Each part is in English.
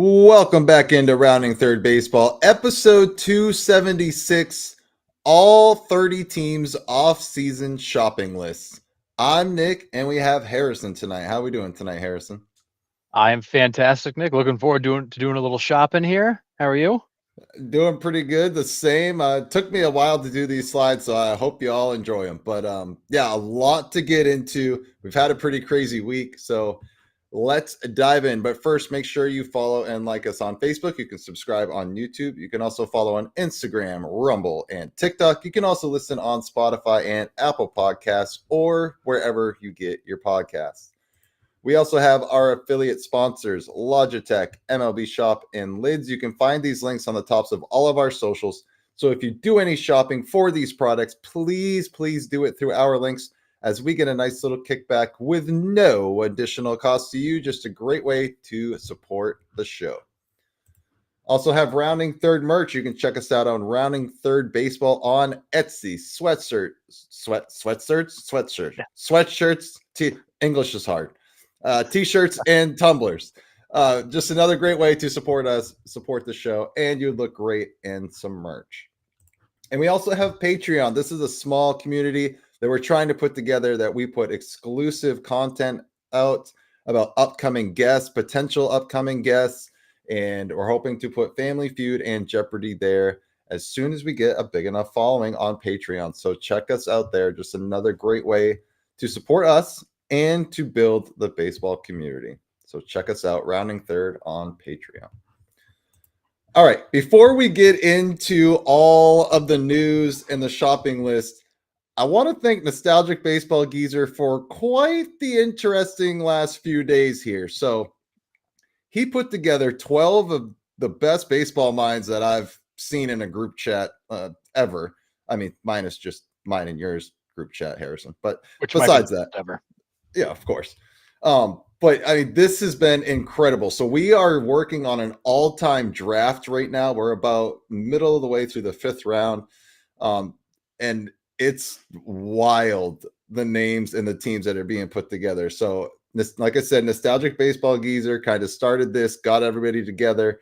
Welcome back into Rounding Third Baseball, episode 276, all 30 teams off-season shopping lists. I'm Nick, and we have Harrison tonight. How are we doing tonight, Harrison? I am fantastic, Nick. Looking forward to doing a little shopping here. How are you? Doing pretty good. The same. It took me a while to do these slides, so I hope you all enjoy them. But yeah, a lot to get into. We've had a pretty crazy week, so let's dive in. But first, make sure you follow and like us on Facebook. You can subscribe on YouTube. You can also follow on Instagram, Rumble, and TikTok. You can also listen on Spotify and Apple Podcasts or wherever you get your podcasts. We also have our affiliate sponsors, Logitech, MLB Shop, and Lids. You can find these links on the tops of all of our socials. So if you do any shopping for these products, please do it through our links as we get a nice little kickback with no additional cost to you. Just a great way to support the show. Also have Rounding Third merch. You can check us out on Rounding Third Baseball on Etsy. Sweatshirts. English is hard. T-shirts and tumblers. Just another great way to support us, support the show, and you look great in some merch. And we also have Patreon. This is a small community that we're trying to put together that we put exclusive content out about upcoming guests, potential upcoming guests, and we're hoping to put Family Feud and Jeopardy there as soon as we get a big enough following on Patreon. So check us out there. Just another great way to support us and to build the baseball community. So check us out, Rounding Third on Patreon. All right, before we get into all of the news and the shopping list, I want to thank Nostalgic Baseball Geezer for quite the interesting last few days here. So he put together 12 of the best baseball minds that I've seen in a group chat ever. I mean, minus just mine and yours group chat, Harrison. But Which besides that, ever. Yeah, of course. But I mean, this has been incredible. So we are working on an all-time draft right now. We're about middle of the way through the fifth round. And it's wild, the names and the teams that are being put together. So this, like I said, Nostalgic Baseball Geezer kind of started this, got everybody together.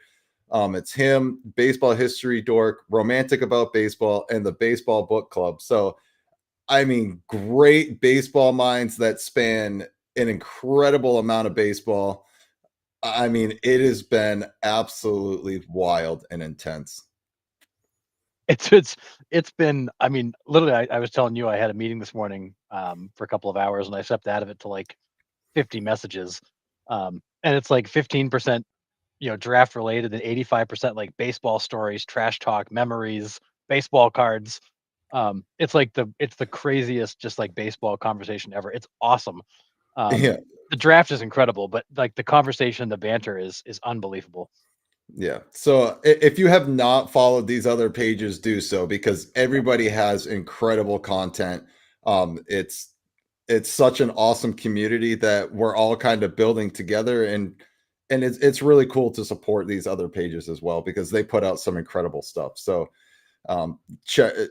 It's him, Baseball History Dork, Romantic About Baseball, and the Baseball Book Club. So I mean, great baseball minds that span an incredible amount of baseball. I mean, it has been absolutely wild and intense. It's been. I mean, literally, I was telling you I had a meeting this morning for a couple of hours, and I stepped out of it to like 50 messages, and it's like 15% draft related, and 85% like baseball stories, trash talk, memories, baseball cards. It's the craziest just like baseball conversation ever. It's awesome. Yeah. The draft is incredible, but like the conversation, the banter is unbelievable. Yeah. So if you have not followed these other pages, do so because everybody has incredible content. It's such an awesome community that we're all kind of building together, and it's really cool to support these other pages as well because they put out some incredible stuff. So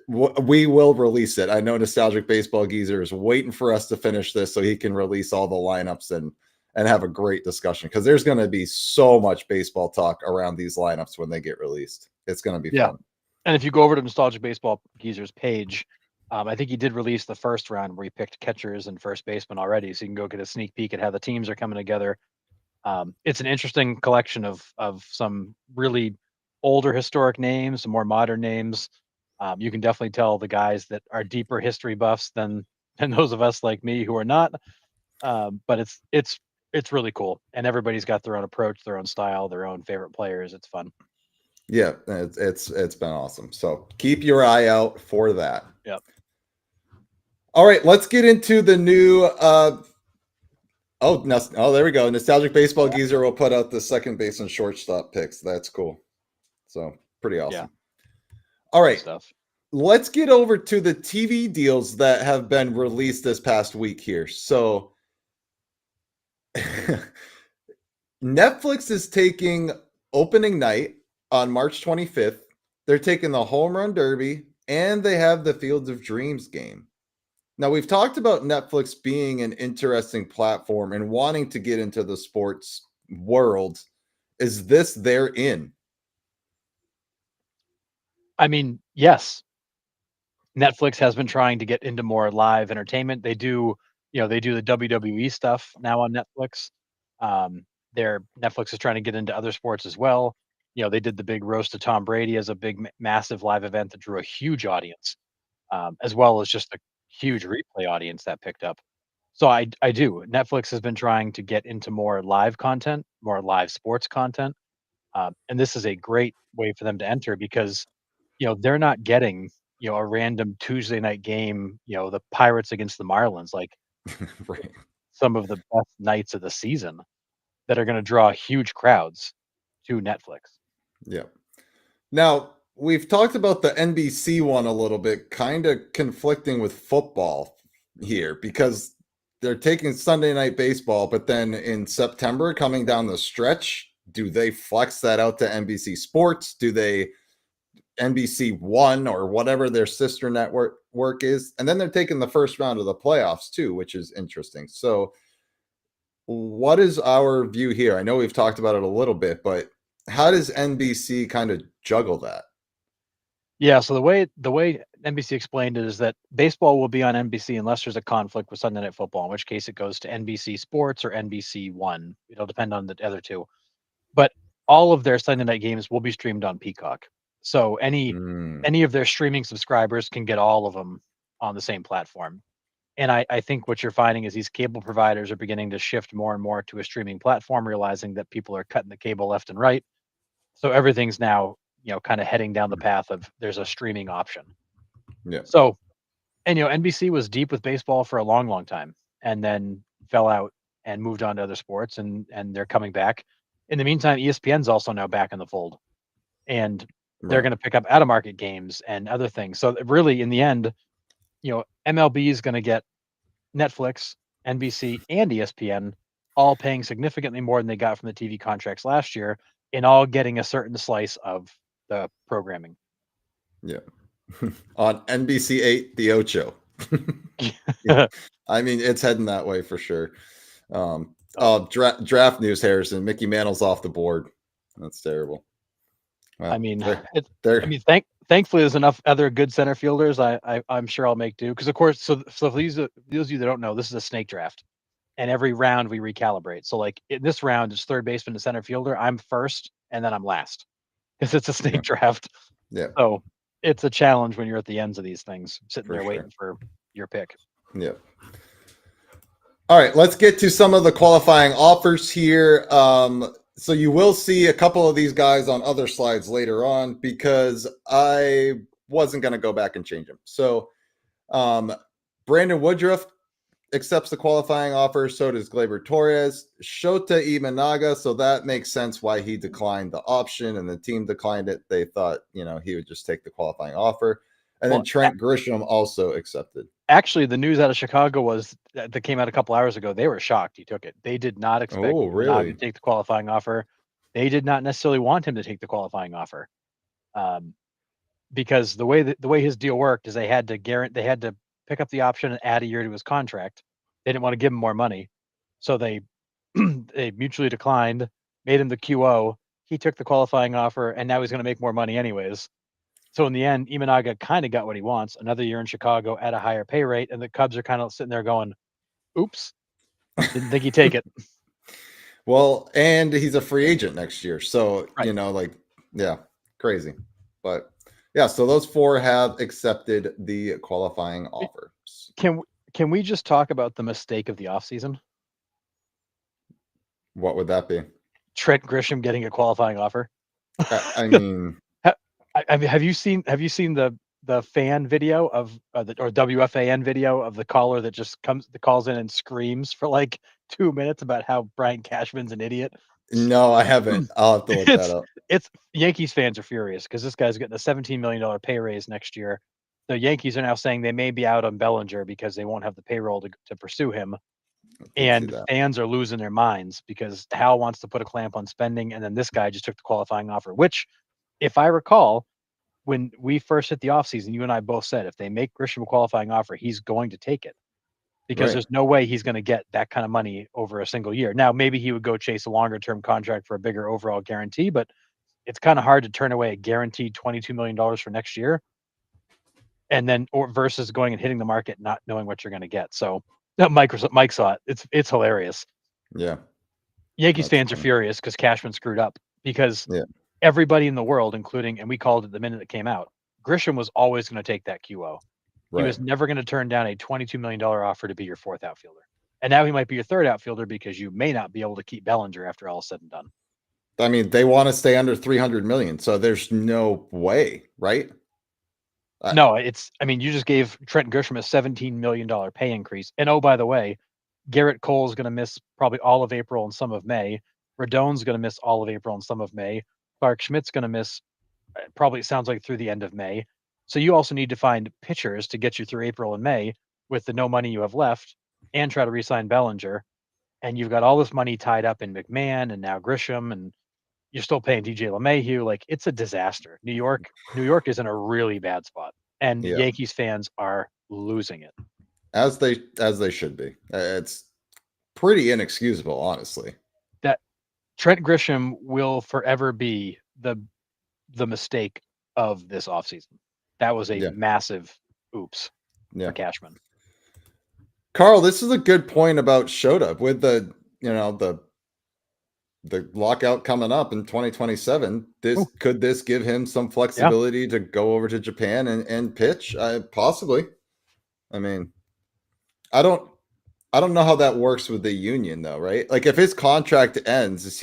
we will release it. I know Nostalgic Baseball Geezer is waiting for us to finish this so he can release all the lineups and have a great discussion because there's going to be so much baseball talk around these lineups when they get released. It's going to be fun. And if you go over to Nostalgic Baseball Geezer's page, I think he did release the first round where he picked catchers and first baseman already, so you can go get a sneak peek at how the teams are coming together. It's an interesting collection of some really older historic names, some more modern names. You can definitely tell the guys that are deeper history buffs than those of us like me who are not. But it's really cool, and everybody's got their own approach, their own style, their own favorite players. It's fun. Yeah, it's been awesome. So keep your eye out for that. Yep. All right, let's get into the new. There we go. Nostalgic Baseball Geezer will put out the second base and shortstop picks. That's cool. So pretty awesome. Yeah. All right, Stuff. Let's get over to the TV deals that have been released this past week here. So Netflix is taking opening night on March 25th. They're taking the Home Run Derby, and they have the Fields of Dreams game. Now, we've talked about Netflix being an interesting platform and wanting to get into the sports world Is this their in? I mean, yes, Netflix has been trying to get into more live entertainment. They do the WWE stuff now on Netflix. Their Netflix is trying to get into other sports as well. They did the big roast of Tom Brady as a big, massive live event that drew a huge audience, as well as just a huge replay audience that picked up. So I do. Netflix has been trying to get into more live content, more live sports content, and this is a great way for them to enter because they're not getting a random Tuesday night game, the Pirates against the Marlins, like Right. some of the best nights of the season that are going to draw huge crowds to Netflix. Yeah. Now, we've talked about the NBC one a little bit, kind of conflicting with football here because they're taking Sunday night baseball, but then in September coming down the stretch, do they flex that out to NBC Sports? Do they NBC One or whatever their sister network work is? And then they're taking the first round of the playoffs too, which is interesting. So, what is our view here? I know we've talked about it a little bit, but how does NBC kind of juggle that? Yeah, so the way NBC explained it is that baseball will be on NBC unless there's a conflict with Sunday Night Football, in which case it goes to NBC Sports or NBC One. It'll depend on the other two. But all of their Sunday night games will be streamed on Peacock. So any Mm, any of their streaming subscribers can get all of them on the same platform. And I think what you're finding is these cable providers are beginning to shift more and more to a streaming platform, realizing that people are cutting the cable left and right. So everything's now, kind of heading down the path of there's a streaming option. yeah, So, and NBC was deep with baseball for a long, long time and then fell out and moved on to other sports and they're coming back. In the meantime, ESPN's also now back in the fold and they're right. going to pick up out of market games and other things. So really in the end, MLB is going to get Netflix, NBC, and ESPN all paying significantly more than they got from the TV contracts last year, and all getting a certain slice of the programming. Yeah. On NBC 8, The Ocho. Yeah. I mean, it's heading that way for sure. Oh, Draft news, Harrison. Mickey Mantle's off the board. That's terrible. I Well, mean, they're, it. I they're mean, thankfully, there's enough other good center fielders. I'm sure I'll make do because, of course, so for those of you that don't know, this is a snake draft, and every round we recalibrate. So, like in this round, it's third baseman to center fielder. I'm first, and then I'm last because it's a yeah, snake draft. yeah, So it's a challenge when you're at the ends of these things, sitting for there sure. waiting for your pick. Yeah. All right, let's get to some of the qualifying offers here. So you will see a couple of these guys on other slides later on because I wasn't going to go back and change them. So Brandon Woodruff accepts the qualifying offer. So does Gleyber Torres. Shota Imanaga. So that makes sense why he declined the option and the team declined it. They thought, he would just take the qualifying offer. And then Well, Trent Grisham also accepted. actually, the news out of Chicago was that came out a couple hours ago. They were shocked he took it. They did not expect Oh, Imanaga really? to take the qualifying offer. They did not necessarily want him to take the qualifying offer, um, because the way his deal worked is they had to pick up the option and add a year to his contract. They didn't want to give him more money, so they they mutually declined, made him the QO. He took the qualifying offer, and now he's going to make more money anyways. So in the end, Imanaga kind of got what he wants, another year in Chicago at a higher pay rate, and the Cubs are kind of sitting there going, "Oops, didn't think he'd take it." Well, and he's a free agent next year. So, Right. yeah, crazy. But yeah, so those four have accepted the qualifying offers. Can we just talk about the mistake of the offseason? What would that be? Trent Grisham getting a qualifying offer. I mean, Ha- have you seen the fan video of or WFAN video of the caller that just calls in and screams for like 2 minutes about how Brian Cashman's an idiot? no, I haven't. I'll have to look that It's up. it's Yankees fans are furious because this guy's getting a $17 million pay raise next year. The Yankees are now saying they may be out on Bellinger because they won't have the payroll to pursue him. I can see And that. fans are losing their minds because Hal wants to put a clamp on spending, and then this guy just took the qualifying offer, which, if I recall, when we first hit the offseason, you and I both said if they make Grisham a qualifying offer, he's going to take it because Right. there's no way he's going to get that kind of money over a single year. Now, maybe he would go chase a longer term contract for a bigger overall guarantee, but it's kind of hard to turn away a guaranteed $22 million for next year, and then or versus going and hitting the market not knowing what you're going to get. So Mike saw it. It's hilarious. Yeah. Yankees That's fans are funny. furious because Cashman screwed up because Yeah. everybody in the world, including, and we called it the minute it came out, Grisham was always going to take that QO. He Right. was never going to turn down a $22 million offer to be your fourth outfielder. And now he might be your third outfielder because you may not be able to keep Bellinger after all is said and done. I mean, they want to stay under 300 million, so there's no way, right? I, No, I mean, you just gave Trent Grisham a $17 million pay increase. And oh, by the way, Garrett Cole's going to miss probably all of April and some of May. Rodon's going to miss all of April and some of May. Clark Schmidt's going to miss probably, it sounds like, through the end of May. So you also need to find pitchers to get you through April and May with the no money you have left and try to re-sign Bellinger. And you've got all this money tied up in McMahon and now Grisham, and you're still paying DJ LeMahieu. Like, it's a disaster. New York is in a really bad spot, and yeah, Yankees fans are losing it. as they should be. It's pretty inexcusable, honestly. That Trent Grisham will forever be the mistake of this offseason. That was a Yeah. massive oops Yeah. for Cashman. Carl, this is a good point about Shota with the lockout coming up in 2027. Ooh. Could this give him some flexibility to go over to Japan and pitch? Possibly. I mean, I don't know how that works with the union though, right? Like if his contract ends,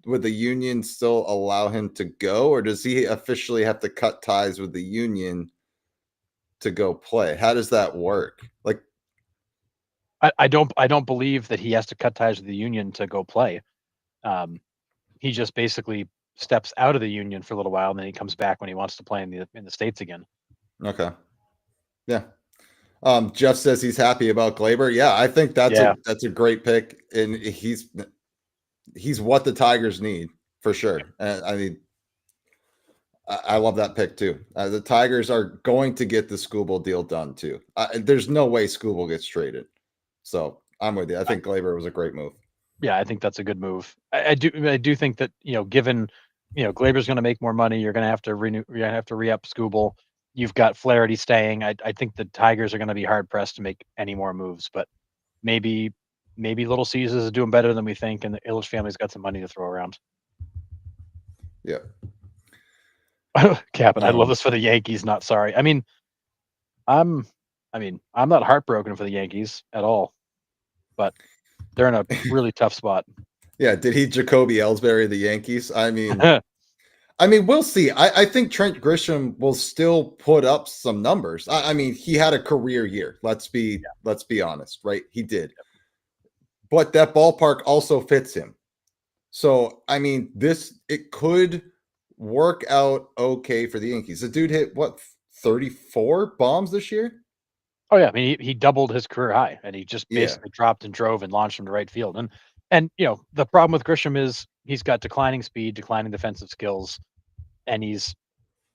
would the union still allow him to go, or does he officially have to cut ties with the union to go play? How does that work? Like, I don't believe that he has to cut ties with the union to go play. He just basically steps out of the union for a little while, and then he comes back when he wants to play in the States again. okay. Yeah. Jeff says he's happy about Glaber. Yeah, I think that's a great pick, and he's what the Tigers need for sure. And I mean, I love that pick too. The Tigers are going to get the Skubal deal done too. There's no way Skubal gets traded, so I'm with you. I think Glaber was a great move. Yeah, I think that's a good move. I do think that, given, Glaber's going to make more money, you're going to have to re-up Skubal. You've got Flaherty staying. I think the Tigers are going to be hard pressed to make any more moves, but maybe Little Caesars is doing better than we think, and the Illich family's got some money to throw around. Yeah. Captain, I love this for the Yankees. Not sorry. I mean, I'm not heartbroken for the Yankees at all, but they're in a really tough spot. Yeah. Did he Jacoby Ellsbury the Yankees? I mean, we'll see. I think Trent Grisham will still put up some numbers. I mean, he had a career year. Let's be honest, right? He did. But that ballpark also fits him. So, I mean, it could work out okay for the Yankees. The dude hit what, 34 bombs this year? Oh yeah, I mean he doubled his career high, and he just basically dropped and drove and launched him to right field. And the problem with Grisham is he's got declining speed, declining defensive skills, and he's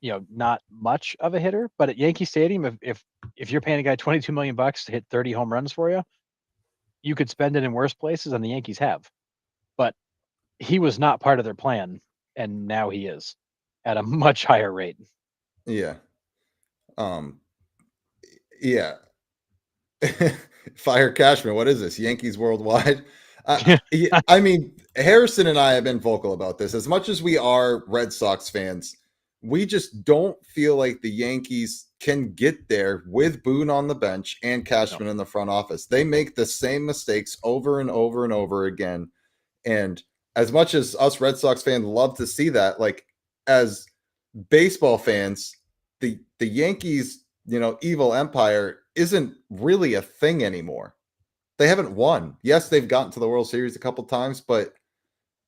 not much of a hitter. But at Yankee Stadium, if you're paying a guy $22 million to hit 30 home runs for you, you could spend it in worse places than the Yankees have. But he was not part of their plan, and now he is at a much higher rate. Yeah. Yeah. Fire Cashman. What is this? Yankees worldwide? I mean, Harrison and I have been vocal about this. As much as we are Red Sox fans, we just don't feel like the Yankees can get there with Boone on the bench and Cashman in the front office. They make the same mistakes over and over and over again. And as much as us Red Sox fans love to see that, like as baseball fans, the Yankees, evil empire isn't really a thing anymore. They haven't won. Yes, they've gotten to the World Series a couple times, but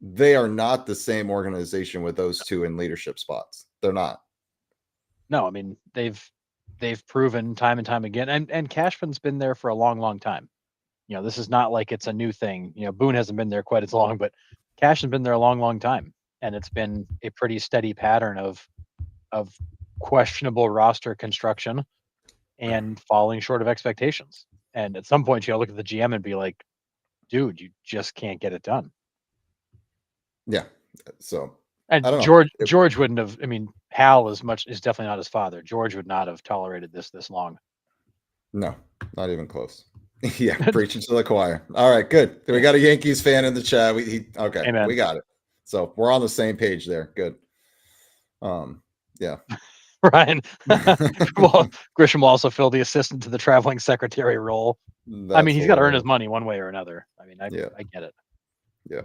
they are not the same organization with those two in leadership spots. They're not. No, I mean they've proven time and time again, and Cashman's been there for a long, long time. This is not like it's a new thing. Boone hasn't been there quite as long, but Cashman's been there a long, long time, and it's been a pretty steady pattern of questionable roster construction and falling short of expectations. And at some point, you got to look at the GM and be like, dude, you just can't get it done. Yeah. So And I don't know. George wouldn't have. I mean, Hal is definitely not his father. George would not have tolerated this long. No, not even close. Yeah, preaching to the choir. All right, good. We got a Yankees fan in the chat. Okay, Amen. we got it. So we're on the same page there. Good. Yeah. Ryan. Well, Grisham will also fill the assistant to the traveling secretary role. I mean, he's got to earn his money one way or another. I mean, I get it. Yeah.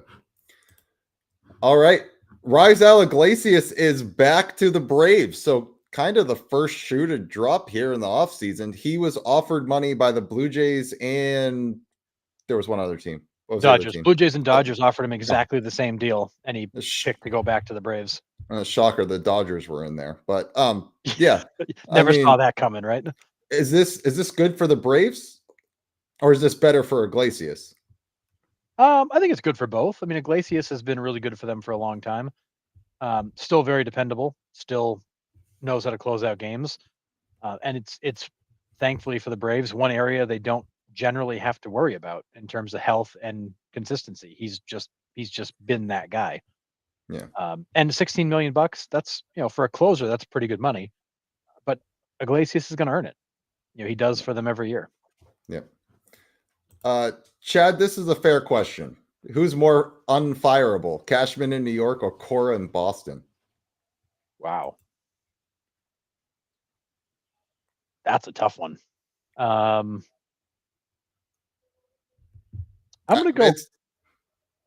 All right. Rizal Iglesias is back to the Braves. So kind of the first shoe to drop here in the offseason. He was offered money by the Blue Jays and there was one other team. What was the other Dodgers, team? Blue Jays and Dodgers offered him exactly the same deal, and he picked to go back to the Braves. Shocker, the Dodgers were in there. But yeah. Never saw that coming, right? Is this good for the Braves? Or is this better for Iglesias? I think it's good for both. I mean, Iglesias has been really good for them for a long time. Still very dependable. Still knows how to close out games. And it's thankfully for the Braves one area they don't generally have to worry about in terms of health and consistency. He's just been that guy. Yeah. And 16 million bucks, that's, for a closer, that's pretty good money. But Iglesias is going to earn it. He does for them every year. Yeah. Chad, this is a fair question. Who's more unfireable, Cashman in New York or Cora in Boston? Wow. That's a tough one. I'm going to go.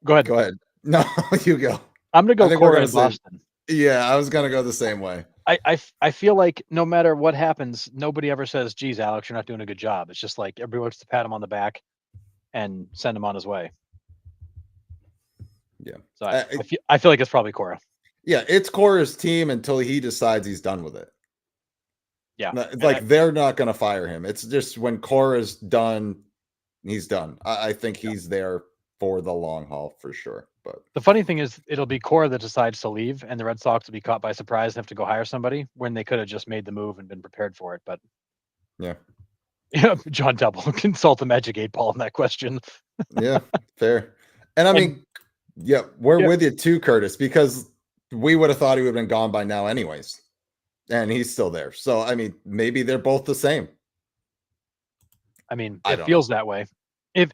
Go ahead. Go ahead. No, you go. I'm going to go Cora in Boston. Yeah, I was going to go the same way. I feel like no matter what happens, nobody ever says, geez, Alex, you're not doing a good job. It's just like everybody wants to pat him on the back and send him on his way. Yeah. So I feel like it's probably Cora. Yeah, it's Cora's team until he decides he's done with it. Yeah. Like they're not going to fire him. It's just when Cora's done, he's done. I think he's there for the long haul for sure. But the funny thing is it'll be Cora that decides to leave and the Red Sox will be caught by surprise and have to go hire somebody when they could have just made the move and been prepared for it. But yeah. John Double, consult the Magic 8 Ball in that question. Yeah, fair. And I mean, we're with you too, Curtis, because we would have thought he would have been gone by now anyways. And he's still there. So, I mean, maybe they're both the same. I mean, it feels that way. If,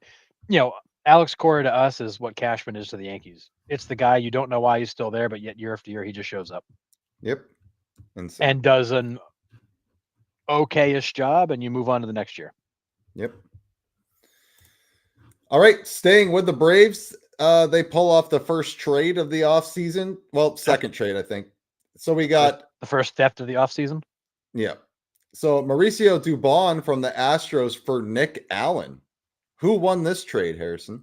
Alex Cora to us is what Cashman is to the Yankees. It's the guy you don't know why he's still there, but yet year after year he just shows up. Yep. Insane. And does an okay-ish job, and you move on to the next year. Yep. All right, staying with the Braves, they pull off the first trade of the offseason. Well, second trade, I think. So we got the first theft of the offseason. Yeah. So Mauricio Dubon from the Astros for Nick Allen. Who won this trade, Harrison?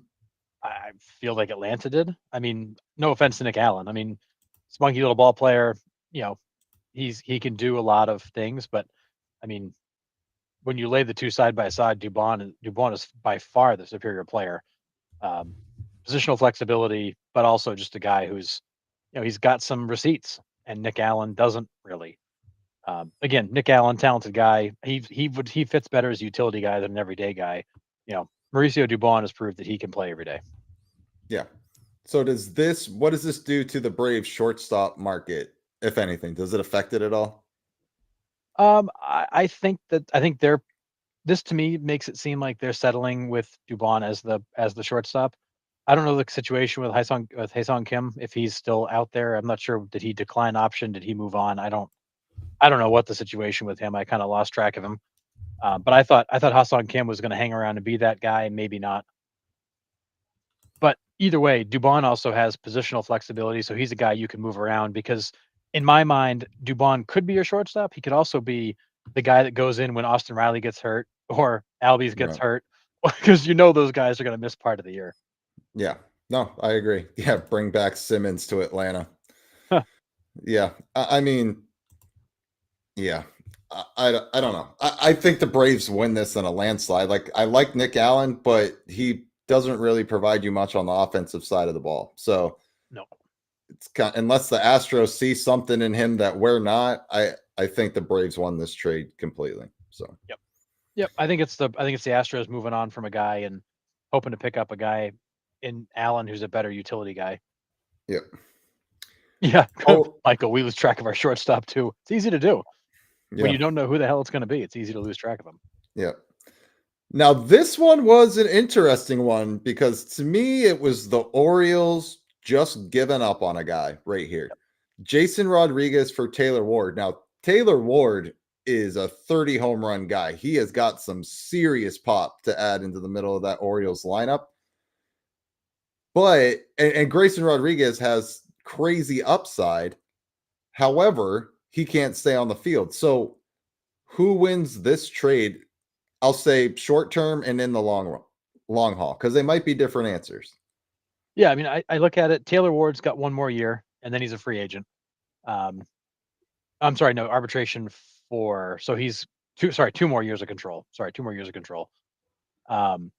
I feel like Atlanta did. I mean, no offense to Nick Allen. I mean, spunky little ball player. He can do a lot of things, but I mean, when you lay the two side by side, Dubon is by far the superior player. Positional flexibility, but also just a guy who's, he's got some receipts, and Nick Allen doesn't really. Again, Nick Allen, talented guy. He fits better as a utility guy than an everyday guy. Mauricio Dubon has proved that he can play every day. Yeah. So what does this do to the Braves shortstop market, if anything? Does it affect it at all? I think this to me makes it seem like they're settling with Dubon as the shortstop. I don't know the situation with Haesung Kim, if he's still out there. I'm not sure. Did he decline option? Did he move on? I don't know what the situation with him. I kind of lost track of him. But I thought Haesung Kim was going to hang around and be that guy. Maybe not. But either way, Dubon also has positional flexibility, so he's a guy you can move around, because in my mind, Dubon could be your shortstop. He could also be the guy that goes in when Austin Riley gets hurt or Albies gets hurt, because those guys are going to miss part of the year. Yeah. No, I agree. Yeah, bring back Simmons to Atlanta. Yeah. I mean, yeah. I don't know. I think the Braves win this in a landslide. Like, I like Nick Allen, but he doesn't really provide you much on the offensive side of the ball. So no, it's unless the Astros see something in him that we're not. I think the Braves won this trade completely. So yep. Yep, I think it's the Astros moving on from a guy and hoping to pick up a guy in Allen who's a better utility guy. Yep. Yeah, Oh, Michael, we lose track of our shortstop too. It's easy to do when yeah. you don't know who the hell it's going to be. It's easy to lose track of him. Yeah. Now, this one was an interesting one because to me, it was the Orioles just giving up on a guy right here. Jason Rodriguez for Taylor Ward. Now, Taylor Ward is a 30 home run guy. He has got some serious pop to add into the middle of that Orioles lineup. But, and Grayson Rodriguez has crazy upside. However, he can't stay on the field. So, who wins this trade? I'll say short term and in the long haul, because they might be different answers. Yeah, I mean, I look at it. Taylor Ward's got one more year, and then he's a free agent. Um, I'm sorry, no arbitration for. So he's two more years of control. Sorry, 2 more years of control. Um,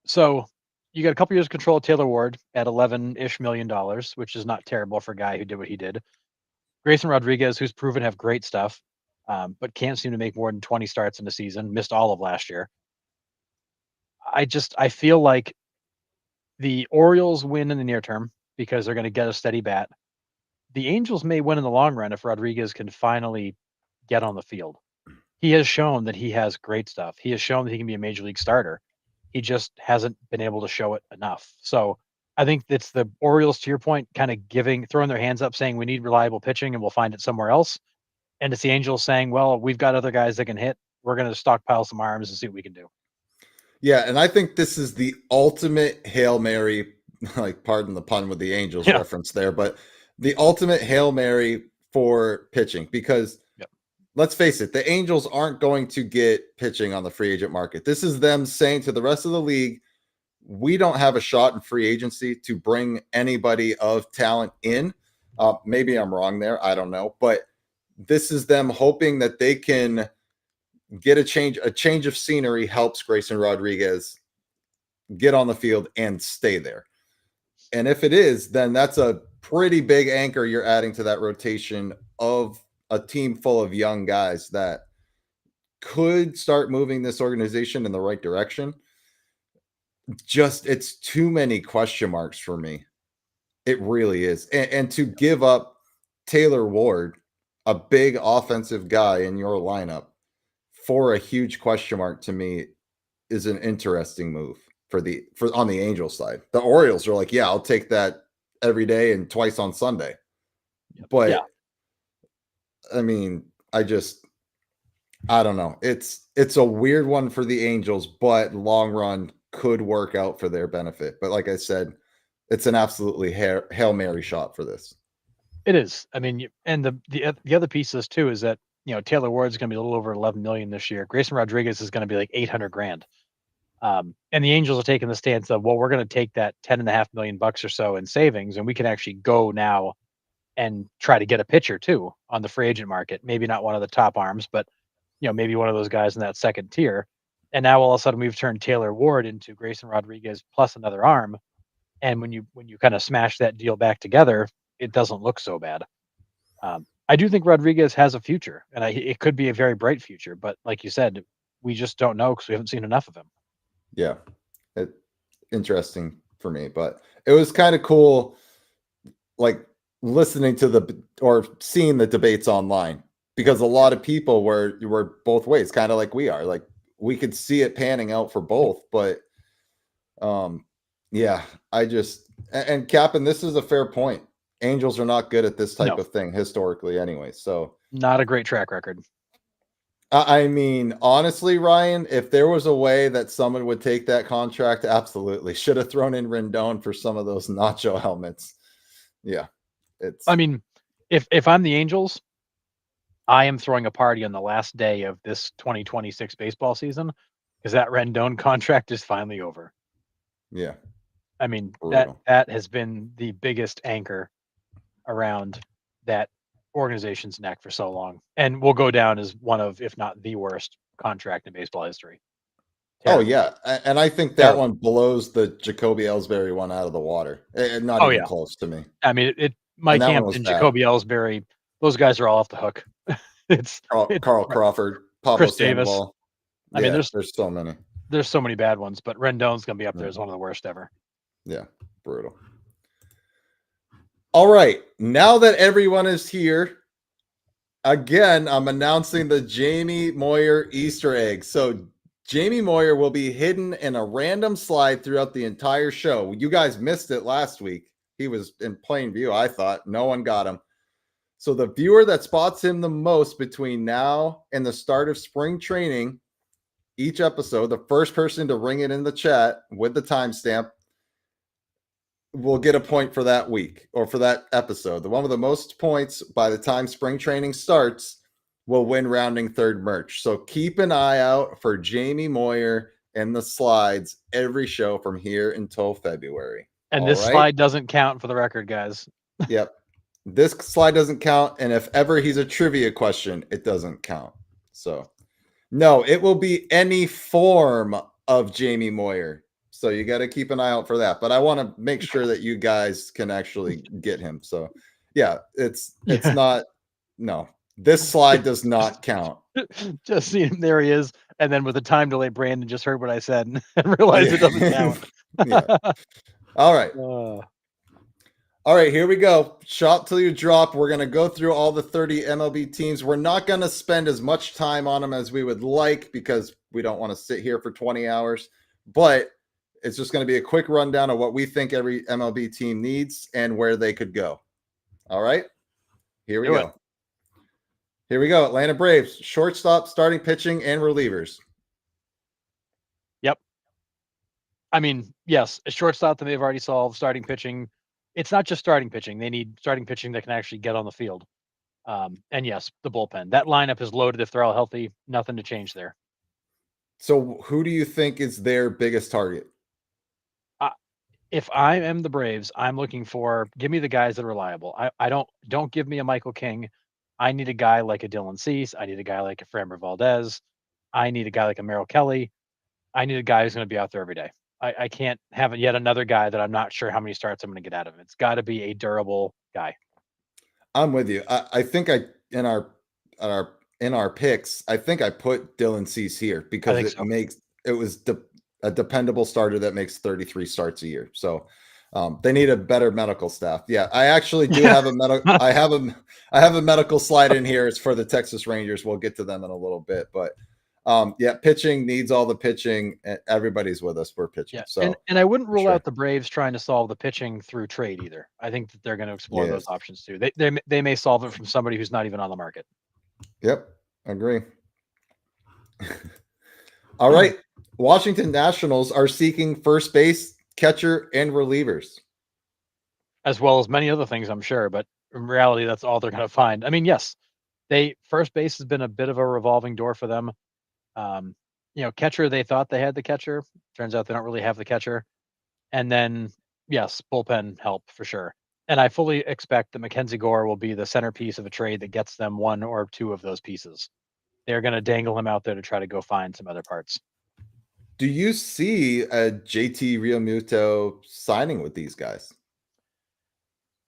so you got a couple years of control of Taylor Ward at $11-ish million, which is not terrible for a guy who did what he did. Grayson Rodriguez, who's proven to have great stuff, but can't seem to make more than 20 starts in the season. Missed all of last year. I feel like the Orioles win in the near term because they're going to get a steady bat. The Angels may win in the long run if Rodriguez can finally get on the field. He has shown that he has great stuff. He has shown that he can be a major league starter. He just hasn't been able to show it enough. So I think it's the Orioles, to your point, kind of throwing their hands up, saying we need reliable pitching and we'll find it somewhere else. And it's the Angels saying, well, we've got other guys that can hit. We're going to stockpile some arms and see what we can do. Yeah, and I think this is the ultimate Hail Mary, like pardon the pun with the Angels reference there, but the ultimate Hail Mary for pitching because let's face it, the Angels aren't going to get pitching on the free agent market. This is them saying to the rest of the league, we don't have a shot in free agency to bring anybody of talent in. Maybe I'm wrong there. I don't know. But this is them hoping that they can get a change of scenery helps Grayson Rodriguez get on the field and stay there. And if it is, then that's a pretty big anchor you're adding to that rotation of a team full of young guys that could start moving this organization in the right direction. Just it's too many question marks for me. It really is. And to give up Taylor Ward, a big offensive guy in your lineup, for a huge question mark to me is an interesting move for on the Angels side. The Orioles are like, yeah, I'll take that every day and twice on Sunday. But I mean, I don't know. It's a weird one for the Angels, but long run could work out for their benefit. But like I said, it's an absolutely Hail Mary shot for this. It is. I mean, and the other piece of this too is that Taylor Ward's going to be a little over 11 million this year. Grayson Rodriguez is going to be like 800 grand. And the Angels are taking the stance of, well, we're going to take that $10.5 million or so in savings, and we can actually go now and try to get a pitcher too on the free agent market. Maybe not one of the top arms, but maybe one of those guys in that second tier. And now all of a sudden we've turned Taylor Ward into Grayson Rodriguez plus another arm. And when you kind of smash that deal back together, it doesn't look so bad. I do think Rodriguez has a future, and it could be a very bright future. But like you said, we just don't know because we haven't seen enough of him. Yeah, interesting for me, but it was kind of cool, like listening to or seeing the debates online because a lot of people were both ways, kind of like we are. Like we could see it panning out for both, but yeah, and Captain, this is a fair point. Angels are not good at this type of thing historically anyway. So not a great track record. I mean, honestly, Ryan, if there was a way that someone would take that contract, absolutely should have thrown in Rendon for some of those nacho helmets. Yeah. I mean, if I'm the Angels, I am throwing a party on the last day of this 2026 baseball season because that Rendon contract is finally over. Yeah. I mean, that has been the biggest anchor around that organization's neck for so long, and will go down as one of, if not the worst contract in baseball history. Terrible. Oh yeah, and I think that one blows the Jacoby Ellsbury one out of the water. Not even close to me. I mean, Mike Hampton, Jacoby Ellsbury, those guys are all off the hook. It's Carl Crawford, Pablo Chris Davis. Sandoval. I mean, there's so many. There's so many bad ones, but Rendon's going to be up there as one of the worst ever. Yeah, brutal. All right, now that everyone is here, again, I'm announcing the Jamie Moyer Easter egg. So Jamie Moyer will be hidden in a random slide throughout the entire show. You guys missed it last week. He was in plain view, I thought. No one got him. So the viewer that spots him the most between now and the start of spring training, each episode, the first person to ring it in the chat with the timestamp will get a point for that week or for that episode. The one with the most points by the time spring training starts will win rounding third merch. So keep an eye out for Jamie Moyer and the slides every show from here until February. And this slide doesn't count for the record, guys. Yep. This slide doesn't count. And if ever he's a trivia question, it doesn't count. So no, it will be any form of Jamie Moyer. So you got to keep an eye out for that. But I want to make sure that you guys can actually get him. So yeah, it's not, no, this slide does not count. Just see him, there he is. And then with a time delay, Brandon just heard what I said and realized it doesn't count. Yeah. All right. All right, here we go. Shop till you drop. We're going to go through all the 30 MLB teams. We're not going to spend as much time on them as we would like because we don't want to sit here for 20 hours. But it's just going to be a quick rundown of what we think every MLB team needs and where they could go. All right, here we go. Here we go. Atlanta Braves, shortstop, starting pitching, and relievers. Yep. I mean, yes, a shortstop that they've already solved, starting pitching. It's not just starting pitching. They need starting pitching that can actually get on the field. And yes, the bullpen. That lineup is loaded if they're all healthy. Nothing to change there. So who do you think is their biggest target? If I am the Braves, I'm looking for, give me the guys that are reliable. I don't give me a Michael King. I need a guy like a Dylan Cease. I need a guy like a Framber Valdez. I need a guy like a Merrill Kelly. I need a guy who's going to be out there every day. I can't have yet another guy that I'm not sure how many starts I'm going to get out of him. It's got to be a durable guy. I'm with you. I think in our picks, I think I put Dylan Cease here because it was a dependable starter that makes 33 starts a year. So they need a better medical staff. Yeah, I actually do have a medical. I have a medical slide in here. It's for the Texas Rangers. We'll get to them in a little bit, but yeah, pitching needs all the pitching. Everybody's with us. We're pitching. Yeah. So and I wouldn't rule out the Braves trying to solve the pitching through trade either. I think that they're going to explore those options too. They may solve it from somebody who's not even on the market. Yep, agree. All right. Washington Nationals are seeking first base, catcher, and relievers. As well as many other things, I'm sure, but in reality, that's all they're going to find. I mean, yes, first base has been a bit of a revolving door for them. Catcher, they thought they had the catcher. Turns out they don't really have the catcher. And then, yes, bullpen help for sure. And I fully expect that Mackenzie Gore will be the centerpiece of a trade that gets them one or two of those pieces. They're going to dangle him out there to try to go find some other parts. Do you see a JT Realmuto signing with these guys?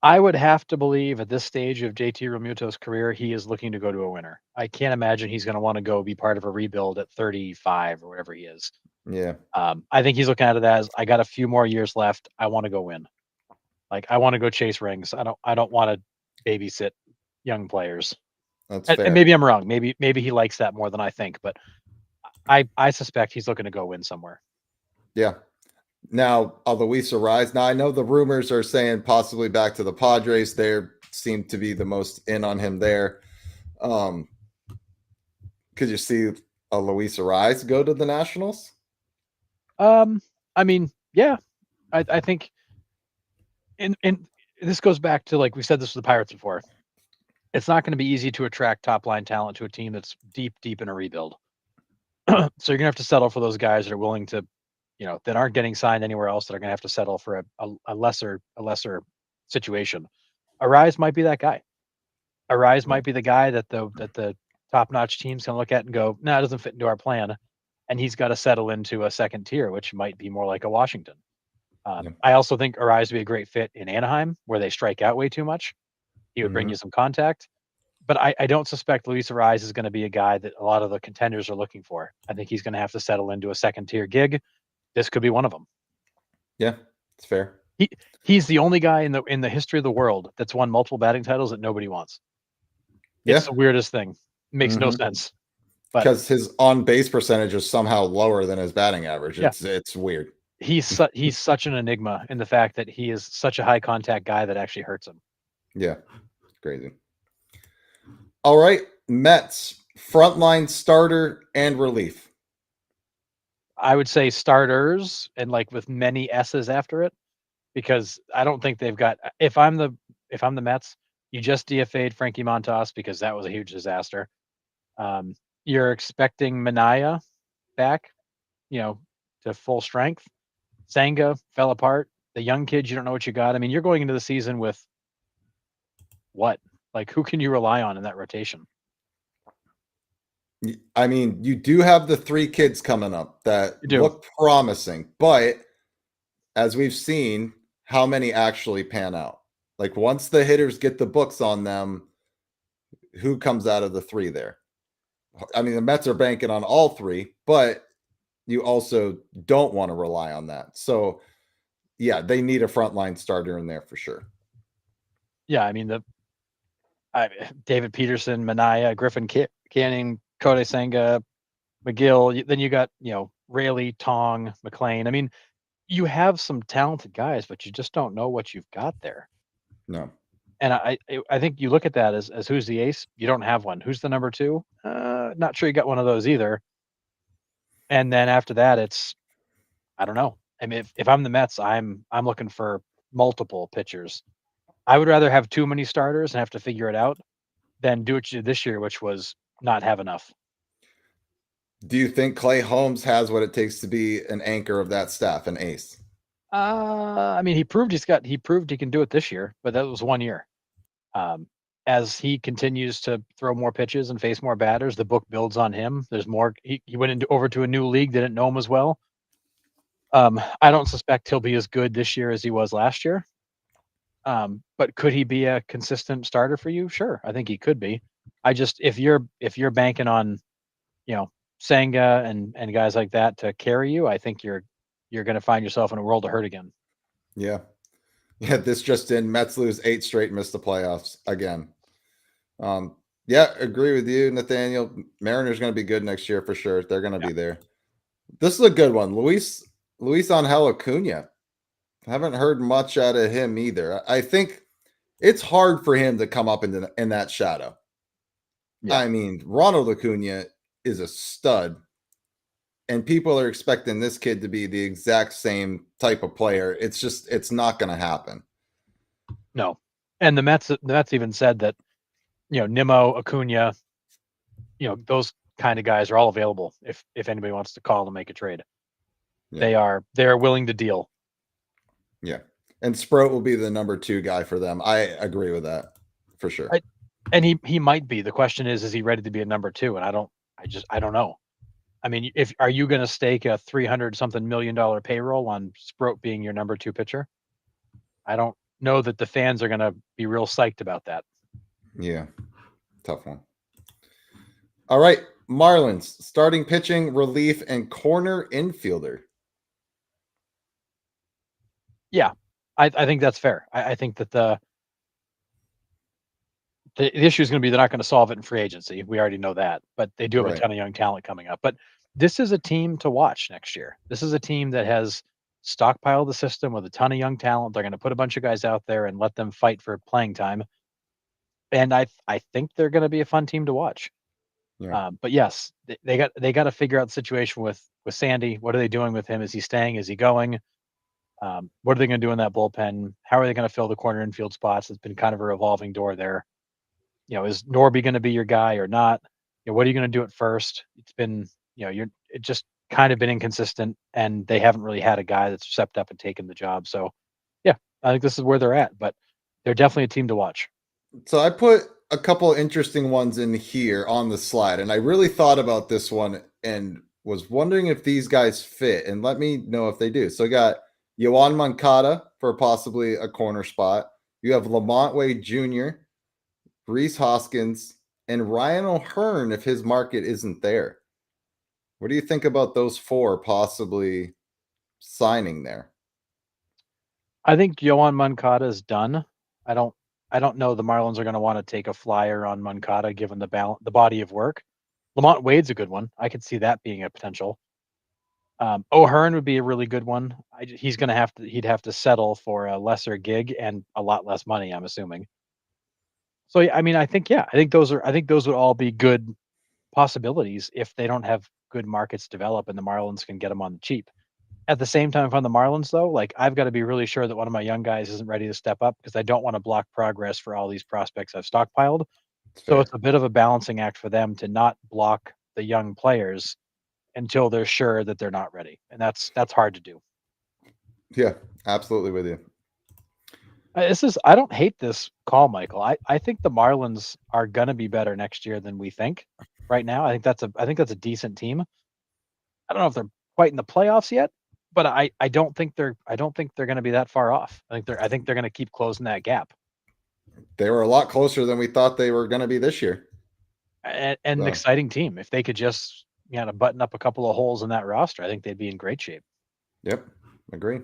I would have to believe at this stage of JT Realmuto's career, he is looking to go to a winner. I can't imagine he's going to want to go be part of a rebuild at 35 or whatever he is. Yeah. I think he's looking at it as, I got a few more years left. I want to go win. Like, I want to go chase rings. I don't want to babysit young players. That's fair. And maybe I'm wrong. Maybe he likes that more than I think, but I suspect he's looking to go win somewhere. Yeah. Now, Luis Arraez. Now, I know the rumors are saying possibly back to the Padres. They seem to be the most in on him there. Could you see a Luis Arraez go to the Nationals? I mean, yeah. I think, and this goes back to, like we said this with the Pirates before. It's not going to be easy to attract top line talent to a team that's deep in a rebuild. So you're gonna have to settle for those guys that are willing to, that aren't getting signed anywhere else, that are gonna have to settle for a lesser situation. Arraez might be that guy. Arraez might be the guy that the top notch team's gonna look at and go, no, it doesn't fit into our plan, and he's got to settle into a second tier, which might be more like a Washington. I also think Arraez would be a great fit in Anaheim, where they strike out way too much. He would bring you some contact, but I don't suspect Luis Ariz is going to be a guy that a lot of the contenders are looking for. I think he's going to have to settle into a second tier gig. This could be one of them. Yeah, it's fair. He's the only guy in the history of the world that's won multiple batting titles that nobody wants. Yeah. It's the weirdest thing. It makes no Mhm. sense. But Because his on base percentage is somehow lower than his batting average. yeah, It's weird. he's such an enigma in the fact that he is such a high contact guy that actually hurts him. Yeah, crazy. All right, Mets frontline starter and relief. I would say starters and like with many S's after it, because I don't think they've got. If I'm the Mets, you just DFA'd Frankie Montas because that was a huge disaster. You're expecting Mania back, to full strength. Senga fell apart. The young kids, you don't know what you got. I mean, you're going into the season with what? Like, who can you rely on in that rotation? I mean, you do have the 3 kids coming up that You do. look promising, but as we've seen, how many actually pan out? Like once the hitters get the books on them, who comes out of the 3 there? I mean, the Mets are banking on all 3, but you also don't want to rely on that. So, yeah, they need a frontline starter in there for sure. Yeah, I mean David Peterson, Mania, Griffin Canning, Kodai Senga, McGill. Then you got Rayleigh, Tong, McLean. I mean, you have some talented guys, but you just don't know what you've got there. No. And I think you look at that as who's the ace. You don't have one. Who's the number 2? Not sure you got one of those either. And then after that, it's I don't know. I mean, if I'm the Mets, I'm looking for multiple pitchers. I would rather have too many starters and have to figure it out than do what you did this year, which was not have enough. Do you think Clay Holmes has what it takes to be an anchor of that staff, an ace? I mean, he proved he can do it this year, but that was 1 year. Um, as he continues to throw more pitches and face more batters, the book builds on him. There's more. He went over to a new league, didn't know him as well. I don't suspect he'll be as good this year as he was last year. But could he be a consistent starter for you? Sure, I think he could be. I just if you're banking on, Senga and guys like that to carry you, I think you're going to find yourself in a world of hurt again. Yeah. Yeah, this just in. Mets lose 8 straight, miss the playoffs again. Yeah, agree with you, Nathaniel. Mariners going to be good next year for sure. They're going to be there. This is a good one. Luis Angel Acuna. Haven't heard much out of him either. I think it's hard for him to come up in that shadow. Yeah. I mean, Ronald Acuna is a stud, and people are expecting this kid to be the exact same type of player. It's not going to happen. No. And the Mets even said that, Nimmo, Acuna, those kind of guys are all available if anybody wants to call and make a trade. Yeah. They're willing to deal. Yeah. And Sproat will be the number 2 guy for them. I agree with that for sure. And he might be. The question is he ready to be a number 2? And I don't know. I mean, are you going to stake a 300 something million dollar payroll on Sproat being your number 2 pitcher? I don't know that the fans are going to be real psyched about that. Yeah. Tough one. All right. Marlins starting pitching, relief, and corner infielder. Yeah, I think that's fair. I think that the issue is going to be they're not going to solve it in free agency. We already know that, but they do have a Right. ton of young talent coming up. But this is a team to watch next year. This is a team that has stockpiled the system with a ton of young talent. They're going to put a bunch of guys out there and let them fight for playing time. And I think they're going to be a fun team to watch. Yeah. But yes, they got to figure out the situation with Sandy. What are they doing with him? Is he staying? Is he going? What are they going to do in that bullpen? How are they going to fill the corner infield spots? It's been kind of a revolving door there. Is Norby going to be your guy or not? What are you going to do at first? It's been, it just kind of been inconsistent, and they haven't really had a guy that's stepped up and taken the job. So, yeah, I think this is where they're at, but they're definitely a team to watch. So I put a couple interesting ones in here on the slide, and I really thought about this one and was wondering if these guys fit, and let me know if they do. So I got Yoan Moncada for possibly a corner spot. You have Lamont Wade Jr., Reese Hoskins, and Ryan O'Hearn if his market isn't there. What do you think about those 4 possibly signing there? I think Yohan Moncada is done. I don't I don't know the Marlins are going to want to take a flyer on Moncada given the body of work. Lamont Wade's a good one. I could see that being a potential. O'Hearn would be a really good one. He's going to he'd have to settle for a lesser gig and a lot less money, I'm assuming. So yeah, I mean, I think those would all be good possibilities if they don't have good markets develop and the Marlins can get them on the cheap. At the same time, if I'm the Marlins, though, like I've got to be really sure that one of my young guys isn't ready to step up because I don't want to block progress for all these prospects I've stockpiled. It's So fair. it's a bit of a balancing act for them to not block the young players until they're sure that they're not ready, and that's hard to do. Yeah, absolutely with you. This is I don't hate this call, Michael. I think the Marlins are gonna be better next year than we think. Right now, I think that's a decent team. I don't know if they're quite in the playoffs yet, but I don't think they're going to be that far off. I think they're going to keep closing that gap. They were a lot closer than we thought they were going to be this year. And an So, exciting team. If they could just button up a couple of holes in that roster, I think they'd be in great shape. yep, agree.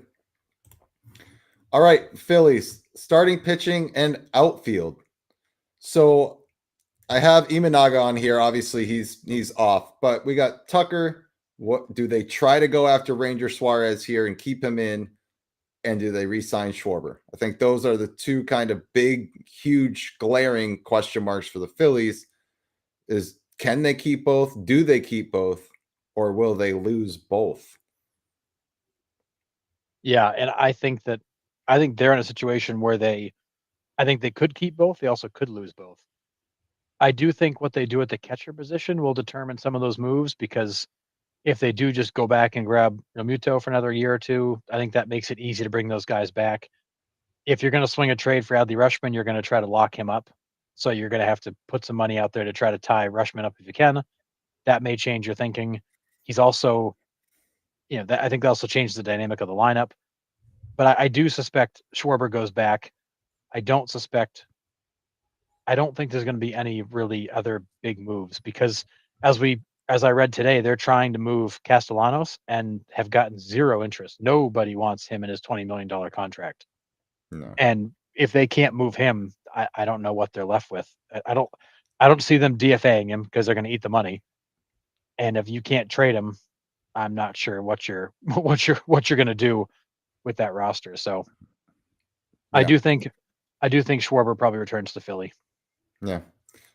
All right, Phillies starting pitching and outfield. So I have Imanaga on here. Obviously, he's off, but we got Tucker. What do they try to go after Ranger Suarez here and keep him in? And do they re-sign Schwarber? I think those are the 2 kind of big, huge, glaring question marks for the Phillies. Is can they keep both? Do they keep both? Or will they lose both? Yeah, and I think they're in a situation where I think they could keep both. They also could lose both. I do think what they do at the catcher position will determine some of those moves because if they do just go back and grab Realmuto for another year or two, I think that makes it easy to bring those guys back. If you're going to swing a trade for Adley Rushman, you're going to try to lock him up. So you're going to have to put some money out there to try to tie Rushman up if you can. That may change your thinking. He's also, I think that also changes the dynamic of the lineup. But I do suspect Schwarber goes back. I don't suspect. I don't think there's going to be any really other big moves because as we as I read today, they're trying to move Castellanos and have gotten zero interest. Nobody wants him in his $20 million contract. No. And if they can't move him, I don't know what they're left with. I don't see them DFAing him because they're going to eat the money. And if you can't trade him, I'm not sure what you're what you're going to do with that roster. So I Yeah. do think Schwarber probably returns to Philly. Yeah.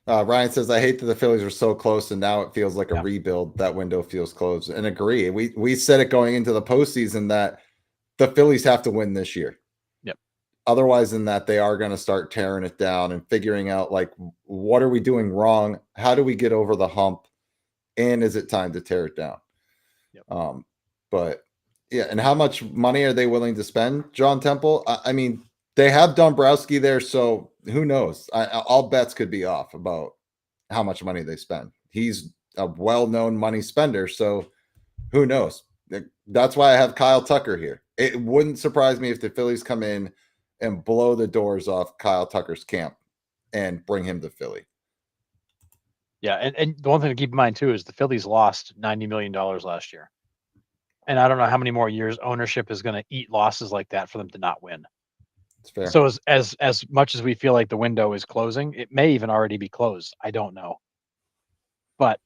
Ryan says, I hate that the Phillies are so close and now it feels like a Yeah. rebuild. That window feels closed. And agree. We said it going into the postseason that the Phillies have to win this year. Yep. Otherwise than that, they are going to start tearing it down and figuring out like what are we doing wrong? How do we get over the hump? And is it time to tear it down? Yep. But yeah, and how much money are they willing to spend, John Temple? I mean, they have Dombrowski there, so who knows? All bets could be off about how much money they spend. He's a well-known money spender, so who knows? That's why I have Kyle Tucker here. It wouldn't surprise me if the Phillies come in and blow the doors off Kyle Tucker's camp and bring him to Philly. Yeah, and the one thing to keep in mind too is the Phillies lost $90 million last year. And I don't know how many more years ownership is going to eat losses like that for them to not win. It's fair. So as much as we feel like the window is closing, it may even already be closed. I don't know. But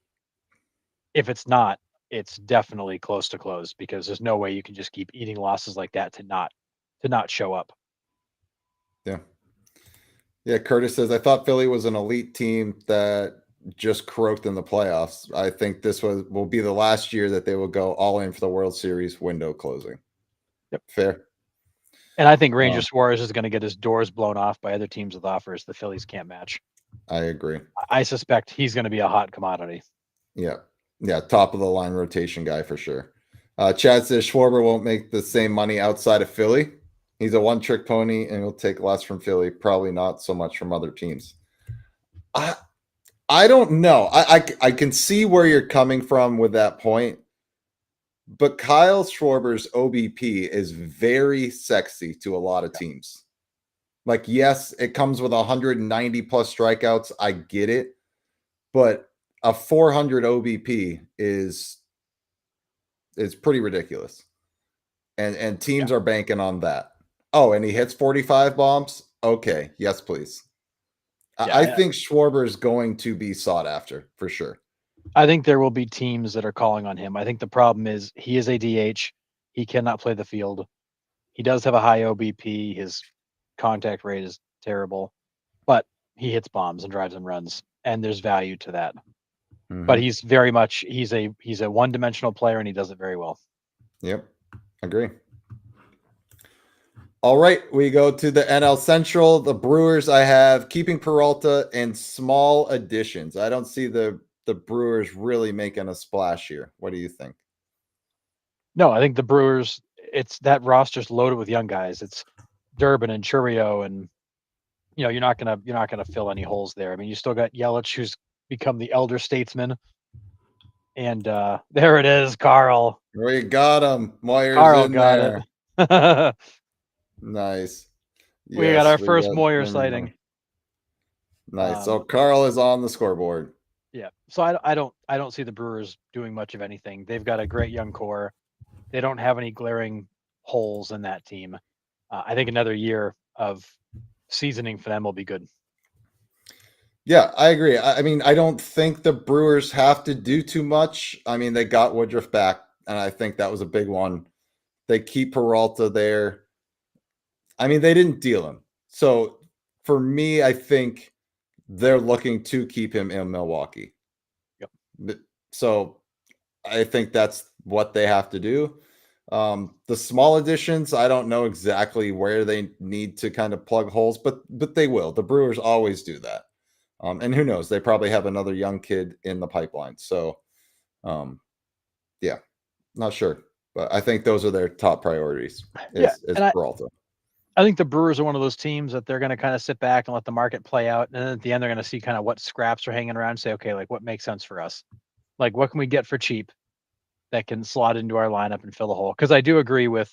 if it's not, it's definitely close to close because there's no way you can just keep eating losses like that to not show up. Yeah. Yeah, Curtis says, I thought Philly was an elite team that just croaked in the playoffs. I think this will be the last year that they will go all in for the World Series window closing. Yep. Fair. And I think Ranger Suarez is going to get his doors blown off by other teams with offers the Phillies can't match. I agree. I suspect he's going to be a hot commodity. Yeah. Yeah. Top of the line rotation guy for sure. Chad says Schwarber won't make the same money outside of Philly. He's a one-trick pony and he'll take less from Philly, probably not so much from other teams. I don't know. I can see where you're coming from with that point, but Kyle Schwarber's OBP is very sexy to a lot of teams. Like, yes, it comes with 190 plus strikeouts. I get it. but a 400 OBP is pretty ridiculous. And Yeah. teams are banking on that. Oh, and he hits 45 bombs? Okay, yes, please. Yeah. I think Schwarber is going to be sought after for sure. I think there will be teams that are calling on him. I think the problem is he is a DH. He cannot play the field. He does have a high OBP. His contact rate is terrible, but he hits bombs and drives and runs, and there's value to that. But Mhm. he's very much he's a one-dimensional player, and he does it very well. Yep, agree. All right, we go to the NL Central. The Brewers, I have keeping Peralta and small additions. I don't see the Brewers really making a splash here. What do you think? No, I think the Brewers. It's that roster's loaded with young guys. It's Durbin and Churio, and you're not gonna fill any holes there. I mean, you still got Yelich, who's become the elder statesman, and there it is, Carl. We got him. Moyer's Carl in got it. there. Nice. We got Yes, our we first got Moyer him. sighting. Nice. So Carl is on the scoreboard. Yeah. So I don't see the Brewers doing much of anything. They've got a great young core. They don't have any glaring holes in that team. I think another year of seasoning for them will be good. Yeah, I agree. I mean, I don't think the Brewers have to do too much. I mean, they got Woodruff back, and I think that was a big one. They keep Peralta there. I mean, they didn't deal him. So for me, I think they're looking to keep him in Milwaukee. Yep. So I think that's what they have to do. The small additions, I don't know exactly where they need to kind of plug holes, but they will. The Brewers always do that. And who knows? They probably have another young kid in the pipeline. So, yeah, not sure, but I think those are their top priorities. Yeah, Is and Peralta. I think the Brewers are one of those teams that they're going to kind of sit back and let the market play out, and then at the end they're going to see kind of what scraps are hanging around, and say, okay, like what makes sense for us, like what can we get for cheap that can slot into our lineup and fill the hole. Because I do agree with,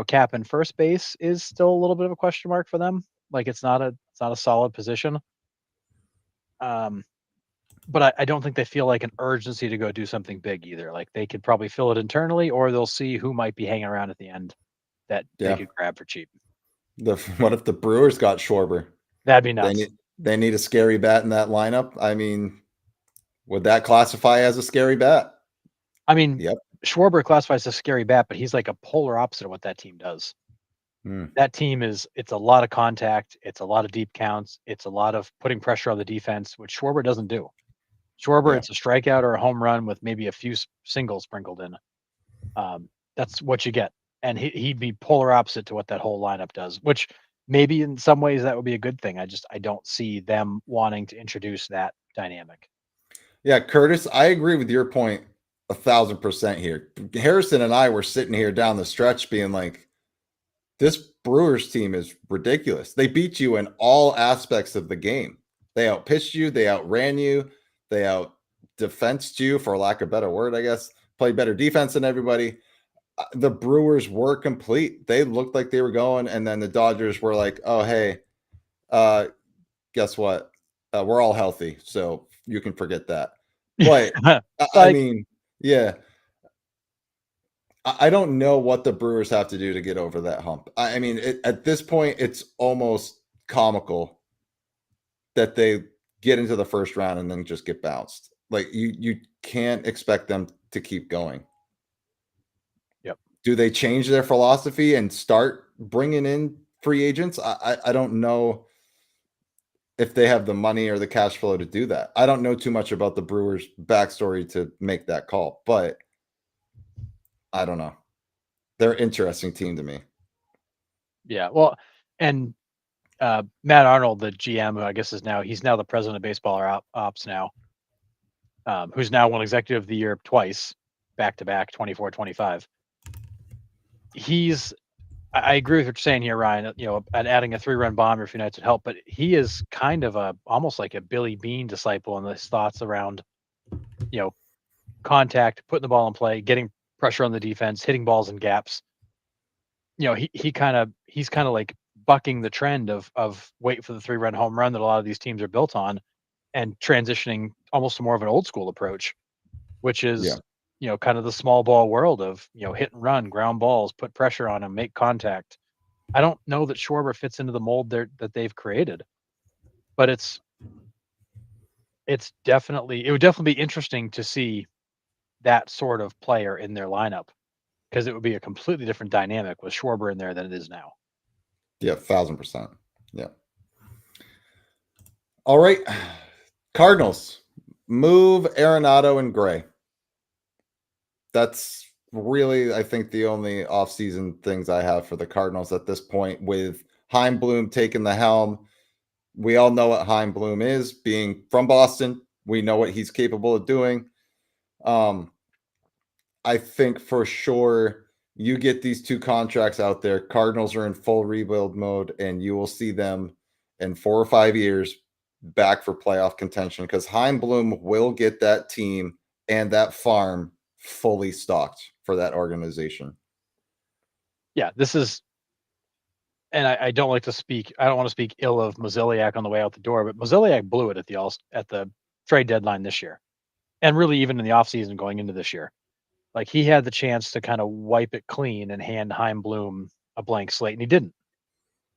Cap and first base is still a little bit of a question mark for them. Like it's not a solid position. Um, but I don't think they feel like an urgency to go do something big either. Like they could probably fill it internally, or they'll see who might be hanging around at the end that they Yeah. could grab for cheap. What if the Brewers got Schwarber? That'd be They nuts. need a scary bat in that lineup. I mean, would that classify as a scary bat? I mean, Yep. Schwarber classifies as a scary bat, but he's like a polar opposite of what that team does. Hmm. That team it's a lot of contact, it's a lot of deep counts, it's a lot of putting pressure on the defense, which Schwarber doesn't do. Schwarber, Yeah. it's a strikeout or a home run with maybe a few singles sprinkled in. That's what you get, and he'd be polar opposite to what that whole lineup does. Which maybe in some ways that would be a good thing. I don't see them wanting to introduce that dynamic. Yeah, Curtis, I agree with your point 1,000% here. Harrison and I were sitting here down the stretch being like, this Brewers team is ridiculous. They beat you in all aspects of the game. They outpitched you, they outran you, they out defensed you, for lack of a better word, I guess. Played better defense than everybody. The Brewers were complete. They looked like they were going, and then the Dodgers were like, oh, hey, guess what? We're all healthy, so you can forget that. But I Like, mean, yeah, I don't know what the Brewers have to do to get over that hump. I mean, at this point, it's almost comical that they get into the first round and then just get bounced. Like you can't expect them to keep going. yep. Do they change their philosophy and start bringing in free agents? I don't know if they have the money or the cash flow to do that. I don't know too much about the Brewers' backstory to make that call, but I don't know. They're an interesting team to me. Yeah. Well, and Matt Arnold, the GM, who I guess he's now the president of baseball or ops now, who's now won executive of the year twice, back to back, 24, 25. I agree with what you're saying here, Ryan. And adding a 3-run bomber for United would help, but he is kind of almost like a Billy Bean disciple in his thoughts around, you know, contact, putting the ball in play, getting pressure on the defense, hitting balls in gaps. He's kind of like bucking the trend of wait for the 3-run home run that a lot of these teams are built on, and transitioning almost to more of an old school approach, which is, Yeah. kind of the small ball world of, hit and run, ground balls, put pressure on them, make contact. I don't know that Schwarber fits into the mold that they've created, but it would definitely be interesting to see that sort of player in their lineup because it would be a completely different dynamic with Schwarber in there than it is now. Yeah. 1,000%. Yeah. All right. Cardinals move Arenado and Gray. That's really, I think, the only offseason things I have for the Cardinals at this point, with Heimblum taking the helm. We all know what Heimblum is, being from Boston. We know what he's capable of doing. I think for sure you get these two contracts out there. Cardinals are in full rebuild mode, and you will see them in 4 or 5 years back for playoff contention because Heimblum will get that team and that farm fully stocked for that organization. Yeah, this is, and I don't like to speak. I don't want to speak ill of Mozeliak on the way out the door, but Mozeliak blew it at the trade deadline this year, and really even in the offseason going into this year. Like he had the chance to kind of wipe it clean and hand Heimblum a blank slate, and he didn't.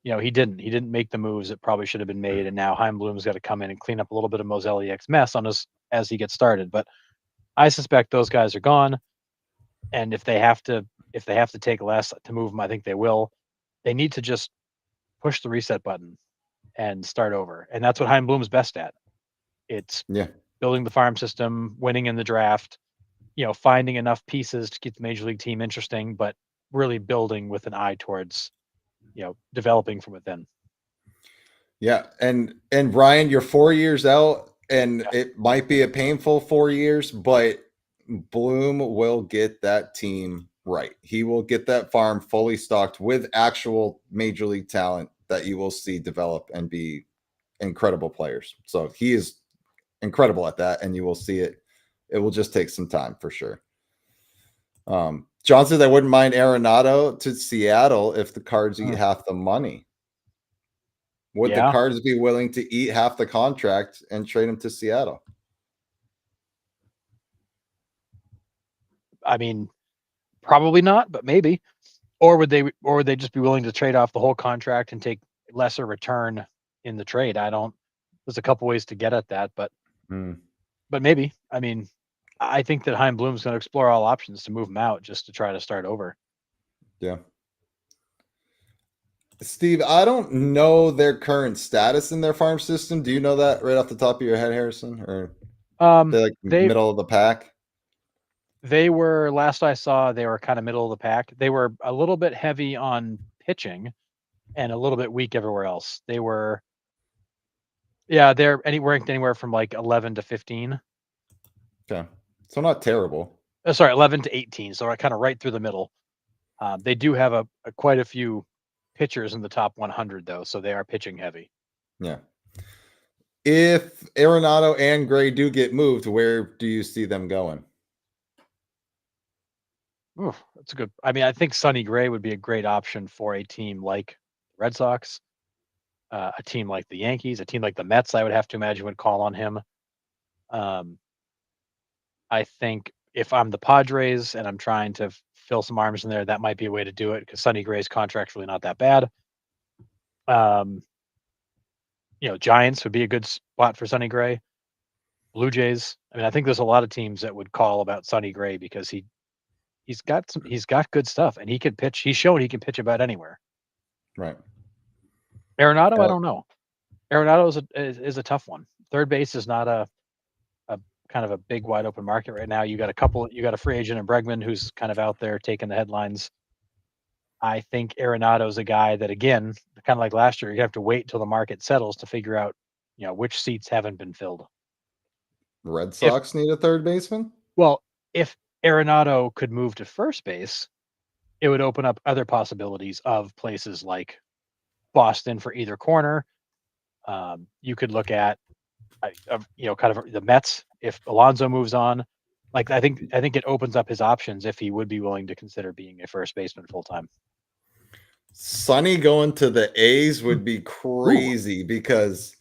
He didn't. He didn't make the moves that probably should have been made, and now Heimblum's got to come in and clean up a little bit of Mozeliak's mess on his as he gets started. But I suspect those guys are gone, and if they have to take less to move them, I think they will. They need to just push the reset button and start over, and that's what Heimblum's best at. It's Yeah. building the farm system, winning in the draft, finding enough pieces to keep the major league team interesting, but really building with an eye towards, developing from within. Yeah. And Ryan, you're 4 years out, and Yeah. it might be a painful 4 years, but Bloom will get that team right. He will get that farm fully stocked with actual major league talent that you will see develop and be incredible players. So he is incredible at that, and you will see it. It will just take some time for sure. John says I wouldn't mind Arenado to Seattle if the Cards eat half the money. Would the Yeah. Cards be willing to eat half the contract and trade him to Seattle? I mean, probably not, but maybe. Or would they just be willing to trade off the whole contract and take lesser return in the trade? I don't There's a couple ways to get at that, but maybe. I mean, I think that Heim Bloom's going to explore all options to move him out just to try to start over. Yeah. Steve, I don't know their current status in their farm system. Do you know that right off the top of your head, Harrison? Or they're like They middle of the pack? they were last I saw they were kind of middle of the pack. They were a little bit heavy on pitching and a little bit weak everywhere else. They were Yeah, they're ranked anywhere from like 11 to 15. Okay. So not terrible. Sorry, 11 to 18. So kind of right through the middle. They do have quite a few pitchers in the top 100 though, so they are pitching heavy. Yeah. If Arenado and Gray do get moved, where do you see them going? Ooh, that's a good. I mean, I think Sonny Gray would be a great option for a team like the Red Sox, a team like the Yankees, a team like the Mets. I would have to imagine would call on him. Um, I think if I'm the Padres and I'm trying to fill some arms in there, that might be a way to do it because Sonny Gray's contract's really not that bad. Um, Giants would be a good spot for Sonny Gray. Blue Jays. I mean, I think there's a lot of teams that would call about Sonny Gray because he's got good stuff and he can pitch. He's shown he can pitch about anywhere. Right. Arenado, I don't know. Arenado is a tough one. Third base is not a kind of a big wide open market right now. You got a free agent in Bregman who's kind of out there taking the headlines. I think Arenado is a guy that, again, kind of like last year, you have to wait till the market settles to figure out, which seats haven't been filled. Red If Sox need a third baseman? Well, if Arenado could move to first base, it would open up other possibilities of places like Boston for either corner. You could look at, kind of the Mets if Alonso moves on. Like I think it opens up his options if he would be willing to consider being a first baseman full time. Sonny going to the A's would be Ooh, crazy because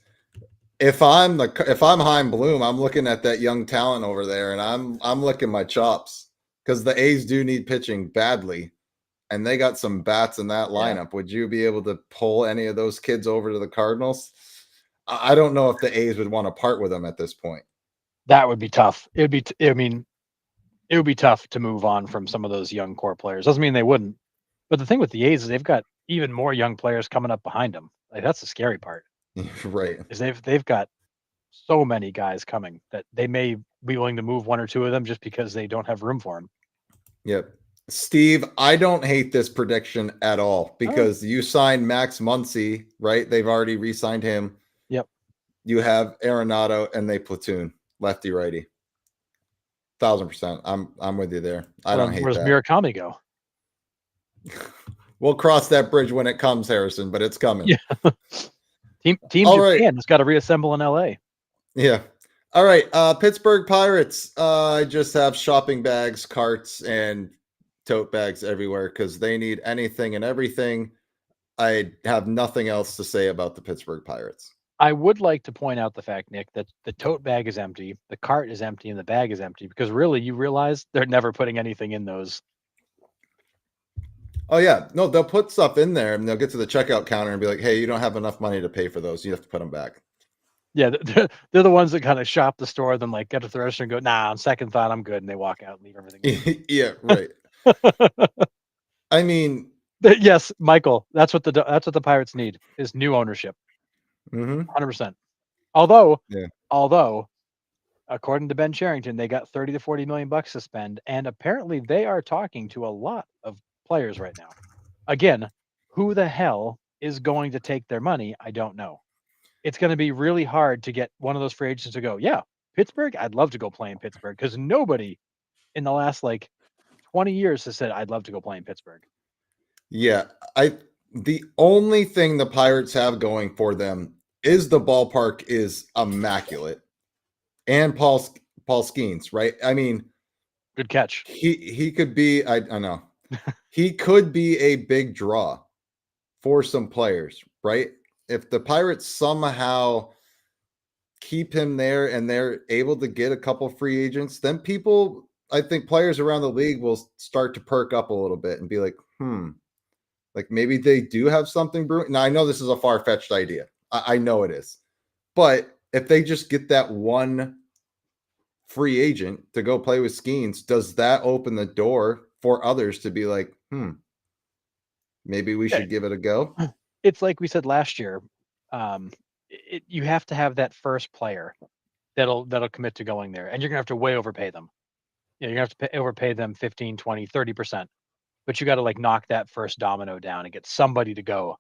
if I'm Heim Bloom, I'm looking at that young talent over there, and I'm licking my chops because the A's do need pitching badly, and they got some bats in that Yeah. lineup. Would you be able to pull any of those kids over to the Cardinals? I don't know if the A's would want to part with them at this point. That would be tough. It would be. I mean, it would be tough to move on from some of those young core players. Doesn't mean they wouldn't. But the thing with the A's is they've got even more young players coming up behind them. Like that's the scary part. Right. Is they've got so many guys coming that they may be willing to move one or two of them just because they don't have room for them. Yep. Steve, I don't hate this prediction at all because you signed Max Muncy, right? They've already re-signed him. Yep. You have Arenado and they platoon lefty righty. 1,000%. I'm with you there. I don't hate Where's that. Murakami go? We'll cross that bridge when it comes, Harrison, but it's coming. Yeah. Team All Japan right. has got to reassemble in LA. Yeah. All right. Pittsburgh Pirates. I just have shopping bags, carts, and tote bags everywhere because they need anything and everything. I have nothing else to say about the Pittsburgh Pirates. I would like to point out the fact, Nick, that the tote bag is empty, the cart is empty, and the bag is empty because really you realize they're never putting anything in those. Oh, yeah. No, they'll put stuff in there and they'll get to the checkout counter and be like, hey, you don't have enough money to pay for those. You have to put them back. Yeah, they're the ones that kind of shop the store, then like get to the register and go, nah, on second thought, I'm good. And they walk out and leave everything in. Yeah, right. I mean, Yes, Michael, that's what the Pirates need is new ownership. 100%. Although, yeah. according to Ben Sherrington, they got 30 to 40 million bucks to spend, and apparently they are talking to a lot of players right now. Again, who the hell is going to take their money? I don't know. It's going to be really hard to get one of those free agents to go, yeah, Pittsburgh, I'd love to go play in Pittsburgh because nobody in the last like 20 years has said I'd love to go play in Pittsburgh. Yeah, the only thing the Pirates have going for them is the ballpark is immaculate. And Paul Skeens, right? I mean, good catch. He could be I know. He could be a big draw for some players, right? If the Pirates somehow keep him there and they're able to get a couple free agents, then people, I think players around the league will start to perk up a little bit and be like, like maybe they do have something brewing. Now, I know this is a far-fetched idea. I know it is. But if they just get that one free agent to go play with Skeens, does that open the door for others to be like, maybe we should give it a go? It's like we said last year. You have to have that first player that'll commit to going there, and you're gonna have to way overpay them. You're gonna have to overpay them 15, 20, 30%. But you got to like knock that first domino down and get somebody to go.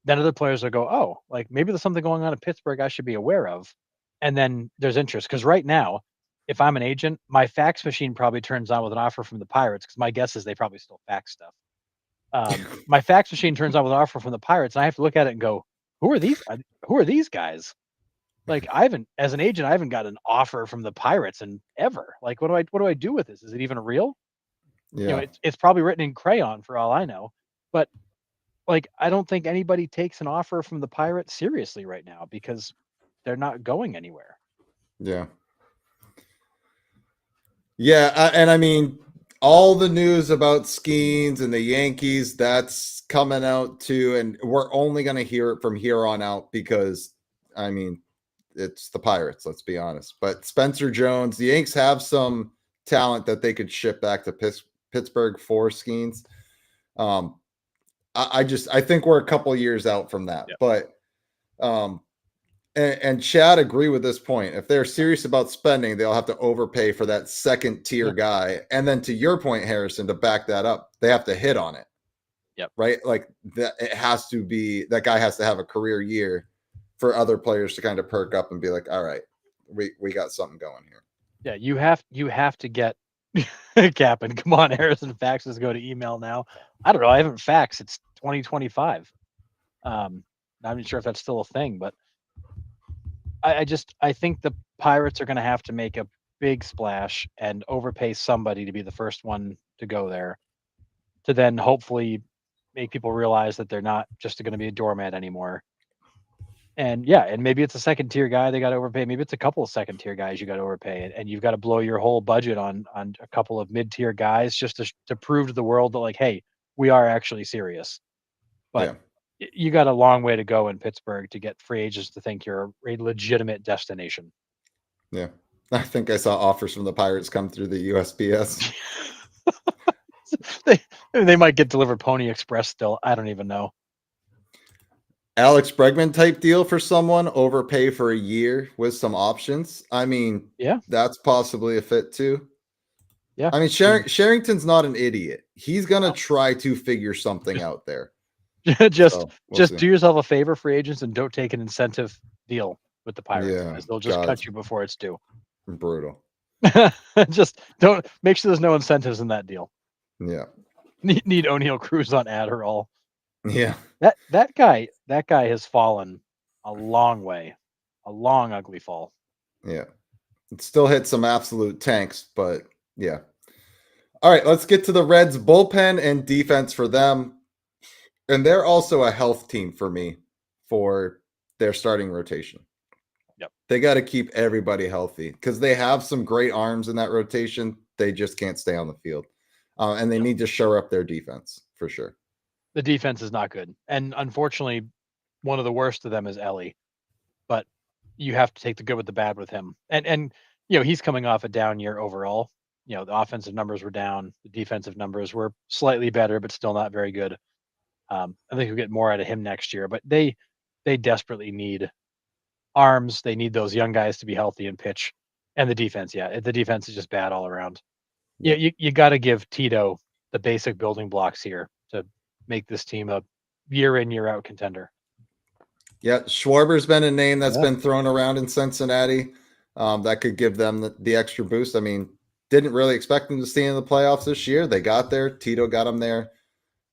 Then other players will go, oh, like maybe there's something going on in Pittsburgh I should be aware of. And then there's interest. Because right now, if I'm an agent, my fax machine probably turns on with an offer from the Pirates because my guess is they probably still fax stuff. My fax machine turns on with an offer from the Pirates, and I have to look at it and go, who are these? Who are these guys? Like as an agent, I haven't got an offer from the Pirates in ever. Like, what do I do with this? Is it even real? Yeah. It's probably written in crayon for all I know. But like, I don't think anybody takes an offer from the Pirates seriously right now because they're not going anywhere. Yeah. Yeah, and I mean, all the news about Skeens and the Yankees, that's coming out too, and we're only going to hear it from here on out because, I mean, it's the Pirates, let's be honest. But Spencer Jones, the Yanks have some talent that they could ship back to Pittsburgh for Skeens. I think we're a couple years out from that, but and Chad agree with this point. If they're serious about spending, they'll have to overpay for that second tier guy. And then to your point, Harrison, to back that up, they have to hit on it. Yep. Right. Like that, it has to be, that guy has to have a career year for other players to kind of perk up and be like, all right, we got something going here. Yeah. You have to get Cap and come on, Harrison, faxes go to email now. I don't know. I haven't faxed. It's 2025. I'm not sure if that's still a thing, but I think the Pirates are going to have to make a big splash and overpay somebody to be the first one to go there, to then hopefully make people realize that they're not just going to be a doormat anymore. And yeah, and maybe it's a second tier guy they got to overpay. Maybe it's a couple of second tier guys you got to overpay, and you've got to blow your whole budget on a couple of mid tier guys just to prove to the world that, like, hey, we are actually serious. But Yeah. you got a long way to go in Pittsburgh to get free agents to think you're a legitimate destination. Yeah. I think I saw offers from the Pirates come through the USPS. They might get delivered Pony Express still. I don't even know. Alex Bregman type deal for someone, overpay for a year with some options. I mean, Yeah, that's possibly a fit too. yeah. I mean, Sherrington's not an idiot. He's gonna No. try to figure something out there. just So we'll just see. do yourself a favor, free agents, and don't take an incentive deal with the Pirates Yeah, because they'll just God, cut you before it's due. brutal. Just don't make sure there's no incentives in that deal. Yeah, Need O'Neill Cruz on Adderall. yeah, That guy has fallen a long way, a long ugly fall. yeah. It still hit some absolute tanks, but yeah. All right, let's get to the Reds bullpen and defense for them. And they're also a health team for me for their starting rotation. Yep. They got to keep everybody healthy because they have some great arms in that rotation. They just can't stay on the field. And they Yep. need to shore up their defense for sure. The defense is not good, and unfortunately, one of the worst of them is Ellie. But you have to take the good with the bad with him. And he's coming off a down year overall. The offensive numbers were down, the defensive numbers were slightly better, but still not very good. I think we'll get more out of him next year, but they desperately need arms. They need those young guys to be healthy and pitch. And the defense, yeah, the defense is just bad all around. Yeah, Yeah. you got to give Tito the basic building blocks here to make this team a year in, year out contender. Yeah, Schwarber's been a name that's Yeah. been thrown around in Cincinnati. That could give them the extra boost. I mean, didn't really expect them to stay in the playoffs this year. They got there. Tito got them there.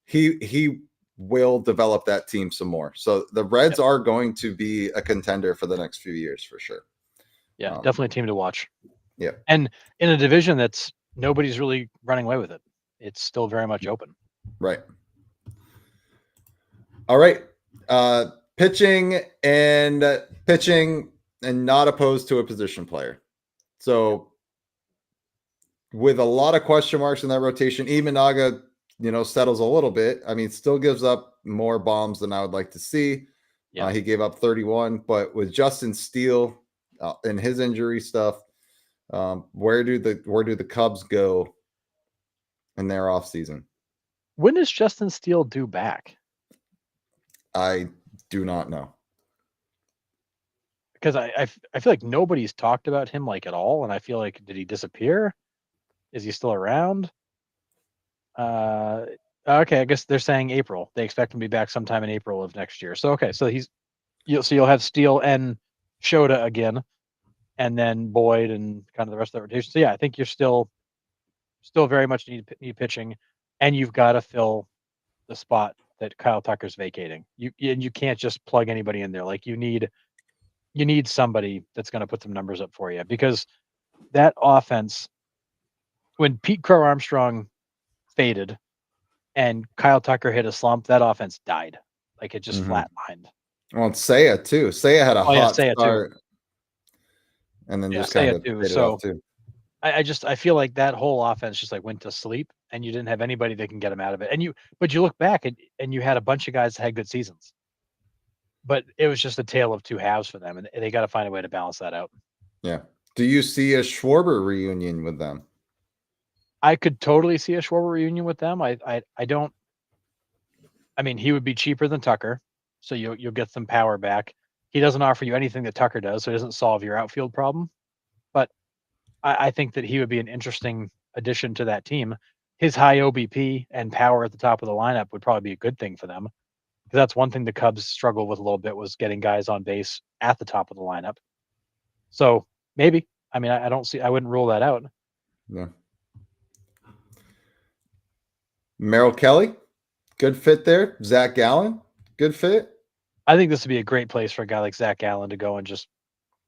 He will develop that team some more. So the Reds are going to be a contender for the next few years for sure. Yeah, definitely a team to watch. Yeah. And in a division that's nobody's really running away with it. It's still very much open. Right. All right. Pitching and not opposed to a position player. So with a lot of question marks in that rotation, Imanaga, settles a little bit. I mean, still gives up more bombs than I would like to see. Yeah. He gave up 31, but with Justin Steele and his injury stuff, where do the Cubs go in their offseason? When does Justin Steele due back? I do not know. Because I feel like nobody's talked about him like at all, and I feel like, did he disappear? Is he still around? Okay, I guess they're saying April. They expect him to be back sometime in April of next year. So okay, so you'll have Steele and Shota again, and then Boyd and kind of the rest of the rotation. So yeah, I think you're still very much need pitching, and you've got to fill the spot that Kyle Tucker's vacating. You can't just plug anybody in there. Like you need somebody that's going to put some numbers up for you, because that offense, when Pete Crow Armstrong faded and Kyle Tucker hit a slump, that offense died. Like it just flatlined. Well, and Seiya too. Seiya had a hot Seiya start, too. and then Yeah, just kind Seiya of too. faded So off too. I feel like that whole offense just like went to sleep, and you didn't have anybody that can get them out of it. But you look back and you had a bunch of guys that had good seasons, but it was just a tale of two halves for them, and they got to find a way to balance that out. Yeah. Do you see a Schwarber reunion with them? I could totally see a Schwarber reunion with them. I don't. I mean, he would be cheaper than Tucker, so you'll get some power back. He doesn't offer you anything that Tucker does, so he doesn't solve your outfield problem. But I think that he would be an interesting addition to that team. His high OBP and power at the top of the lineup would probably be a good thing for them, because that's one thing the Cubs struggled with a little bit, was getting guys on base at the top of the lineup. So maybe. I mean, I wouldn't rule that out. Yeah. Merrill Kelly, good fit there. Zach Gallen, good fit. I think this would be a great place for a guy like Zach Gallen to go and just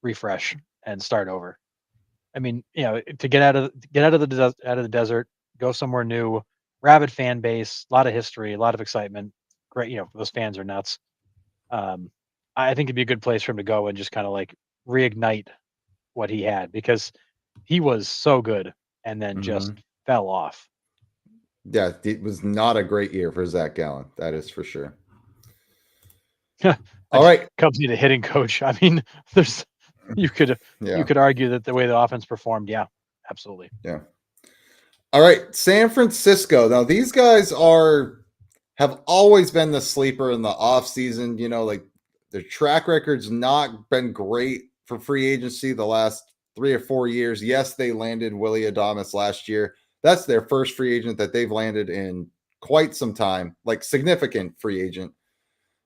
refresh and start over. I mean, to get out of the desert, go somewhere new, rabid fan base, a lot of history, a lot of excitement. Great, those fans are nuts. I think it'd be a good place for him to go and just kind of like reignite what he had, because he was so good and then just Mhm. fell off. Yeah, it was not a great year for Zach Gallen. That is for sure. All right. Cubs need a hitting coach. I mean, there's you could you Yeah. could argue that the way the offense performed, yeah, absolutely. Yeah. All right. San Francisco. Now, these guys have always been the sleeper in the offseason. Like their track record's not been great for free agency the last 3 or 4 years. Yes, they landed Willie Adames last year. That's their first free agent that they've landed in quite some time, like significant free agent.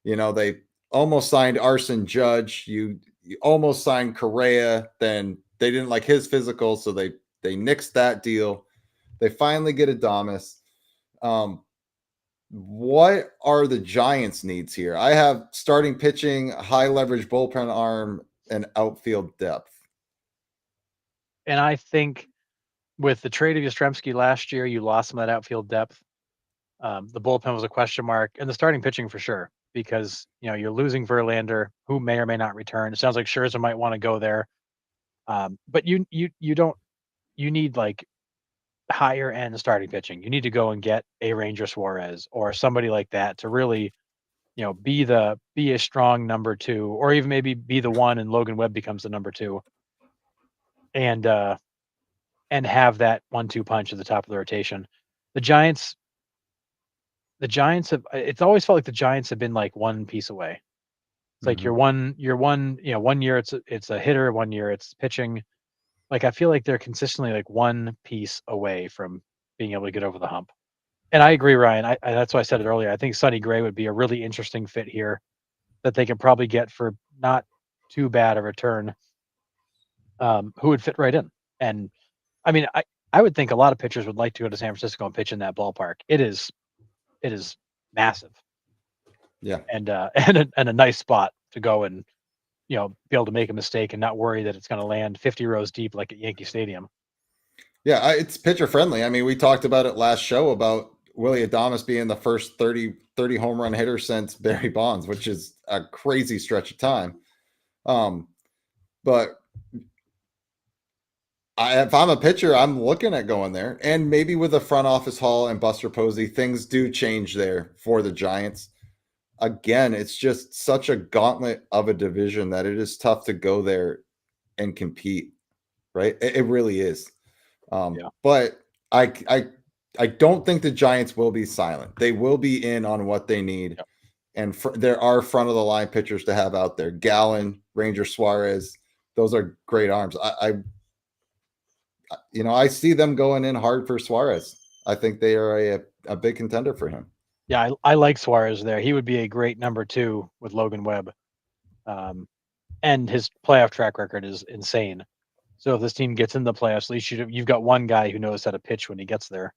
They almost signed Arson Judge. You almost signed Correa. Then they didn't like his physical, so they nixed that deal. They finally get Adames. Um, what are the Giants' needs here? I have starting pitching, high leverage bullpen arm, and outfield depth. And I think with the trade of Yastrzemski last year, you lost some of that outfield depth. The bullpen was a question mark, and the starting pitching for sure, because you're losing Verlander, who may or may not return. It sounds like Scherzer might want to go there, but you don't you need like higher end starting pitching. You need to go and get a Ranger Suarez or somebody like that to really be a strong number two, or even maybe be the one, and Logan Webb becomes the number two, and have that 1-2 punch at the top of the rotation. The Giants the Giants have it's always felt like the Giants have been like one piece away. It's like Mhm. one year it's a hitter, one year it's pitching. Like I feel like they're consistently like one piece away from being able to get over the hump. And I agree, Ryan. That's why I said it earlier. I think Sonny Gray would be a really interesting fit here that they could probably get for not too bad a return. Who would fit right in? And I mean, I would think a lot of pitchers would like to go to San Francisco and pitch in that ballpark. It is massive, Yeah. and and a nice spot to go and be able to make a mistake and not worry that it's going to land 50 rows deep like at Yankee Stadium. Yeah, it's pitcher friendly. I mean, we talked about it last show about Willie Adames being the first 30 home run hitter since Barry Bonds, which is a crazy stretch of time. But if I'm a pitcher, I'm looking at going there. And maybe with the front office haul and Buster Posey, things do change there for the Giants. Again, it's just such a gauntlet of a division that it is tough to go there and compete, right? It really is. Yeah. But I don't think the Giants will be silent. They will be in on what they need. Yep. And there are front of the line pitchers to have out there. Gallen, Ranger Suarez, those are great arms. I see them going in hard for Suarez. I think they are a big contender for him. Yeah, I like Suarez there. He would be a great number two with Logan Webb. And his playoff track record is insane. So if this team gets in the playoffs, at least you've got one guy who knows how to pitch when he gets there.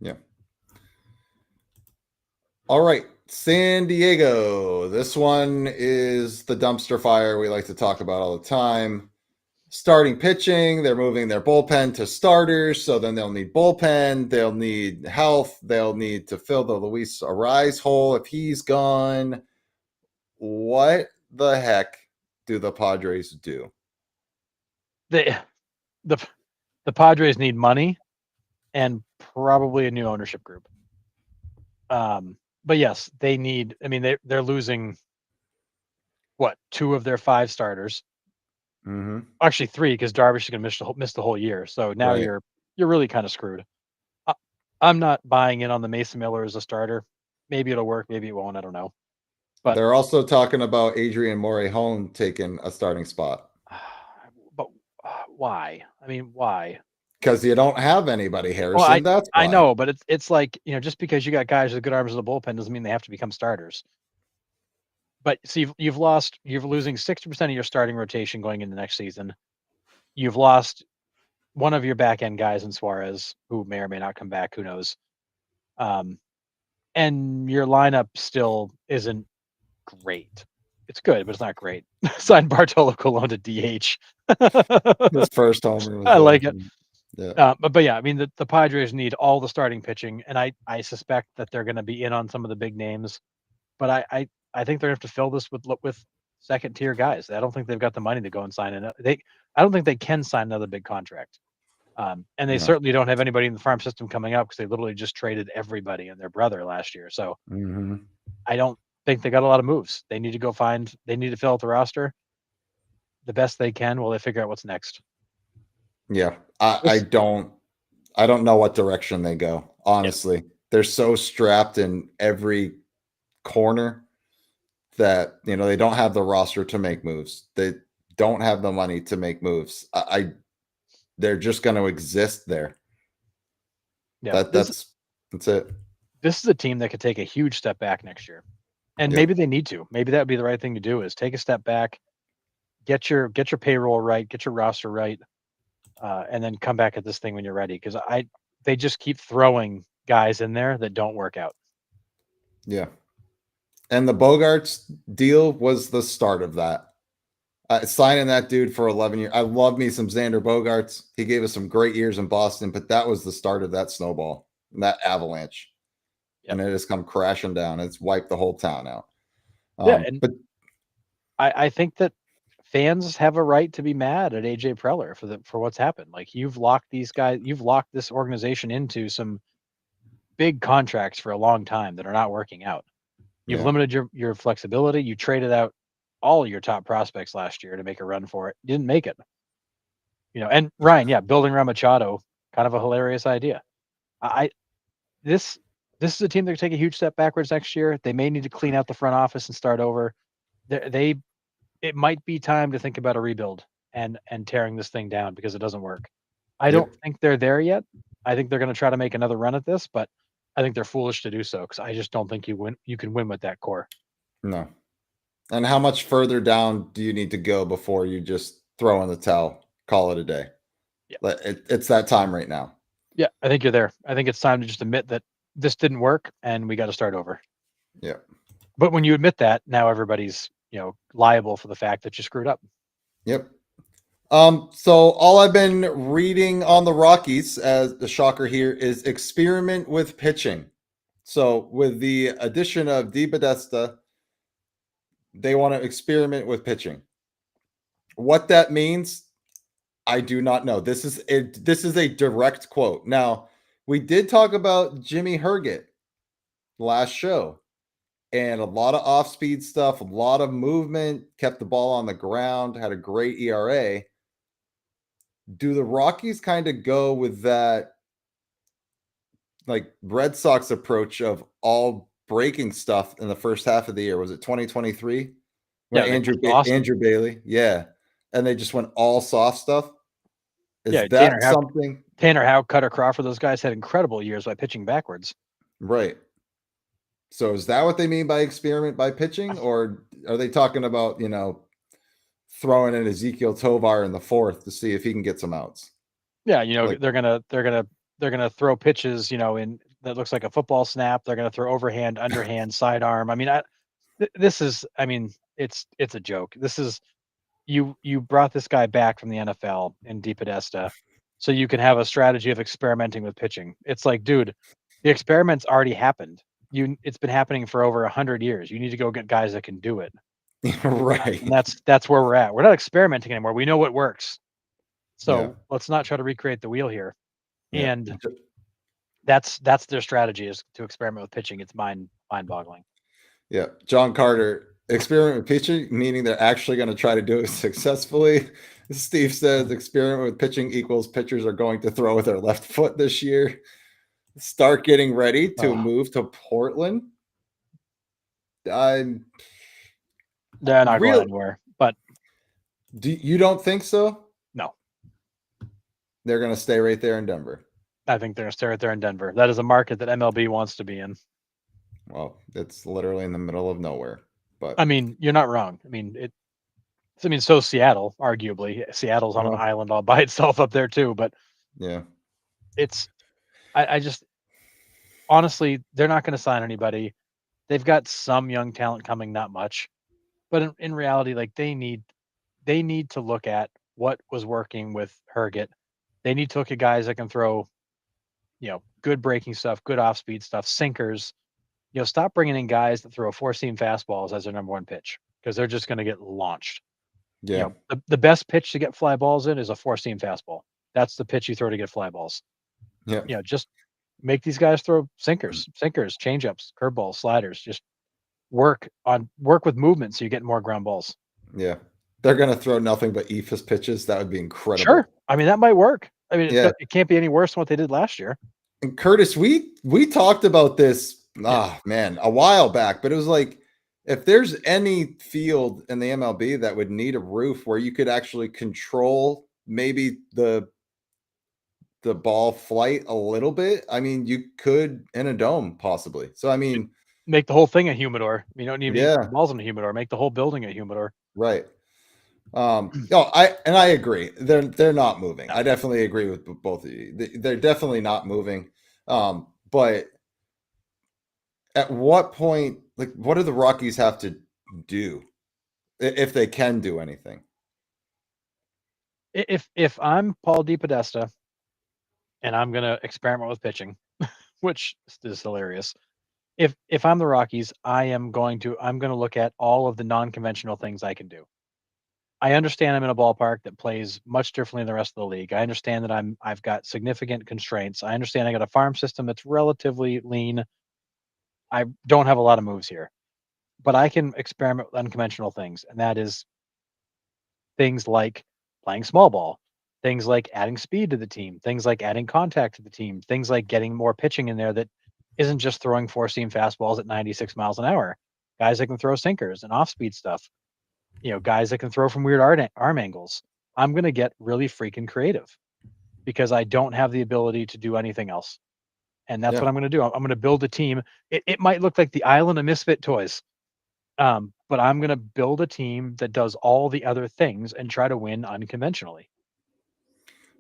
Yeah. All right. San Diego. This one is the dumpster fire we like to talk about all the time. Starting pitching, they're moving their bullpen to starters, so then they'll need bullpen, they'll need health, they'll need to fill the Luis Ariz hole if he's gone. What the heck do the Padres do? The the Padres need money and probably a new ownership group. But yes, they need. I mean, they're losing what, 2 of their 5 starters. Mm-hmm. Actually 3, because Darvish is going to miss the whole year. So now Right. you're really kind of screwed. I'm not buying in on the Mason Miller as a starter. Maybe it'll work, maybe it won't. I don't know. But They're also talking about Adrian Morejon taking a starting spot but why? I mean, why? because you don't have anybody, Well, Harrison. That's I why. know, but it's like, just because you got guys with good arms in the bullpen doesn't mean they have to become starters. But see, you're losing 60% of your starting rotation going into next season. You've lost one of your back end guys in Suarez, who may or may not come back. Who knows? And your lineup still isn't great. It's good, but it's not great. Sign Bartolo Colon to DH. This first homer was I like it. Yeah. But yeah, I mean, the Padres need all the starting pitching, and I suspect that they're going to be in on some of the big names. But I think they're gonna have to fill this with second tier guys. I don't think they've got the money to go and sign another. I don't think they can sign another big contract. And they No. certainly don't have anybody in the farm system coming up because they literally just traded everybody and their brother last year. So Mhm. I don't think they got a lot of moves. They need to go find. They need to fill out the roster the best they can while they figure out what's next. Yeah. I This, don't know what direction they go. yeah, Honestly, they're so strapped in every corner that they don't have the roster to make moves. They don't have the money to make moves. They're just going to exist there. yeah. That that's it. This is a team that could take a huge step back next year, and Yep. maybe they need to. Maybe that would be the right thing to do is take a step back, get your payroll right, get your roster right, and then come back at this thing when you're ready. Because they just keep throwing guys in there that don't work out. Yeah. And the Bogarts deal was the start of that. Signing that dude for 11 years. I love me some Xander Bogarts. He gave us some great years in Boston, but that was the start of that snowball and that avalanche. Yep. And it has come crashing down. It's wiped the whole town out. Yeah, and But I think that fans have a right to be mad at AJ Preller for what's happened. Like you've locked these guys, you've locked this organization into some big contracts for a long time that are not working out. You've yeah, limited your flexibility. You traded out all your top prospects last year to make a run for it. Didn't make it. And Ryan, yeah, building around Machado, kind of a hilarious idea. I this this is a team that could take a huge step backwards next year. They may need to clean out the front office and start over. They it might be time to think about a rebuild and tearing this thing down because it doesn't work. I don't yep, think they're there yet. I think they're going to try to make another run at this, but I think they're foolish to do so because I just don't think you can win with that core. no. And how much further down do you need to go before you just throw in the towel, call it a day? Yeah. It's that time right now. Yeah, I think you're there. I think it's time to just admit that this didn't work and we got to start over. Yeah. But when you admit that, now everybody's, liable for the fact that you screwed up. Yep. So all I've been reading on the Rockies, as the shocker here, is experiment with pitching. So with the addition of DePodesta, they want to experiment with pitching. What that means, I do not know. This is a direct quote. Now, we did talk about Jimmy Herget last show, and a lot of off-speed stuff, a lot of movement, kept the ball on the ground, had a great ERA. Do the Rockies kind of go with that like Red Sox approach of all breaking stuff in the first half of the year? Was it 2023 when Yeah, they pitched awesome. Andrew Bailey? Yeah, and they just went all soft stuff. Is Yeah, that something? Tanner Houck, Cutter Crawford, those guys had incredible years by pitching backwards. Right. So is that what they mean by experiment by pitching, or are they talking about throwing in Ezekiel Tovar in the fourth to see if he can get some outs? Yeah, Like, they're gonna throw pitches, in that looks like a football snap. They're gonna throw overhand, underhand, sidearm. I mean, this is, I mean, it's a joke. This is you brought this guy back from the NFL in DePodesta, so you can have a strategy of experimenting with pitching. It's like, dude, the experiment's already happened. It's been happening for over 100 years. You need to go get guys that can do it, and right? that's where we're at. We're not experimenting anymore. We know what works. Yeah, So let's not try to recreate the wheel here. yeah, And that's their strategy is to experiment with pitching. It's mind boggling. yeah. John Carter, experiment with pitching, meaning they're actually going to try to do it successfully. Steve says experiment with pitching equals pitchers are going to throw with their left foot this year. Start getting ready to Oh, move to Portland. I'm they're not going real. anywhere. But You don't think so? no, They're going to stay right there in Denver. I think they're gonna stay right there in Denver. That is a market that MLB wants to be in. Well, it's literally in the middle of nowhere. But I mean, you're not wrong. So Seattle, arguably. Seattle's on an well, island all by itself up there too, but yeah, it's I just honestly, they're not gonna sign anybody. They've got some young talent coming, not much. But in reality, like they need to look at what was working with Herget. They need to look at guys that can throw, good breaking stuff, good off speed stuff, sinkers, Stop bringing in guys that throw four-seam fastballs as their number one pitch because they're just going to get launched. Yeah. The best pitch to get fly balls in is a four-seam fastball. That's the pitch you throw to get fly balls. Yeah. Just make these guys throw sinkers, changeups, curveballs, sliders. Just work with movement so you get more ground balls. Yeah. They're going to throw nothing but eephus pitches. That would be incredible. Sure. I mean, that might work. I mean, Yeah. it can't be any worse than what they did last year. And Curtis, we talked about this, man, a while back, but it was like, if there's any field in the MLB that would need a roof where you could actually control maybe the ball flight a little bit, I mean, you could in a dome possibly. So, I mean, make the whole thing a humidor. You don't even Yeah. need balls in a humidor. Make the whole building a humidor. right. I agree. They're not moving. No. I definitely agree with both of you. They're definitely not moving. But at what point, like, what do the Rockies have to do if they can do anything? If I'm Paul DePodesta and I'm gonna experiment with pitching, which is hilarious. If I'm the Rockies, I'm gonna look at all of the non-conventional things I can do. I understand I'm in a ballpark that plays much differently than the rest of the league. I understand that I've got significant constraints. I understand I got a farm system that's relatively lean. I don't have a lot of moves here, but I can experiment with unconventional things, and that is things like playing small ball, things like adding speed to the team, things like adding contact to the team, things like getting more pitching in there that isn't just throwing four-seam fastballs at 96 miles an hour. Guys that can throw sinkers and off-speed stuff. Guys that can throw from weird arm angles. I'm going to get really freaking creative because I don't have the ability to do anything else. And that's what I'm going to do. I'm going to build a team. It might look like the island of misfit toys, but I'm going to build a team that does all the other things and try to win unconventionally.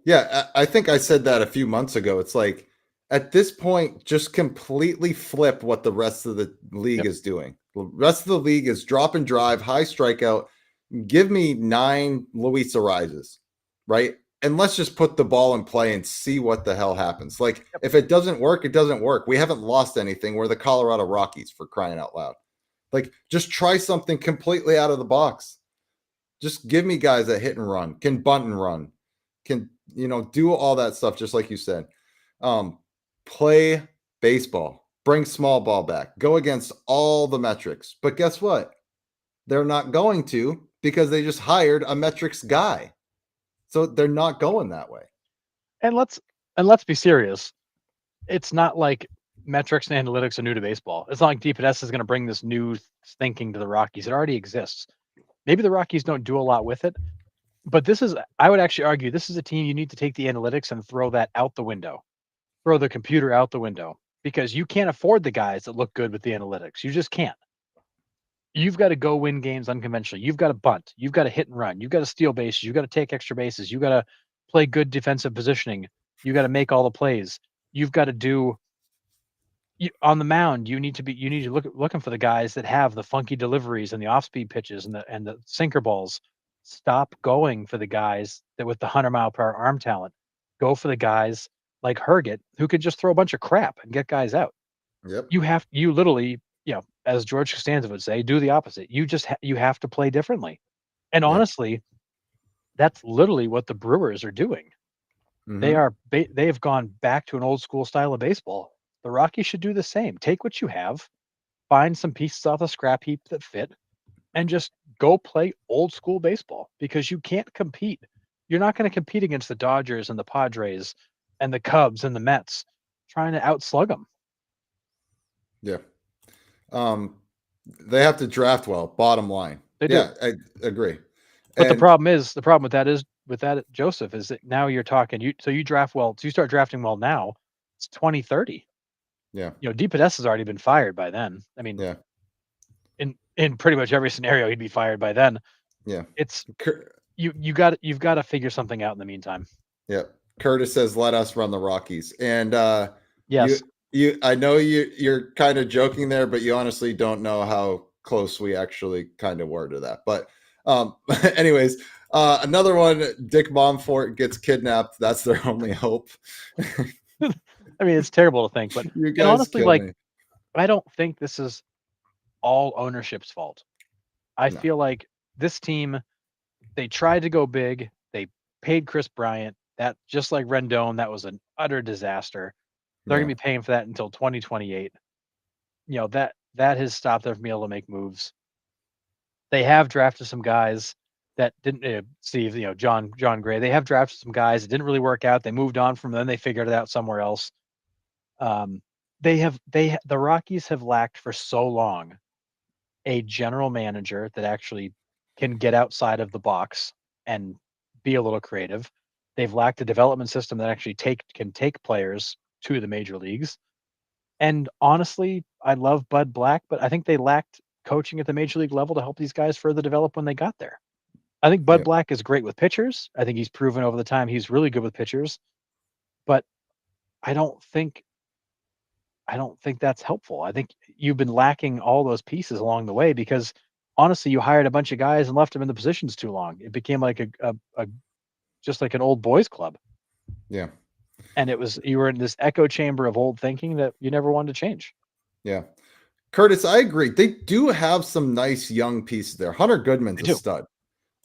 Yeah, I think I said that a few months ago. It's like, at this point, just completely flip what the rest of the league is doing. The rest of the league is drop and drive, high strikeout. Give me 9 Luis Arises, right? And let's just put the ball in play and see what the hell happens. Like, if it doesn't work, it doesn't work. We haven't lost anything. We're the Colorado Rockies, for crying out loud. Like, just try something completely out of the box. Just give me guys that hit and run, can bunt and run, can, do all that stuff, just like you said. Play baseball, bring small ball back, go against all the metrics. But guess what? They're not going to, because they just hired a metrics guy. So they're not going that way. And let's be serious. It's not like metrics and analytics are new to baseball. It's not like DPS is going to bring this new thinking to the Rockies. It already exists. Maybe the Rockies don't do a lot with it, but I would actually argue this is a team you need to take the analytics and throw that out the window. Throw the computer out the window, because you can't afford the guys that look good with the analytics. You just can't. You've got to go win games unconventionally. You've got to bunt. You've got to hit and run. You've got to steal bases. You've got to take extra bases. You've got to play good defensive positioning. You got to make all the plays. You've got to do on the mound. You need to looking for the guys that have the funky deliveries and the off-speed pitches and the sinker balls. Stop going for the guys that with the 100-mile-per-hour arm talent. Go for the guys like Herget, who could just throw a bunch of crap and get guys out. Yep. You literally, as George Costanza would say, do the opposite. You have to play differently. And honestly, that's literally what the Brewers are doing. Mm-hmm. They have gone back to an old school style of baseball. The Rockies should do the same. Take what you have, find some pieces off the scrap heap that fit, and just go play old school baseball, because you can't compete. You're not going to compete against the Dodgers and the Padres and the Cubs and the Mets trying to outslug them. Yeah. They have to draft well, bottom line. They do. Yeah, I agree. But the problem with that, Joseph, is that now you're talking, you draft well, so you start drafting well now, it's 2030. Yeah. DPS has already been fired by then. I mean, yeah. In pretty much every scenario, he'd be fired by then. Yeah. It's you've got to figure something out in the meantime. Yeah. Curtis says, let us run the Rockies. And yes. I know you're kind of joking there, but you honestly don't know how close we actually kind of were to that. But anyways, another one, Dick Monfort gets kidnapped. That's their only hope. I mean, it's terrible to think, but you guys honestly, like, me. I don't think this is all ownership's fault. I No. feel like this team, they tried to go big. They paid Chris Bryant. That, just like Rendon, that was an utter disaster. They're Yeah. going to be paying for that until 2028. That has stopped them from being able to make moves. They have drafted some guys that didn't, Steve, John Gray. They have drafted some guys that didn't really work out. They moved on from them. They figured it out somewhere else. Um, the Rockies have lacked for so long a general manager that actually can get outside of the box and be a little creative. They've lacked a development system that actually can take players to the major leagues. And honestly, I love Bud Black, but I think they lacked coaching at the major league level to help these guys further develop when they got there. I think Bud Yeah. Black is great with pitchers. I think he's proven over the time he's really good with pitchers, but I don't think I don't think that's helpful. I think you've been lacking all those pieces along the way because honestly, you hired a bunch of guys and left them in the positions too long. It became like a just like an old boys club. Yeah. And you were in this echo chamber of old thinking that you never wanted to change. Yeah. Curtis, I agree. They do have some nice young pieces there. Hunter Goodman's They a do. stud.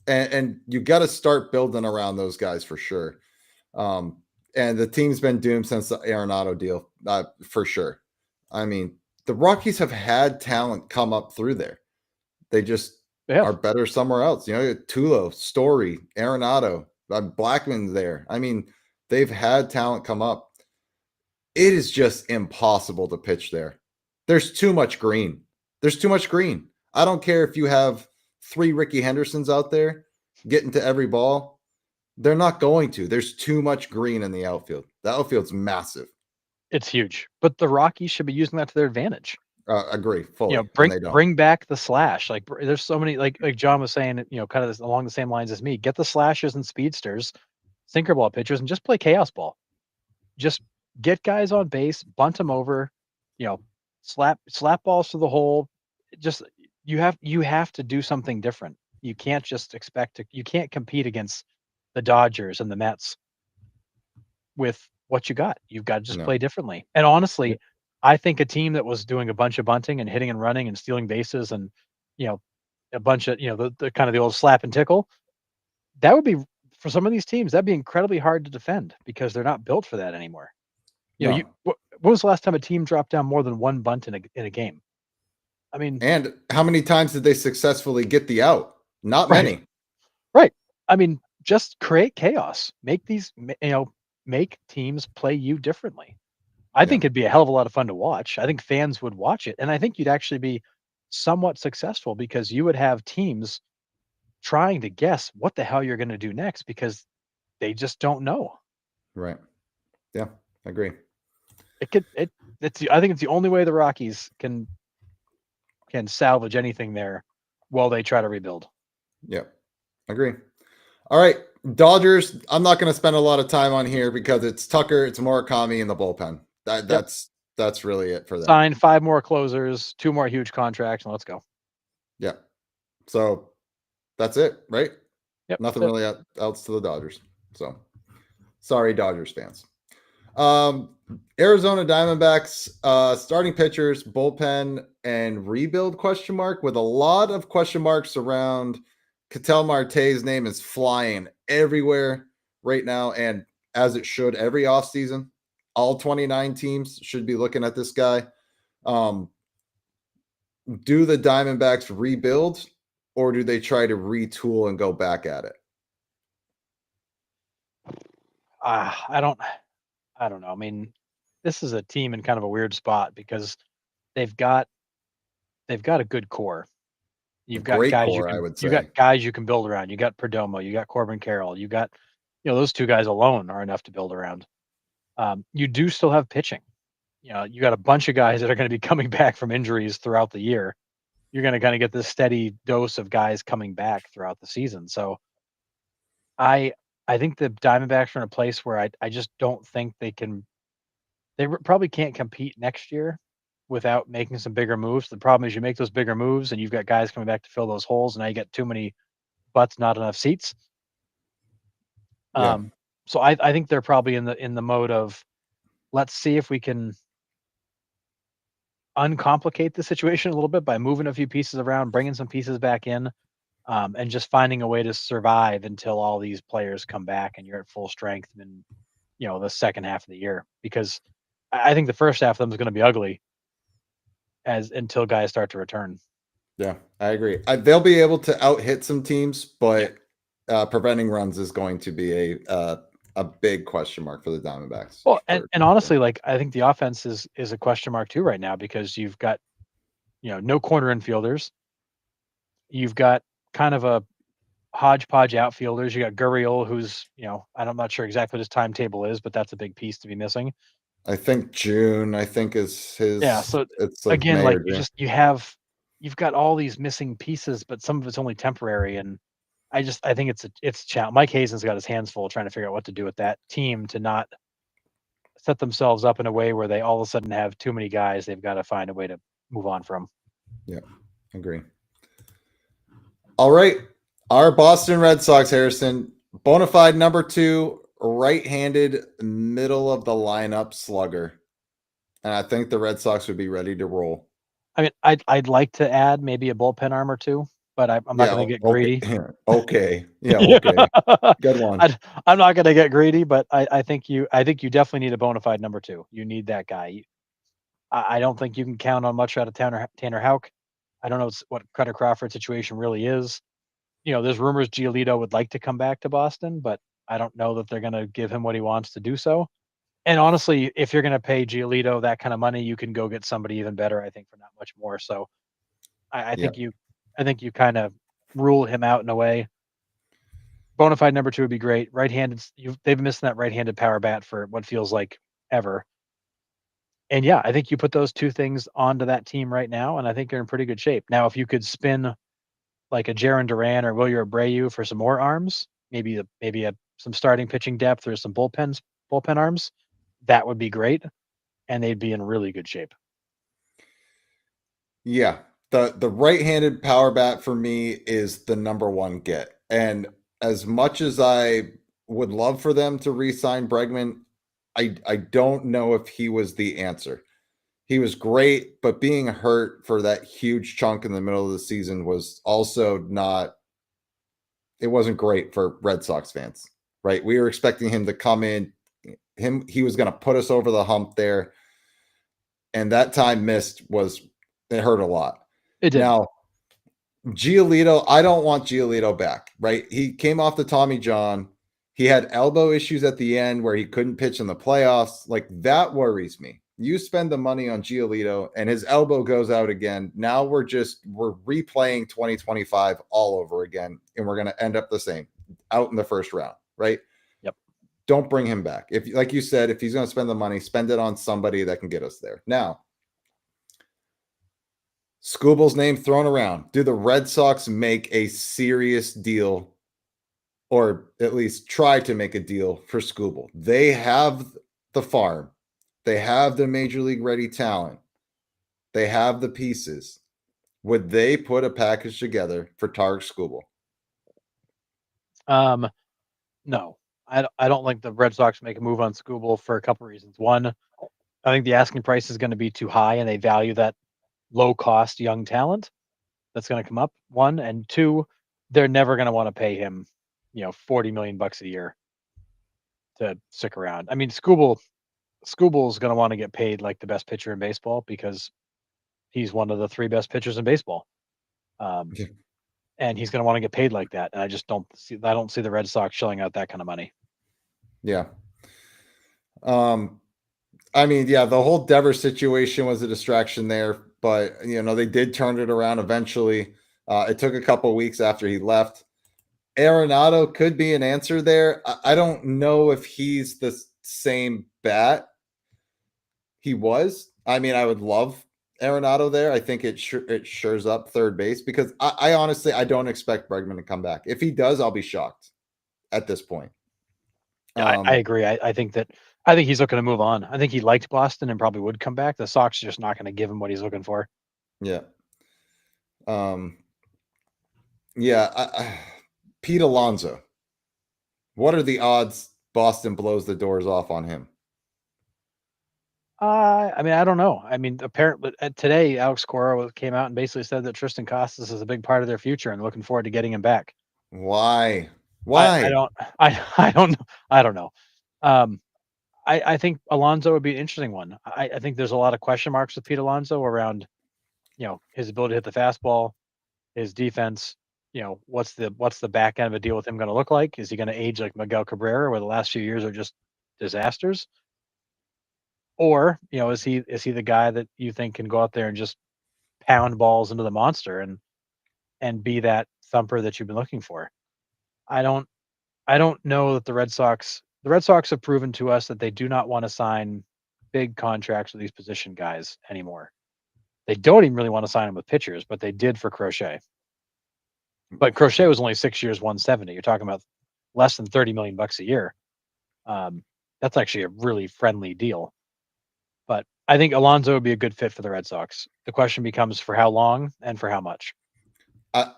And you got to start building around those guys for sure. Um, and the team's been doomed since the Arenado deal, for sure. I mean, the Rockies have had talent come up through there. They just They have. are better somewhere else. Tulo, Story, Arenado, Blackman's there. I mean, they've had talent come up. It is just impossible to pitch there. There's too much green. There's too much green. I don't care if you have 3 Ricky Hendersons out there getting to every ball. They're not going to. There's too much green in the outfield. The outfield's massive. It's huge. But the Rockies should be using that to their advantage. Agree fully, and they don't. Bring back the slash. Like there's so many, like John was saying, kind of along the same lines as me. Get the slashes and speedsters, sinker ball pitchers, and just play chaos ball. Just get guys on base, bunt them over, you know, slap balls to the hole. Just you have to do something different. You can't just expect to. You can't compete against the Dodgers and the Mets with what you got. You've got to just No. play differently. And honestly, Yep. I think a team that was doing a bunch of bunting and hitting and running and stealing bases and you know a bunch of the kind of the old slap and tickle, that would be, for some of these teams, that'd be incredibly hard to defend because they're not built for that anymore. No. When was the last time a team dropped down more than one bunt in a game? I mean, And how many times did they successfully get the out? Not right, many. right. I mean, just create chaos. Make teams play you differently. I Yeah. think it'd be a hell of a lot of fun to watch. I think fans would watch it, and I think you'd actually be somewhat successful because you would have teams trying to guess what the hell you're going to do next because they just don't know. Right. Yeah. I agree. It could it I think it's the only way the Rockies can salvage anything there while they try to rebuild. Yeah. Agree. All right. Dodgers, I'm not going to spend a lot of time on here because it's Tucker, it's Murakami in the bullpen. Yep. That's really it for them. Sign 5 more closers, 2 more huge contracts, and let's go. Yeah. So that's it, right? Yep. Nothing That's it. really else to the Dodgers. So sorry, Dodgers fans. Arizona Diamondbacks, starting pitchers, bullpen, and rebuild question mark with a lot of question marks around Ketel Marte's name is flying everywhere right now, and as it should every offseason. All 29 teams should be looking at this guy. Do the Diamondbacks rebuild or do they try to retool and go back at it? I don't know. I mean, this is a team in kind of a weird spot because they've got a good core. A You've got great guys core, I would you got say. guys you can build around. You got Perdomo, you got Corbin Carroll, you got those 2 guys alone are enough to build around. You do still have pitching. You got a bunch of guys that are going to be coming back from injuries throughout the year. You're going to kind of get this steady dose of guys coming back throughout the season. So I think the Diamondbacks are in a place where I just don't think they can. Probably can't compete next year without making some bigger moves. The problem is you make those bigger moves and you've got guys coming back to fill those holes, and now you get too many butts, not enough seats. Yeah. So I think they're probably in the mode of let's see if we can uncomplicate the situation a little bit by moving a few pieces around, bringing some pieces back in, and just finding a way to survive until all these players come back and you're at full strength in, the second half of the year. Because I think the first half of them is going to be ugly as until guys start to return. Yeah, I agree. They'll be able to out hit some teams, Yep. but preventing runs is going to be a big question mark for the Diamondbacks. Well, and honestly, like I think the offense is a question mark too right now because you've got no corner infielders. You've got kind of a hodgepodge outfielders. You got Gurriel, who's I'm not sure exactly what his timetable is, but that's a big piece to be missing. I think June. I think is Yeah. his. So It's like again, May like or June. you've got all these missing pieces, but some of it's only temporary. And I think it's a challenge. Mike Hazen's got his hands full trying to figure out what to do with that team to not set themselves up in a way where they all of a sudden have too many guys they've got to find a way to move on from. Yeah, agree. All right, our Boston Red Sox, Harrison, bona fide number 2, right-handed, middle of the lineup slugger, and I think the Red Sox would be ready to roll. I mean, I'd like to add maybe a bullpen arm or two, but I'm not Yeah. going to get Okay. greedy. Okay. Yeah. Yeah. Okay. Good one. I'm not going to get greedy, but I think you definitely need a bona fide number 2. You need that guy. I don't think you can count on much out of Tanner Houck. I don't know what Cutter Crawford's situation really is. There's rumors Giolito would like to come back to Boston, but I don't know that they're going to give him what he wants to do so. And honestly, if you're going to pay Giolito that kind of money, you can go get somebody even better, I think, for not much more. So I Yeah. think you kind of rule him out in a way. Bona fide number 2 would be great. Right-handed, they've been missing that right-handed power bat for what feels like ever. And yeah, I think you put those 2 things onto that team right now, and I think you're in pretty good shape. Now, if you could spin like a Jaron Duran or Wilyer Abreu for some more arms, maybe some starting pitching depth or some bullpen arms, that would be great, and they'd be in really good shape. Yeah. The right-handed power bat for me is the number 1 get. And as much as I would love for them to re-sign Bregman, I don't know if he was the answer. He was great, but being hurt for that huge chunk in the middle of the season was also not it wasn't great for Red Sox fans, right? We were expecting him to come in, he was going to put us over the hump there. And that time missed it hurt a lot. It did. Now, Giolito, I don't want Giolito back, right? He came off the Tommy John. He had elbow issues at the end where he couldn't pitch in the playoffs. Like, that worries me. You spend the money on Giolito and his elbow goes out again. Now we're replaying 2025 all over again, and we're going to end up the same, out in the first round, right? Yep. Don't bring him back. If, like you said, if he's going to spend the money, spend it on somebody that can get us there. Now, Skubal's name thrown around. Do the Red Sox make a serious deal, or at least try to make a deal for Skubal? They have the farm. They have the major league ready talent. They have the pieces. Would they put a package together for Tarek Skubal? No. I don't think the Red Sox make a move on Skubal for a couple reasons. One, I think the asking price is going to be too high, and they value that low cost young talent that's going to come up. One, and two, they're never going to want to pay him, $40 million a year to stick around. I mean, Skubal's going to want to get paid like the best pitcher in baseball because he's one of the 3 best pitchers in baseball. Yeah. And he's going to want to get paid like that. And I don't see the Red Sox shelling out that kind of money. Yeah. I mean, yeah, the whole Devers situation was a distraction there, but they did turn it around eventually. It took a couple weeks after he left. Arenado could be an answer there. I don't know if he's the same bat he was. I mean, I would love Arenado there. I think it shores up third base because I honestly I don't expect Bregman to come back. If he does, I'll be shocked at this point. Yeah, I agree. I think he's looking to move on. I think he liked Boston and probably would come back. The Sox are just not going to give him what he's looking for. Yeah. Pete Alonso. What are the odds Boston blows the doors off on him? I mean, I don't know. I mean, apparently today, Alex Cora came out and basically said that Tristan Costas is a big part of their future and looking forward to getting him back. Why? I Why? don't I don't know. I don't know. Um, I think Alonso would be an interesting one. I think there's a lot of question marks with Pete Alonso around, his ability to hit the fastball, his defense. What's the back end of a deal with him going to look like? Is he going to age like Miguel Cabrera, where the last few years are just disasters? Or, is he the guy that you think can go out there and just pound balls into the monster and be that thumper that you've been looking for? I don't I don't know that the Red Sox have proven to us that they do not want to sign big contracts with these position guys anymore. They don't even really want to sign them with pitchers, but they did for Crochet. But Crochet was only 6 years, 170. You're talking about less than 30 million bucks a year. Um, that's actually a really friendly deal. But I think Alonso would be a good fit for the Red Sox. The question becomes for how long and for how much.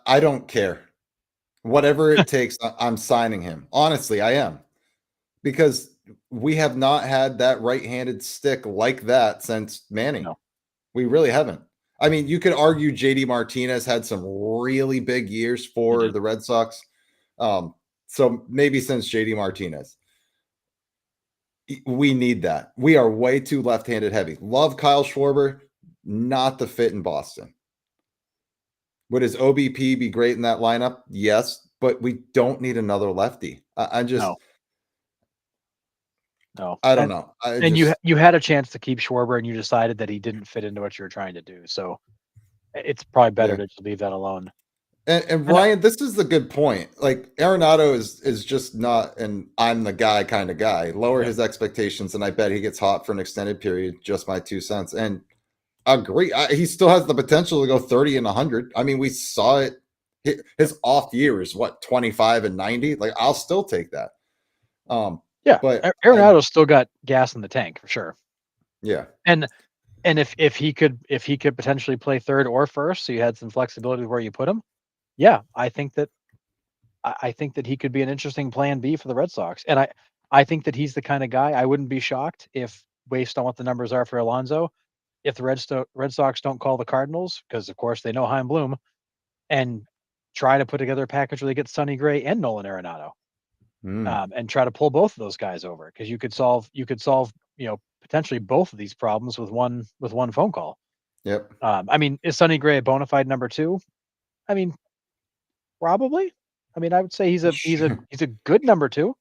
I don't care. Whatever it takes, I'm signing him. Honestly, I am. Because we have not had that right-handed stick like that since Manning. No. We really haven't. I mean, you could argue JD Martinez had some really big years for the Red Sox. So maybe since JD Martinez. We need that. We are way too left-handed heavy. Love Kyle Schwarber, not the fit in Boston. Would his OBP be great in that lineup? Yes, but we don't need another lefty. I just, No. I don't And know. and you had a chance to keep Schwarber and you decided that he didn't fit into what you were trying to do. So it's probably better Yeah. to just leave that alone. And And Ryan, this is the good point. Like Arenado is just not an I'm the guy kind of guy. Lower yeah, his expectations, and I bet he gets hot for an extended period. Just my 2 cents. And I agree. He still has the potential to go 30 and 100. I mean, we saw it. His off year is what 25 and 90. Like I'll still take that. yeah. But Arenado's still got gas in the tank for sure. yeah, And if he could potentially play third or first, so you had some flexibility where you put him, yeah, I think that he could be an interesting plan B for the Red Sox. And I think that he's the kind of guy I wouldn't be shocked if, based on what the numbers are for Alonso, if the Red Sox don't call the Cardinals, because of course they know Heim Bloom, and try to put together a package where they get Sonny Gray and Nolan Arenado, and try to pull both of those guys over, because you could solve potentially both of these problems with one phone call. yep. I mean, is Sonny Gray a bona fide number two? I mean, probably. I mean, I would say he's a good number two.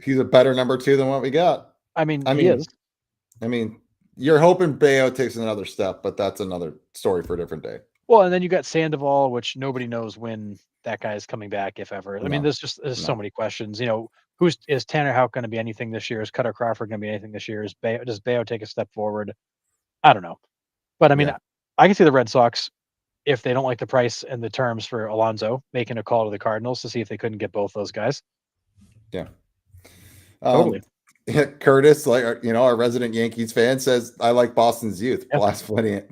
He's a better number two than what we got. I mean, I he mean, is. I mean, you're hoping Bayo takes another step, but that's another story for a different day. Well, and then you got Sandoval, which nobody knows when that guy is coming back, if ever. I mean, No, there's so no. many questions. Is Tanner Houck going to be anything this year? Is Cutter Crawford going to be anything this year? Does Bayo take a step forward? I don't know. But I mean, Yeah. I can see the Red Sox, if they don't like the price and the terms for Alonso, making a call to the Cardinals to see if they couldn't get both those guys. Yeah. Totally. Curtis, like our resident Yankees fan, says I like Boston's youth. Yeah.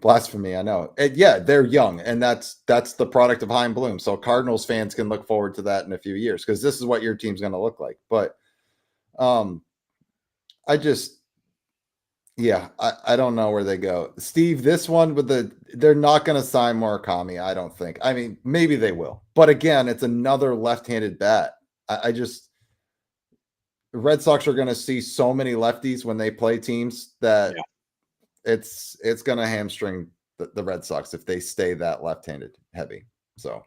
Blasphemy. I know. And yeah, they're young, and that's the product of Heim Bloom. So Cardinals fans can look forward to that in a few years because this is what your team's going to look like. But I just, yeah, I don't know where they go. Steve, this one they're not going to sign Murakami. I don't think. I mean, maybe they will, but again, it's another left-handed bat. I just. The Red Sox are going to see so many lefties when they play teams that it's going to hamstring the Red Sox if they stay that left-handed heavy. So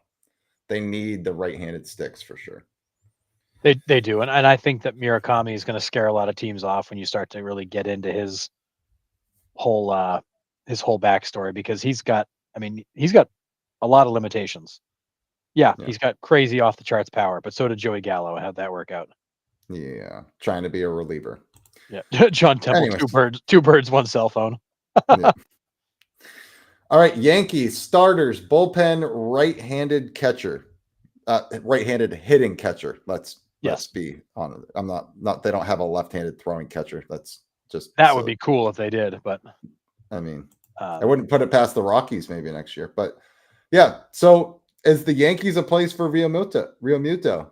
they need the right-handed sticks for sure. They do, and I think that Murakami is going to scare a lot of teams off when you start to really get into his whole backstory, because he's got a lot of limitations. Yeah, he's got crazy off the charts power, but so did Joey Gallo. How'd that work out? Yeah, trying to be a reliever. Yeah, John Temple, Anyways. two birds, one cell phone. Yeah. All right, Yankees starters, bullpen, right-handed catcher, right-handed hitting catcher. Let's be on. I'm not. They don't have a left-handed throwing catcher. That's just that would be cool if they did, but I mean, I wouldn't put it past the Rockies maybe next year. But yeah, so is the Yankees a place for Realmuto?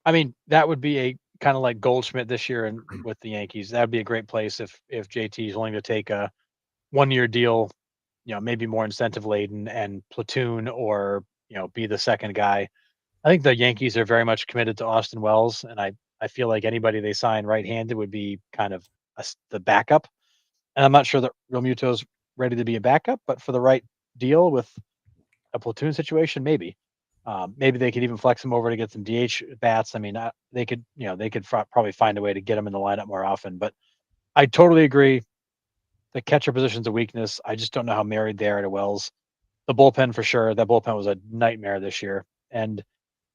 I mean, that would be a kind of like Goldschmidt this year and with the Yankees. That'd be a great place if JT is willing to take a 1-year deal, maybe more incentive laden and platoon or, be the second guy. I think the Yankees are very much committed to Austin Wells, and I feel like anybody they sign right-handed would be kind of the backup. And I'm not sure that Real Muto's ready to be a backup, but for the right deal with a platoon situation, maybe. Maybe they could even flex him over to get some DH bats. I mean, they could, probably find a way to get him in the lineup more often. But I totally agree. The catcher position's a weakness. I just don't know how married they are to Wells. The bullpen for sure. That bullpen was a nightmare this year. And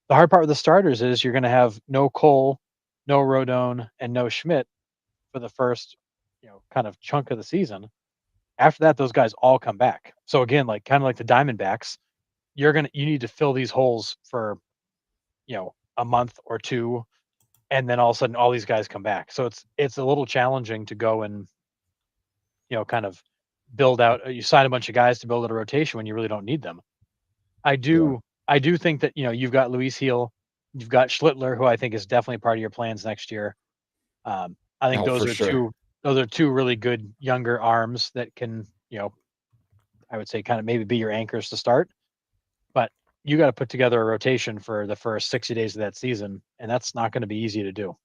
the hard part with the starters is you're going to have no Cole, no Rodon, and no Schmidt for the first, kind of chunk of the season. After that, those guys all come back. So again, like kind of like the Diamondbacks, you need to fill these holes for, a month or two, and then all of a sudden all these guys come back. So it's a little challenging to go and, kind of build out. You sign a bunch of guys to build out a rotation when you really don't need them. I Yeah. do I do think that, you've got Luis Heel, you've got Schlittler, who I think is definitely part of your plans next year. I think Oh, for sure. those are two really good younger arms that can, I would say kind of maybe be your anchors to start. But you got to put together a rotation for the first 60 days of that season, and that's not going to be easy to do.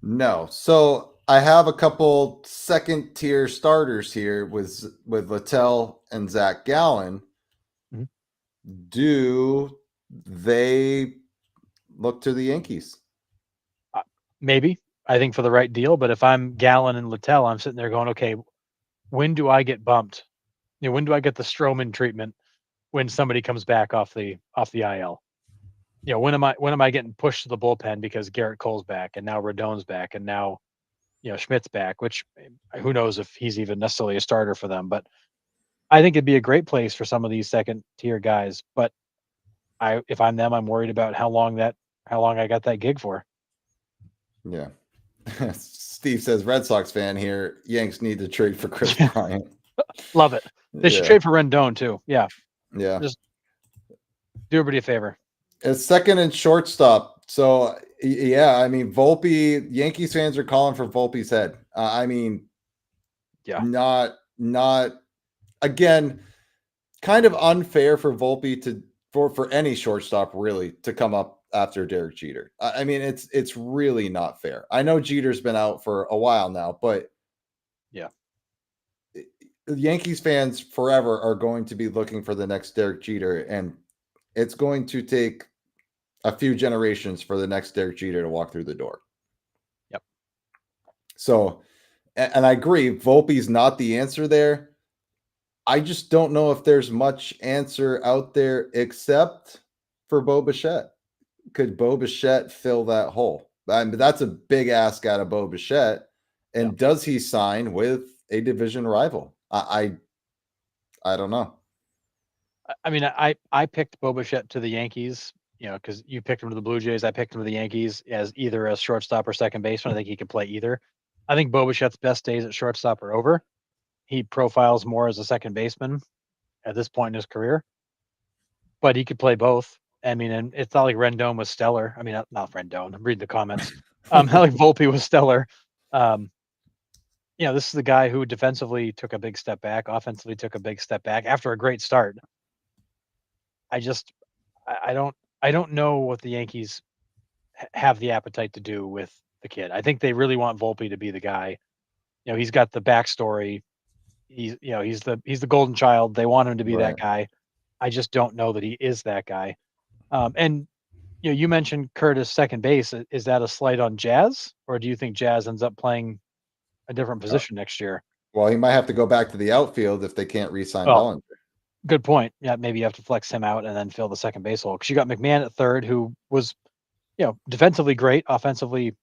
No. So I have a couple second tier starters here with Littell and Zach Gallen. Mhm. Do they look to the Yankees? Maybe I think for the right deal, but if I'm Gallen and Littell, I'm sitting there going, okay, when do I get bumped? When do I get the Stroman treatment when somebody comes back off the IL? When am I getting pushed to the bullpen because Garrett Cole's back and now Rodon's back and now Schmidt's back, which who knows if he's even necessarily a starter for them. But I think it'd be a great place for some of these second tier guys. But if I'm them, I'm worried about how long I got that gig for. Yeah. Steve says Red Sox fan here. Yanks need to trade for Chris Bryant. Love it. They should trade for Rendon too. Yeah. Yeah. Just do everybody a favor. It's second and shortstop. So yeah, I mean Volpe. Yankees fans are calling for Volpe's head. I mean, Yeah. Not again. Kind of unfair for Volpe for any shortstop really to come up after Derek Jeter. I mean, it's really not fair. I know Jeter's been out for a while now, but yeah, the Yankees fans forever are going to be looking for the next Derek Jeter, and it's going to take a few generations for the next Derek Jeter to walk through the door. Yep. So, and I agree, Volpe's not the answer there. I just don't know if there's much answer out there except for Bo Bichette. Could Bo Bichette fill that hole? I mean, that's a big ask out of Bo Bichette. And does he sign with a division rival? I don't know. I mean, I picked Bo Bichette to the Yankees, because you picked him to the Blue Jays. I picked him to the Yankees as either a shortstop or second baseman. I think he could play either. I think Bo Bichette's best days at shortstop are over. He profiles more as a second baseman at this point in his career, but he could play both. I mean, and it's not like Rendon was stellar. I mean, not Rendon. I'm reading the comments. Not like Volpe was stellar. This is the guy who defensively took a big step back, offensively took a big step back after a great start. I don't know what the Yankees have the appetite to do with the kid. I think they really want Volpe to be the guy. He's got the backstory. He's the golden child. They want him to be that guy. I just don't know that he is that guy. And you mentioned Curtis second base. Is that a slight on Jazz, or do you think Jazz ends up playing a different position next year? Well, he might have to go back to the outfield if they can't re-sign Well, Bellinger. good point. Yeah, maybe you have to flex him out and then fill the second base hole because you got McMahon at third, who was, defensively great, offensively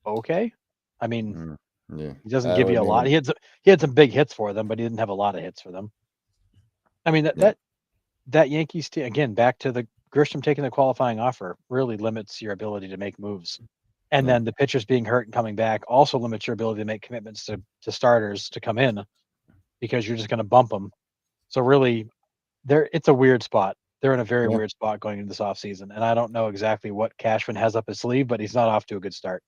okay. I mean, Yeah, he doesn't give you a lot. He had some big hits for them, but he didn't have a lot of hits for them. I mean that Yankees team, again, back to the Grisham taking the qualifying offer, really limits your ability to make moves. And then the pitchers being hurt and coming back also limits your ability to make commitments to starters to come in because you're just going to bump them. So really, it's a weird spot. they're in a very Yeah. weird spot going into this offseason, and I don't know exactly what Cashman has up his sleeve, but he's not off to a good start.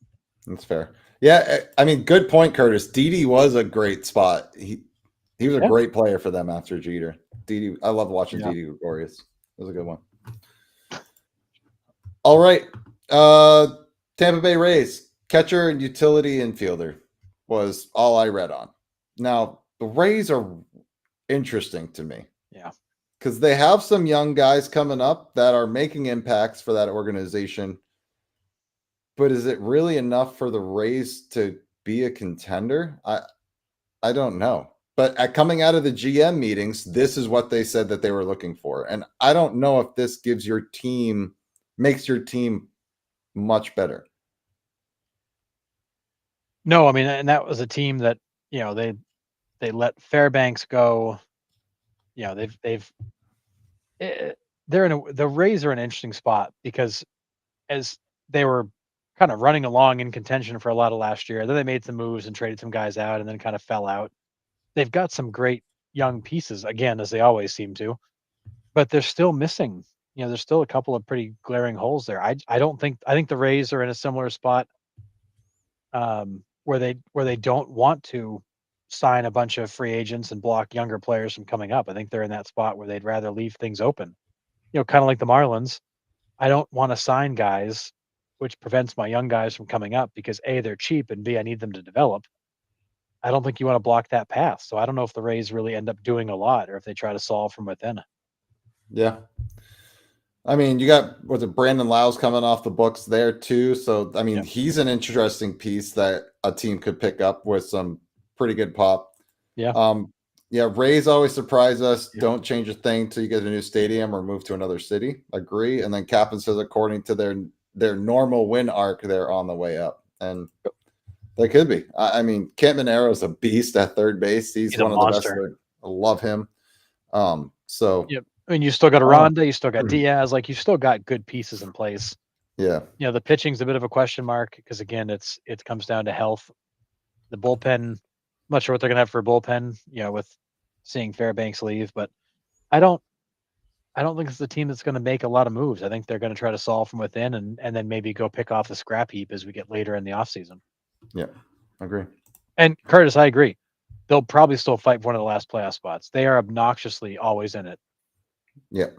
That's fair. Yeah, I mean, good point, Curtis. Didi was a great spot. He was a Yeah. great player for them after Jeter. Didi, I love watching Yeah. Didi Gregorius. It was a good one. All right. Tampa Bay Rays, catcher and utility infielder was all I read on. Now, the Rays are interesting to me. Yeah. Because they have some young guys coming up that are making impacts for that organization. But is it really enough for the Rays to be a contender? I don't know. But coming out of the GM meetings, this is what they said that they were looking for. And I don't know if this makes your team much better. No, I mean, and that was a team that, they let Fairbanks go. They've the Rays are in an interesting spot because as they were kind of running along in contention for a lot of last year, then they made some moves and traded some guys out and then kind of fell out. They've got some great young pieces again, as they always seem to, but they're still missing. There's still a couple of pretty glaring holes there. I think the Rays are in a similar spot where they don't want to sign a bunch of free agents and block younger players from coming up. I think they're in that spot where they'd rather leave things open. Kind of like the Marlins. I don't want to sign guys, which prevents my young guys from coming up because A, they're cheap, and B, I need them to develop. I don't think you want to block that path. So I don't know if the Rays really end up doing a lot or if they try to solve from within. Yeah. I mean, you got Brandon Lau's coming off the books there too. So I mean, he's an interesting piece that a team could pick up with some pretty good pop. Yeah. Yeah, Rays always surprise us. Yeah. Don't change a thing till you get a new stadium or move to another city. Agree. And then Kaplan says, according to their normal win arc, they're on the way up. And they could be. I mean, Kent Minero's a beast at third base. He's one of the best. I love him. So yep. I mean, you still got Aranda, you still got Diaz, like you still got good pieces in place. Yeah. The pitching's a bit of a question mark because again, it comes down to health. The bullpen, I'm not sure what they're gonna have for a bullpen, with seeing Fairbanks leave, but I don't think it's the team that's gonna make a lot of moves. I think they're gonna try to solve from within and then maybe go pick off the scrap heap as we get later in the offseason. Yeah, I agree. And Curtis, I agree. They'll probably still fight for one of the last playoff spots. They are obnoxiously always in it. Yeah.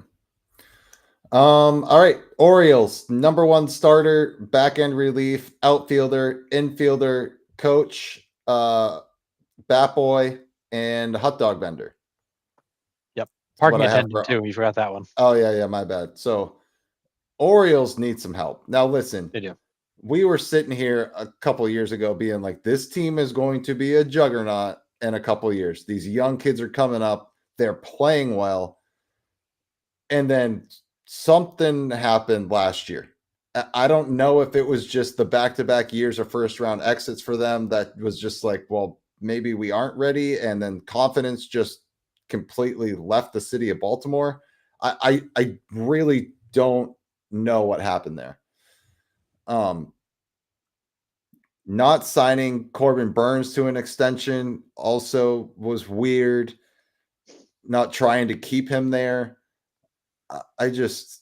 All right. Orioles, number one starter, back end relief, outfielder, infielder, coach, bat boy, and hot dog vendor. Yep. Parking attendant too. You forgot that one. Oh, yeah, my bad. So Orioles need some help. Now listen. They do. We were sitting here a couple of years ago being like, this team is going to be a juggernaut in a couple of years. These young kids are coming up. They're playing well. And then something happened last year. I don't know if it was just the back-to-back years of first-round exits for them that was just like, well, maybe we aren't ready. And then confidence just completely left the city of Baltimore. I really don't know what happened there. Not signing Corbin Burns to an extension also was weird. Not trying to keep him there. It's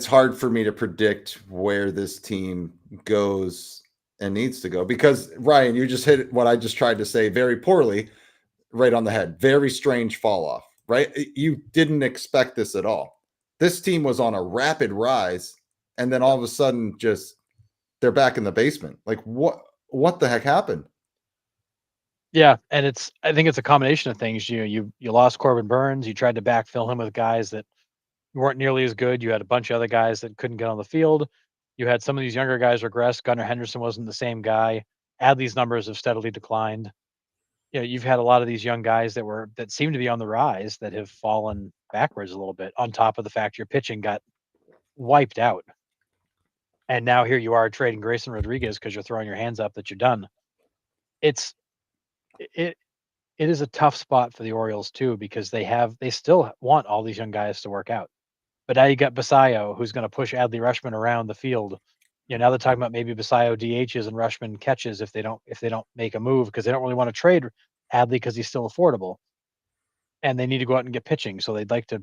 hard for me to predict where this team goes and needs to go because Ryan, you just hit what I just tried to say very poorly, right on the head. Very strange fall off, right? You didn't expect this at all. This team was on a rapid rise, and then all of a sudden, they're back in the basement. Like what the heck happened? Yeah, and I think it's a combination of things. You lost Corbin Burns. You tried to backfill him with guys that weren't nearly as good. You had a bunch of other guys that couldn't get on the field. You had some of these younger guys regress. Gunnar Henderson wasn't the same guy. Adley's numbers have steadily declined. You've had a lot of these young guys that seem to be on the rise that have fallen backwards a little bit. On top of the fact your pitching got wiped out, and now here you are trading Grayson Rodriguez because you're throwing your hands up that you're done. It is a tough spot for the Orioles too because they still want all these young guys to work out. But now you got Basayo, who's going to push Adley Rutschman around the field. Now they're talking about maybe Basayo DHs and Rutschman catches if they don't make a move because they don't really want to trade Adley because he's still affordable. and they need to go out and get pitching. So they'd like to,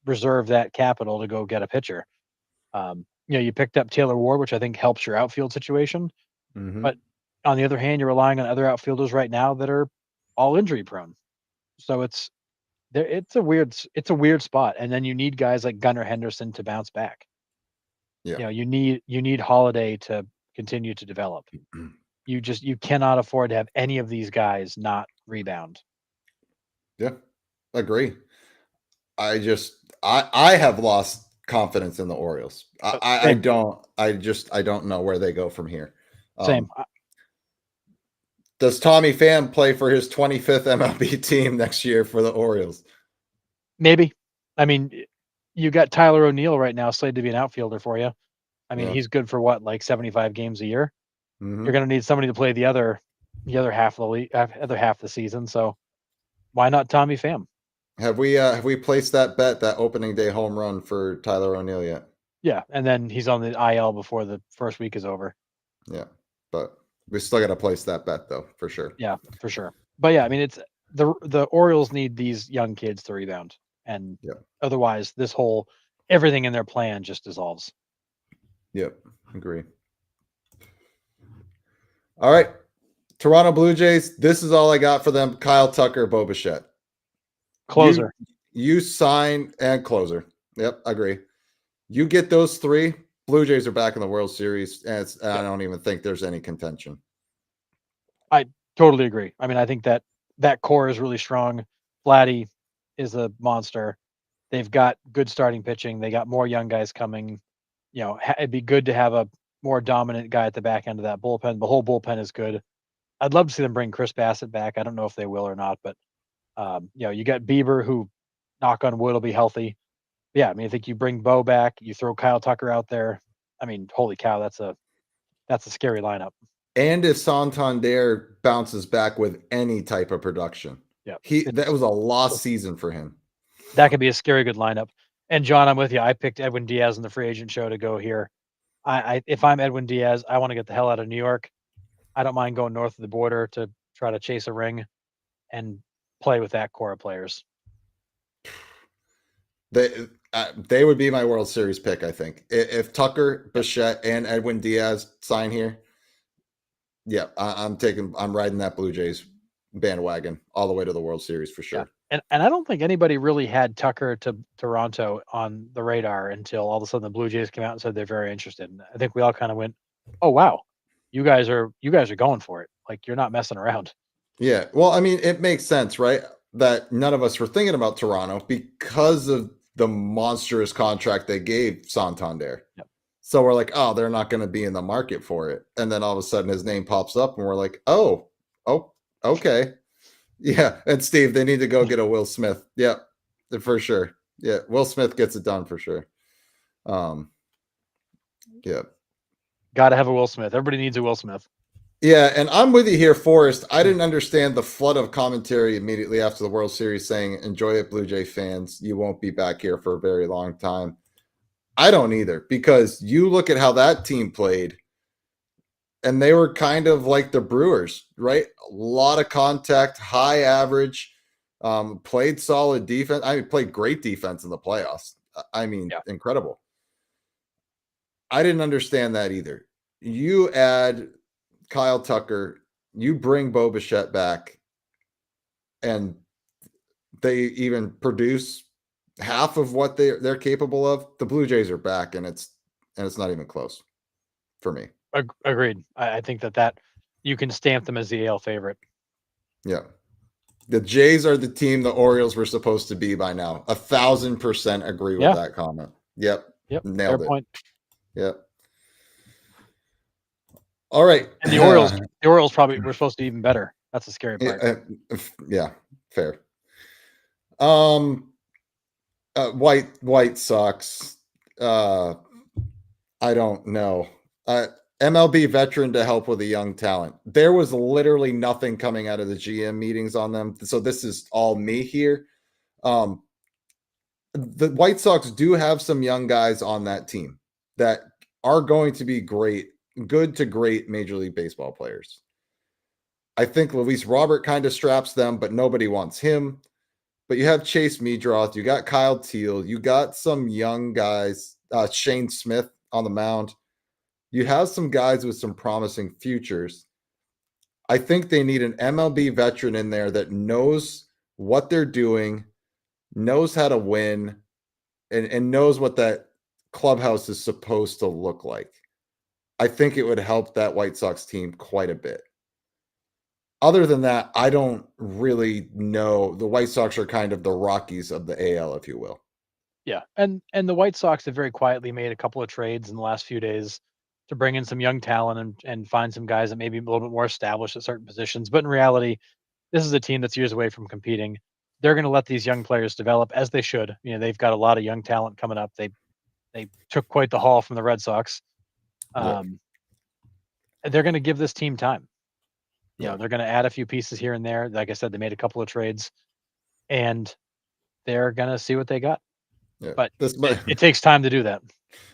reserve that capital to go get a pitcher. You picked up Taylor Ward, which I think helps your outfield situation. Mm-hmm. But on the other hand, you're relying on other outfielders right now that are all injury prone. So it's a weird spot. And then you need guys like Gunnar Henderson to bounce back. Yeah. You need Holiday to continue to develop. You cannot afford to have any of these guys not rebound. Yeah. Agree. I have lost confidence in the Orioles. I Same, don't know where they go from here. same. Does Tommy Pham play for his 25th MLB team next year for the Orioles? Maybe. I mean, you got Tyler O'Neill right now slated to be an outfielder for you. I mean, Yeah. he's good for what, like 75 games a year. Mm-hmm. You're going to need somebody to play the other half of the other half of the season. So why not Tommy Pham? Have we placed that bet, that opening day home run for Tyler O'Neill yet? Yeah, and then he's on the IL before the first week is over. Yeah, but we still got to place that bet though, for sure. Yeah, for sure. But yeah, I mean, it's the Orioles need these young kids to rebound, and otherwise, everything in their plan just dissolves. Yep, agree. All right, Toronto Blue Jays. This is all I got for them. Kyle Tucker, Bo Bichette. Closer. You sign and closer. Yep, agree. You get those three. Blue Jays are back in the World Series, and I don't even think there's any contention. I totally agree. I mean, I think that core is really strong. Vladdy is a monster. They've got good starting pitching. They got more young guys coming. It'd be good to have a more dominant guy at the back end of that bullpen. The whole bullpen is good. I'd love to see them bring Chris Bassett back. I don't know if they will or not, but you got Bieber, who, knock on wood, will be healthy. Yeah, I mean, I think you bring Bo back, you throw Kyle Tucker out there. I mean, holy cow, that's a scary lineup. And if Santander bounces back with any type of production, Yeah, that was a lost season for him. That could be a scary good lineup. And John, I'm with you. I picked Edwin Diaz in the free agent show to go here. If I'm Edwin Diaz, I want to get the hell out of New York. I don't mind going north of the border to try to chase a ring and play with that core of players. They would be my World Series pick, I think. If Tucker, Bichette, and Edwin Diaz sign here, yeah, I'm riding that Blue Jays bandwagon all the way to the World Series for sure. Yeah. And I don't think anybody really had Tucker to Toronto on the radar until all of a sudden the Blue Jays came out and said they're very interested. And I think we all kind of went, "Oh wow, you guys are going for it. Like, you're not messing around." Yeah, well, I mean, it makes sense, right? That none of us were thinking about Toronto because of the monstrous contract they gave Santander. Yep. So we're like, oh, they're not going to be in the market for it. And then all of a sudden his name pops up and we're like, oh, okay. Yeah. And Steve, they need to go get a Will Smith. Yeah, for sure. Yeah. Will Smith gets it done for sure. Yeah. Got to have a Will Smith. Everybody needs a Will Smith. Yeah, and I'm with you here, Forrest. I didn't understand the flood of commentary immediately after the World Series saying, enjoy it, Blue Jay fans. You won't be back here for a very long time. I don't either, because you look at how that team played, and they were kind of like the Brewers, right? A lot of contact, high average, played solid defense. I mean, played great defense in the playoffs. I mean, incredible. I didn't understand that either. You add Kyle Tucker, you bring Bo Bichette back, and they even produce half of what they're capable of. The Blue Jays are back, and it's not even close for me. Agreed. I think that you can stamp them as the AL favorite. Yeah. The Jays are the team the Orioles were supposed to be by now. 1,000% agree with that comment. Yep. Nailed it. Point. Yep. All right. And the Orioles probably were supposed to be even better. That's the scary part. Yeah, fair. White Sox. I don't know. MLB veteran to help with a young talent. There was literally nothing coming out of the GM meetings on them. So this is all me here. The White Sox do have some young guys on that team that are going to be good to great Major League Baseball players. I think Luis Robert kind of straps them, but nobody wants him. but you have Chase Meadroth, you got Kyle Teal, you got some young guys, Shane Smith on the mound. You have some guys with some promising futures. I think they need an MLB veteran in there that knows what they're doing, knows how to win, and knows what that clubhouse is supposed to look like. I think it would help that White Sox team quite a bit. Other than that, I don't really know. The White Sox are kind of the Rockies of the AL, if you will. Yeah, and the White Sox have very quietly made a couple of trades in the last few days to bring in some young talent and find some guys that may be a little bit more established at certain positions. But in reality, this is a team that's years away from competing. They're going to let these young players develop as they should. You know, they've got a lot of young talent coming up. They took quite the haul from the Red Sox. Yep. They're going to give this team time. You know, Yep. they're going to add a few pieces here and there. Like I said, they made a couple of trades, and they're going to see what they got. Yeah. But This might it takes time to do that.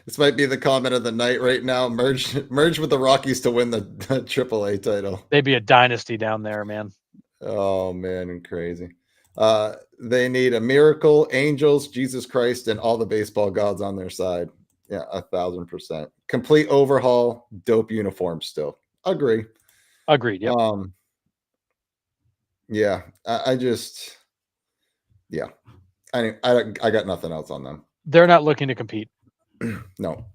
this might be the comment of the night right now. Merge with the Rockies to win the AAA title. They'd be a dynasty down there, man. Oh man, and crazy. They need a miracle, angels, Jesus Christ, and all the baseball gods on their side. Yeah, 1,000%. Complete overhaul, dope uniform still. Agree. Agreed. Yep. Yeah, I just, yeah, I got nothing else on them. They're not looking to compete. No.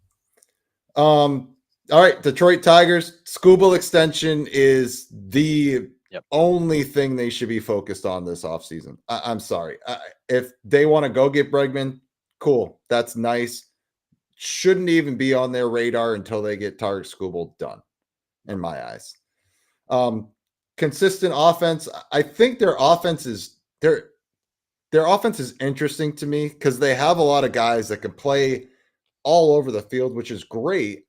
All right, Detroit Tigers. Scooble extension is the only thing they should be focused on this offseason. I'm sorry. If they want to go get Bregman, cool. That's nice. Shouldn't even be on their radar until they get Tarek Scooble done, in my eyes. Consistent offense. I think their offense is interesting to me because they have a lot of guys that can play all over the field, which is great,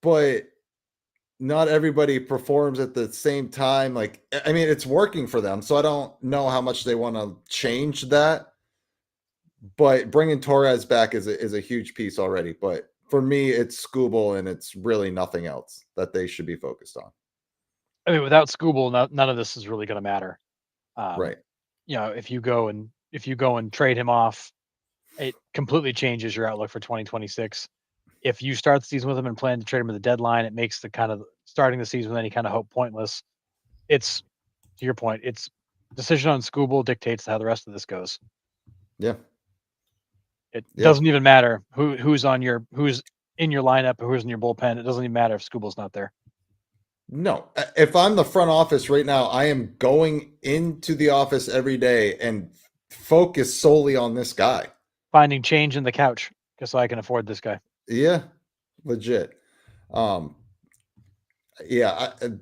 but not everybody performs at the same time. Like, I mean, it's working for them, so I don't know how much they want to change that. But bringing Torres back is a huge piece already. But for me, it's Scooble, and it's really nothing else that they should be focused on. I mean, without Scooble, none of this is really going to matter. Right. You know, if you go and trade him off, it completely changes your outlook for 2026. If you start the season with him and plan to trade him at the deadline, it makes the kind of starting the season with any kind of hope pointless. It's, to your point, it's decision on Scooble dictates how the rest of this goes. Yeah. It doesn't even matter who's in your lineup or who's in your bullpen. It doesn't even matter if Scooble's not there. No. If I'm the front office right now, I am going into the office every day and focus solely on this guy. Finding change in the couch just so I can afford this guy. Yeah, legit. Yeah,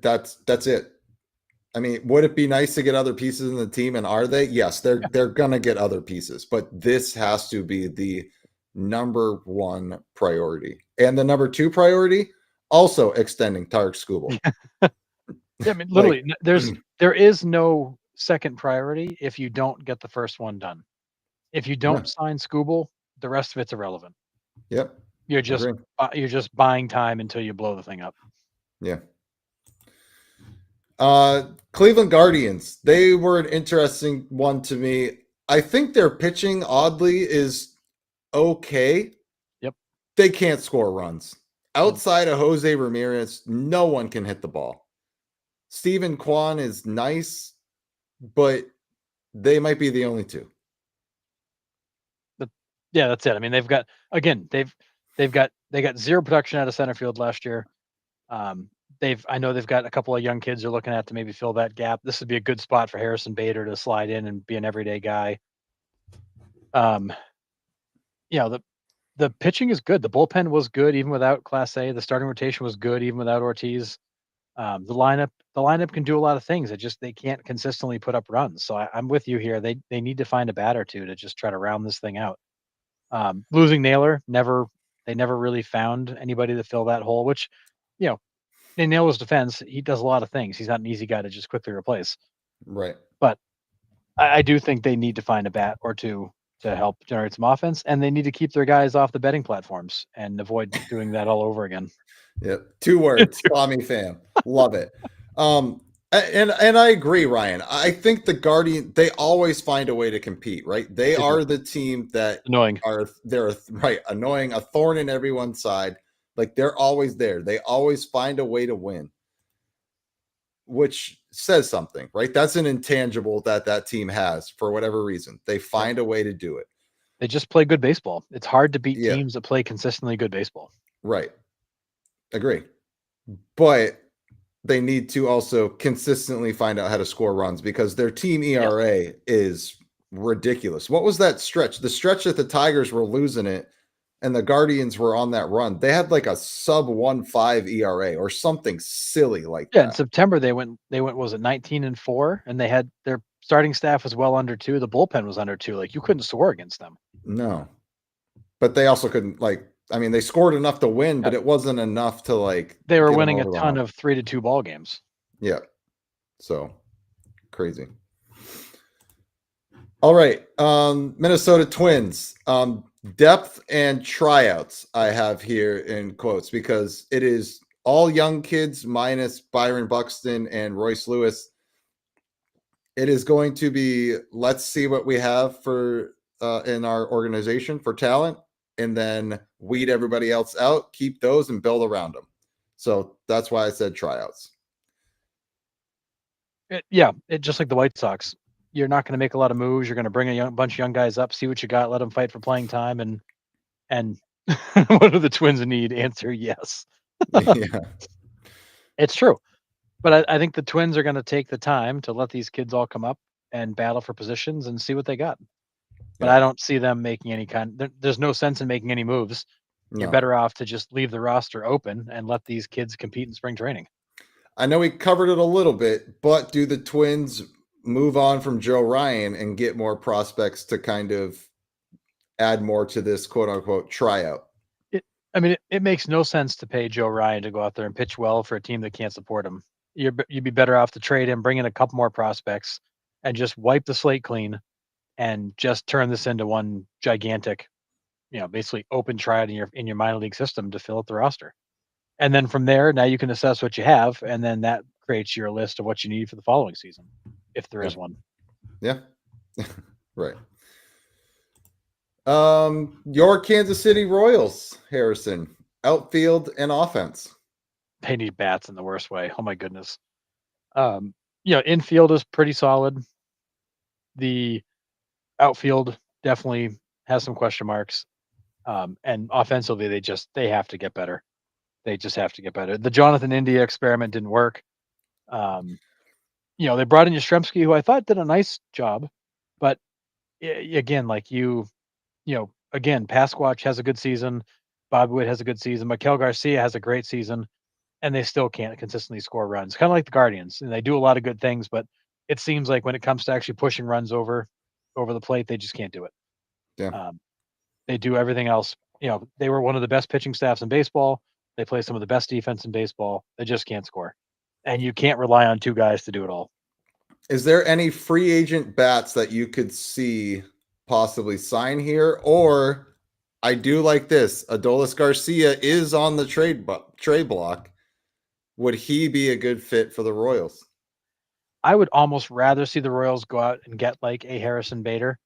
that's it. I mean, would it be nice to get other pieces in the team? And are they? Yes, they're gonna get other pieces, but this has to be the number one priority. And the number two priority, also extending Tarek Scooble. Yeah, I mean, literally, there is no second priority if you don't get the first one done. If you don't sign Scooble, the rest of it's irrelevant. Yep. You're just buying time until you blow the thing up. Yeah. Cleveland Guardians, they were an interesting one to me. I think their pitching, oddly, is okay. Yep. They can't score runs. Outside of Jose Ramirez, no one can hit the ball. Steven Kwan is nice, but they might be the only two. Yeah, that's it. I mean, they've got zero production out of center field last year. I know they've got a couple of young kids they're looking at to maybe fill that gap. This would be a good spot for Harrison Bader to slide in and be an everyday guy. The pitching is good. The bullpen was good even without Class A. The starting rotation was good even without Ortiz. The lineup can do a lot of things. They can't consistently put up runs. So I'm with you here. They need to find a bat or two to just try to round this thing out. Losing Naylor, they never really found anybody to fill that hole, which, in Naylor's defense, he does a lot of things. He's not an easy guy to just quickly replace. Right. But I do think they need to find a bat or two to help generate some offense, and they need to keep their guys off the betting platforms and avoid doing that all over again. Yep. 2 words. Tommy fam. Love it. And I agree, Ryan. I think the Guardian, they always find a way to compete, right? They They do. are the team that Annoying. they're right, annoying, a thorn in everyone's side. Like they're always there. They always find a way to win, which says something, right? That's an intangible that that team has for whatever reason. They Yep. find a way to do it. They just play good baseball. It's hard to beat Yeah, teams that play consistently good baseball. right. Agree. But they need to also consistently find out how to score runs because their team Yeah. ERA is ridiculous. What was that stretch? The stretch that the Tigers were losing it and the Guardians were on that run. They had like a sub 1.5 ERA or something silly like Yeah, in that. September they went was it 19-4, and they had their starting staff was well under 2. The bullpen was under 2. Like you couldn't score against them. No. But they also couldn't like I mean they scored enough to win, but Yep. it wasn't enough to like They were get them winning a over the ton hump. of 3-2 ball games. Yeah. So crazy. All right. Minnesota Twins. Depth and tryouts I have here in quotes because it is all young kids minus Byron Buxton and Royce Lewis. It is going to be let's see what we have for in our organization for talent and then weed everybody else out, keep those and build around them. So that's why I said tryouts. It just like the White Sox. You're not going to make a lot of moves. You're going to bring a bunch of young guys up, see what you got, let them fight for playing time, and what do the Twins need? Answer yes. Yeah. It's true. But I think the Twins are going to take the time to let these kids all come up and battle for positions and see what they got. But Yeah. I don't see them making any there's no sense in making any moves. You're No. better off to just leave the roster open and let these kids compete in spring training. I know we covered it a little bit, but do the Twins move on from Joe Ryan and get more prospects to kind of add more to this quote unquote tryout? It makes no sense to pay Joe Ryan to go out there and pitch well for a team that can't support him. You'd be better off to trade him, bring in a couple more prospects, and just wipe the slate clean and just turn this into one gigantic, basically open tryout in your minor league system to fill up the roster. And then from there, now you can assess what you have, and then that creates your list of what you need for the following season, if there Yeah. is one. Yeah. Right. Your Kansas City Royals, Harrison, outfield and offense. They need bats in the worst way. Oh my goodness. Infield is pretty solid. The outfield definitely has some question marks. And offensively, they have to get better. They just have to get better. The Jonathan India experiment didn't work. Um, they brought in Yastrzemski, who I thought did a nice job, but again, again, Pasquatch has a good season. Bobby Witt has a good season. Maikel Garcia has a great season, and they still can't consistently score runs. Kind of like the Guardians, and they do a lot of good things, but it seems like when it comes to actually pushing runs over the plate, they just can't do it. Yeah. Um, they do everything else. They were one of the best pitching staffs in baseball. They play some of the best defense in baseball. They just can't score, and you can't rely on two guys to do it all. Is there any free agent bats that you could see possibly sign here? Or I do like this. Adolis Garcia is on the trade block. Would he be a good fit for the Royals? I would almost rather see the Royals go out and get like a Harrison Bader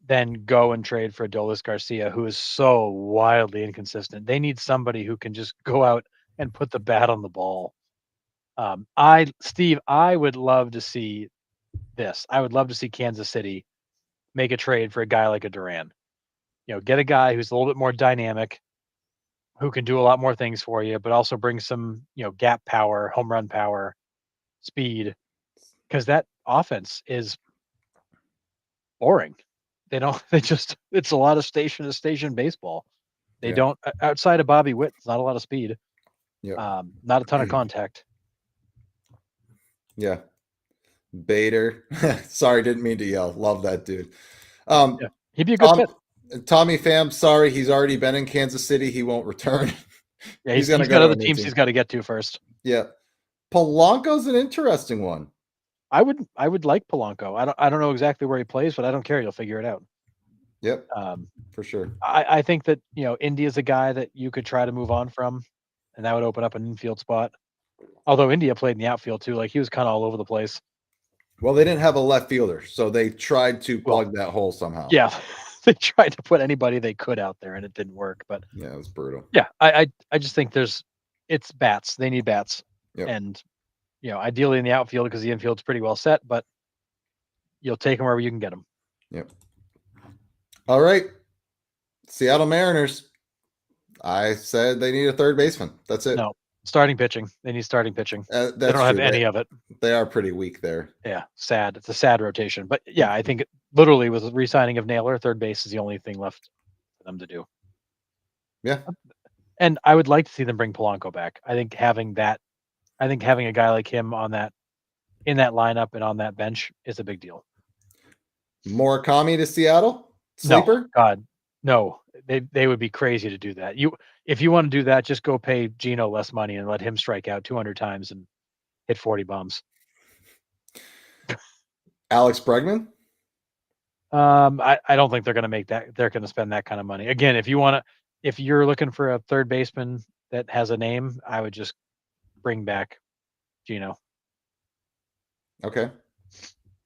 than go and trade for Adolis Garcia, who is so wildly inconsistent. They need somebody who can just go out and put the bat on the ball. I would love to see this. I would love to see Kansas City make a trade for a guy like a Duran. Get a guy who's a little bit more dynamic, who can do a lot more things for you, but also bring some, gap power, home run power, speed, because that offense is boring. They don't. They just. It's a lot of station to station baseball. They Yeah. don't outside of Bobby Witt. It's not a lot of speed. Yep. Not a ton of contact. Yeah. Bader. Sorry, didn't mean to yell. Love that dude. Um, Yeah, he'd be a good fit. Tommy Pham, sorry, he's already been in Kansas City. He won't return. Yeah, He's he's gonna he's go got to a other new teams team. he's got to get to first. Yeah. Polanco's an interesting one. I would like Polanco. I don't know exactly where he plays, but I don't care. You'll figure it out. Yep, Um, for sure. I think that India's a guy that you could try to move on from, and that would open up an infield spot. Although India played in the outfield too, like he was kind of all over the place. Well, they didn't have a left fielder, so they tried to Well, plug that hole somehow. yeah, they tried to put anybody they could out there, and it didn't work. But Yeah, it was brutal. yeah, I just think it's bats. They need bats, Yep. and ideally in the outfield because the infield's pretty well set. But you'll take them wherever you can get them. Yep. All right. Seattle Mariners. I said they need a third baseman. That's it. No, starting pitching. They need starting pitching. They That's don't have true. any of it. They are pretty weak there. Yeah, sad. It's a sad rotation. But yeah, I think literally with the re-signing of Naylor, third base is the only thing left for them to do. Yeah. And I would like to see them bring Polanco back. I think having a guy like him in that lineup and on that bench is a big deal. Murakami to Seattle? Sleeper? No, God, no. They would be crazy to do that. If you want to do that, just go pay Gino less money and let him strike out 200 times and hit 40 bombs. Alex Bregman? I don't think they're going to make that. They're going to spend that kind of money. Again, if you're looking for a third baseman that has a name, I would just bring back Gino. Okay.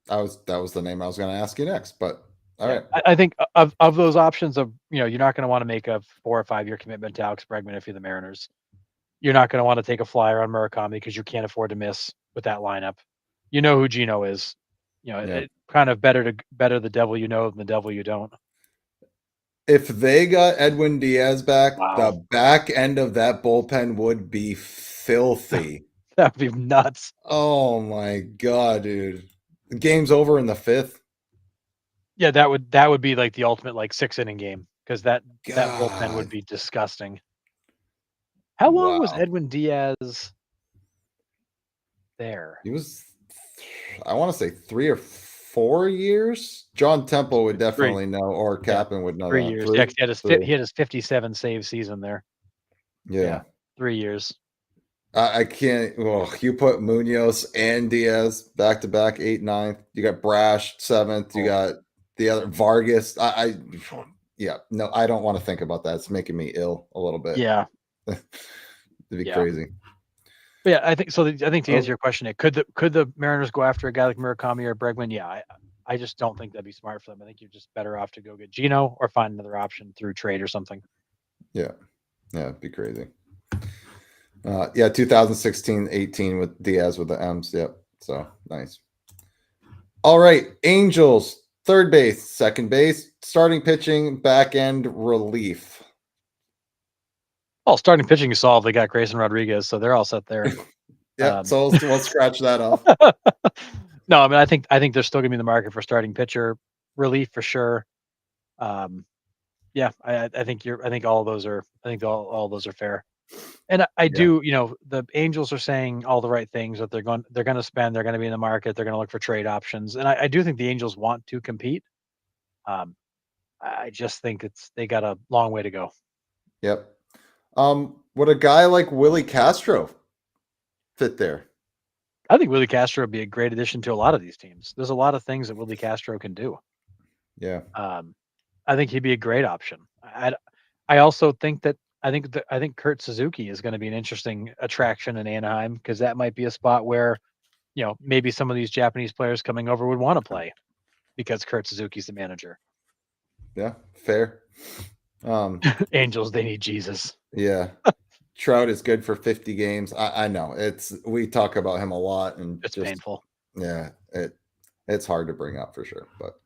That was the name I was going to ask you next, but all right. I think of those options you're not going to want to make a 4 or 5 year commitment to Alex Bregman if you're the Mariners. You're not going to want to take a flyer on Murakami because you can't afford to miss with that lineup. You know who Gino is. It kind of better the devil you know than the devil you don't. If they got Edwin Diaz back, Wow. the back end of that bullpen would be filthy. That would be nuts. Oh my God, dude. The game's over in the 5th. Yeah, that would be like the ultimate like 6-inning game because that bullpen would be disgusting. How long was Edwin Diaz there? He was, I want to say 3 or 4 years. John Temple would definitely know, or Captain would know 3 that. years. 3? Yeah, he had his 57 save season there. Yeah. 3 years. I can't. Well, you put Munoz and Diaz back to back, 8th, 9th. You got Brash 7th. You got the other Vargas. Yeah, no, I don't want to think about that. It's making me ill a little bit. Yeah, it'd be crazy. But yeah, I think so. I think to answer your question, could the Mariners go after a guy like Murakami or Bregman? Yeah, I just don't think that'd be smart for them. I think you're just better off to go get Gino or find another option through trade or something. Yeah, it'd be crazy. 2016-18 with Diaz with the M's. Yep. So nice. All right. Angels, third base, second base, starting pitching, back end relief. Well, starting pitching is solved. They got Grayson Rodriguez, so they're all set there. Yeah. So we'll scratch that off. No, I mean, I think they're still gonna be in the market for starting pitcher relief for sure. Yeah, I think all those are fair. And I do, the Angels are saying all the right things that they're going to spend, they're going to be in the market, they're going to look for trade options. And I do think the Angels want to compete. I just think they got a long way to go. Yep. Would a guy like Willie Castro fit there? I think Willie Castro would be a great addition to a lot of these teams. There's a lot of things that Willie Castro can do. Yeah. I think he'd be a great option. I also think that I think Kurt Suzuki is going to be an interesting attraction in Anaheim because that might be a spot where, maybe some of these Japanese players coming over would want to play because Kurt Suzuki's the manager. Yeah, fair. Angels, they need Jesus. Yeah. Trout is good for 50 games. I know we talk about him a lot and it's painful. Yeah, it's hard to bring up for sure, but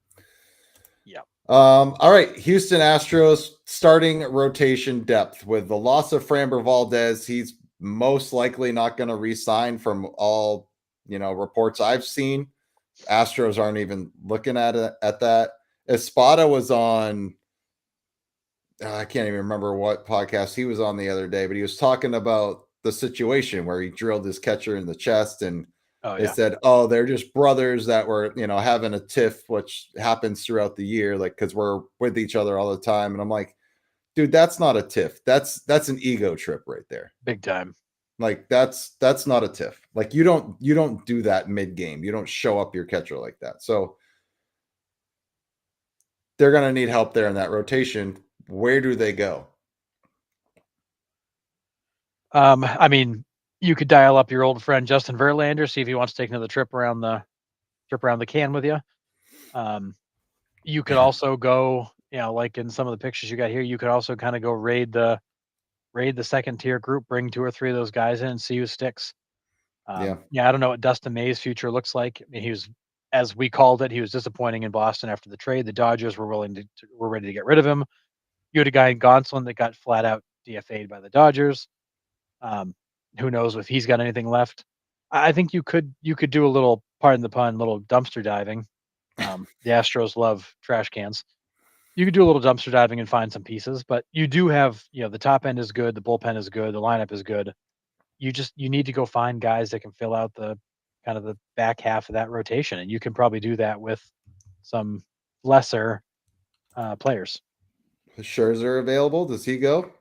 yeah. All right, Houston Astros starting rotation depth with the loss of Framber Valdez. He's most likely not going to re-sign from all reports I've seen. Astros aren't even looking at that. Espada was on. I can't even remember what podcast he was on the other day, but he was talking about the situation where he drilled his catcher in the chest and they said, oh, they're just brothers that were, having a tiff, which happens throughout the year, like, because we're with each other all the time. And I'm like, dude, that's not a tiff. That's an ego trip right there. Big time. Like, that's not a tiff. Like, you don't do that mid-game. You don't show up your catcher like that. So they're going to need help there in that rotation. Where do they go? I mean, You could dial up your old friend Justin Verlander, see if he wants to take another trip around the can with you. You could also go, like in some of the pictures you got here, you could also kind of go raid the second tier group, bring 2 or 3 of those guys in and see who sticks. Yeah. Yeah, I don't know what Dustin May's future looks like. I mean, he was, as we called it, he was disappointing in Boston after the trade. The Dodgers were ready to get rid of him. You had a guy in Gonsolin that got flat out DFA'd by the Dodgers. Um, who knows if he's got anything left? I think you could do a little, pardon the pun, little dumpster diving. The Astros love trash cans. You could do a little dumpster diving and find some pieces, but you do have, the top end is good, the bullpen is good, the lineup is good. You need to go find guys that can fill out the kind of the back half of that rotation, and you can probably do that with some lesser players. Scherzer available? Does he go?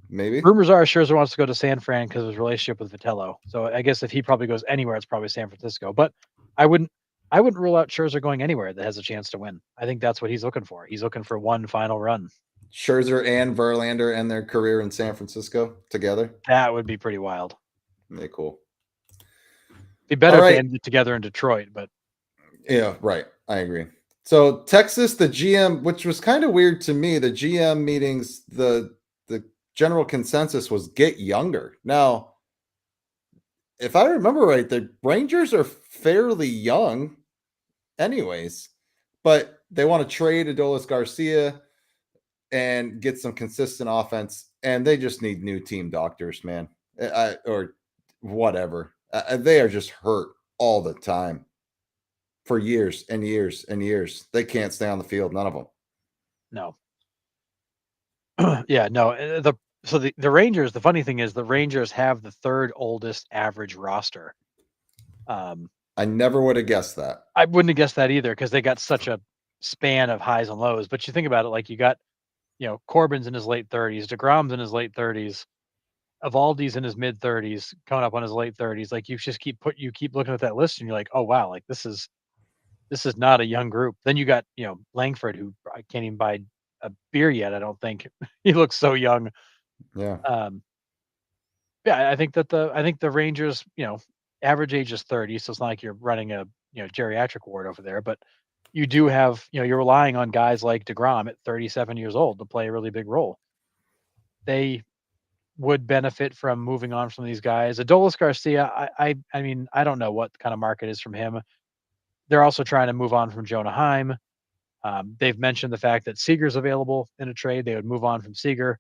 Maybe. Rumors are Scherzer wants to go to San Fran because of his relationship with Vitello. So I guess if he probably goes anywhere, it's probably San Francisco. But I wouldn't I wouldn't rule out Scherzer going anywhere that has a chance to win. I think that's what he's looking for. He's looking for one final run. Scherzer and Verlander end their career in San Francisco together. That would be pretty wild. Yeah, cool. Be better All if they right. ended it together in Detroit, but Yeah, right. I agree. So Texas, the GM, which was kind of weird to me, the GM meetings, the general consensus was get younger. Now, if I remember right, the Rangers are fairly young, anyways, but they want to trade Adolis Garcia and get some consistent offense, and they just need new team doctors, man, or whatever. They are just hurt all the time for years and years and years. They can't stay on the field, none of them. no. Yeah, no. The Rangers, the funny thing is the Rangers have the third oldest average roster. I never would have guessed that. I wouldn't have guessed that either because they got such a span of highs and lows. But you think about it, like you got, Corbin's in his late 30s, DeGrom's in his late 30s, Evaldi's in his mid 30s, coming up on his late 30s. Like you keep looking at that list and you're like, oh wow, like this is not a young group. Then you got, Langford, who I can't even buy a beer yet. I don't think he looks so young. Yeah. Um, yeah, I think the Rangers, average age is 30, so it's not like you're running a geriatric ward over there, but you do have, you're relying on guys like DeGrom at 37 years old to play a really big role. They would benefit from moving on from these guys. Adolis Garcia, I mean, I don't know what kind of market is from him. They're also trying to move on from Jonah Heim. They've mentioned the fact that Seager's available in a trade. They would move on from Seager.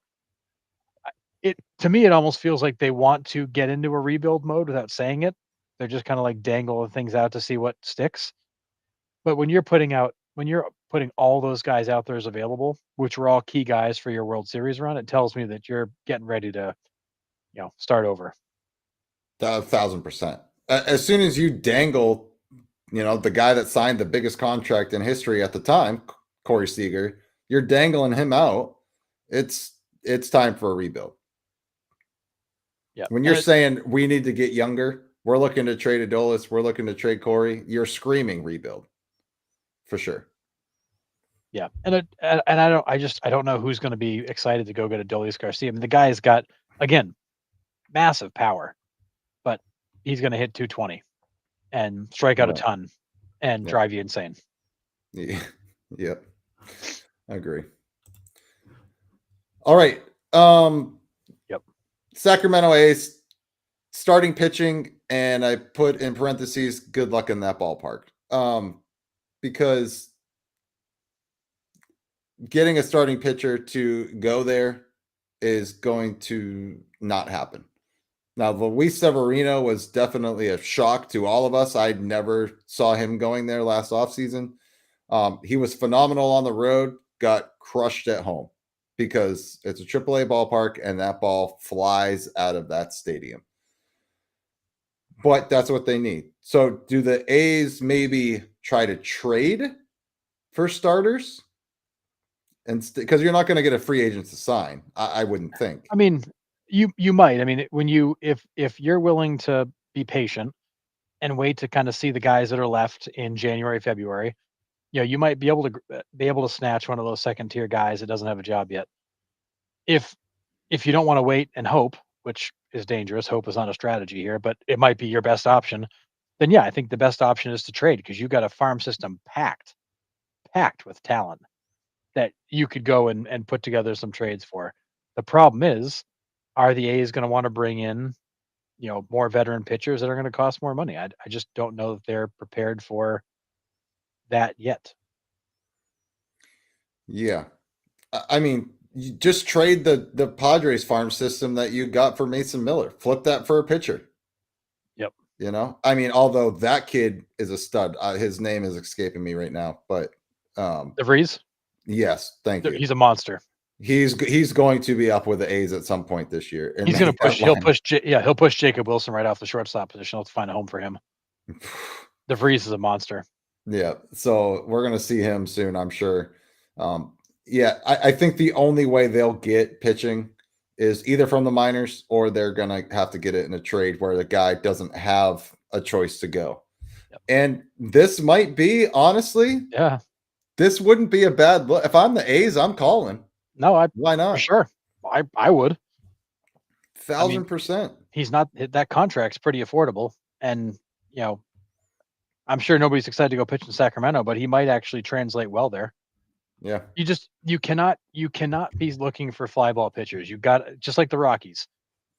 It to me, it almost feels like they want to get into a rebuild mode without saying it. They're just kind of like dangle things out to see what sticks. But when you're putting all those guys out there as available, which were all key guys for your World Series run, it tells me that you're getting ready to, start over. 1,000%. As soon as you dangle, the guy that signed the biggest contract in history at the time, Corey Seager, you're dangling him out. It's time for a rebuild. Yeah. When you're saying we need to get younger, we're looking to trade Adolis, we're looking to trade Corey, you're screaming rebuild for sure. Yeah, and I don't know who's going to be excited to go get Adolis Garcia. I mean, the guy's got, again, massive power, but he's going to hit 220 and strike out a ton and drive you insane. Yeah. Yep. I agree. All right. Yep. Sacramento A's starting pitching, and I put in parentheses, good luck in that ballpark. Because getting a starting pitcher to go there is going to not happen. Now, Luis Severino was definitely a shock to all of us. I never saw him going there last offseason. He was phenomenal on the road, got crushed at home because it's a AAA ballpark and that ball flies out of that stadium. But that's what they need. So do the A's maybe try to trade for starters? And because you're not going to get a free agent to sign, I wouldn't think. I mean, you might. I mean, when if you're willing to be patient and wait to kind of see the guys that are left in January, February, you might be able to snatch one of those second tier guys that doesn't have a job yet. If you don't want to wait and hope, which is dangerous. Hope is not a strategy here, but it might be your best option. Then yeah, I think the best option is to trade because you've got a farm system packed with talent that you could go and put together some trades for. The problem is, are the A's going to want to bring in, more veteran pitchers that are going to cost more money? I just don't know that they're prepared for that yet. Yeah. I mean, you just trade the Padres farm system that you got for Mason Miller. Flip that for a pitcher. Yep. I mean, although that kid is a stud. His name is escaping me right now, but DeVries, yes, thank you. he's a monster. He's going to be up with the A's at some point this year. And He's going to push. He'll push. He'll push Jacob Wilson right off the shortstop position. Let's find a home for him. DeVries is a monster. Yeah, so we're going to see him soon, I'm sure. Yeah, I think the only way they'll get pitching is either from the minors or they're going to have to get it in a trade where the guy doesn't have a choice to go. Yep. And this might be, honestly, this wouldn't be a bad look. If I'm the A's, I'm calling. No, why not? For sure. I would. 1,000%. He's not, that contract's pretty affordable. And, I'm sure nobody's excited to go pitch in Sacramento, but he might actually translate well there. Yeah. You cannot be looking for fly ball pitchers. You got, just like the Rockies,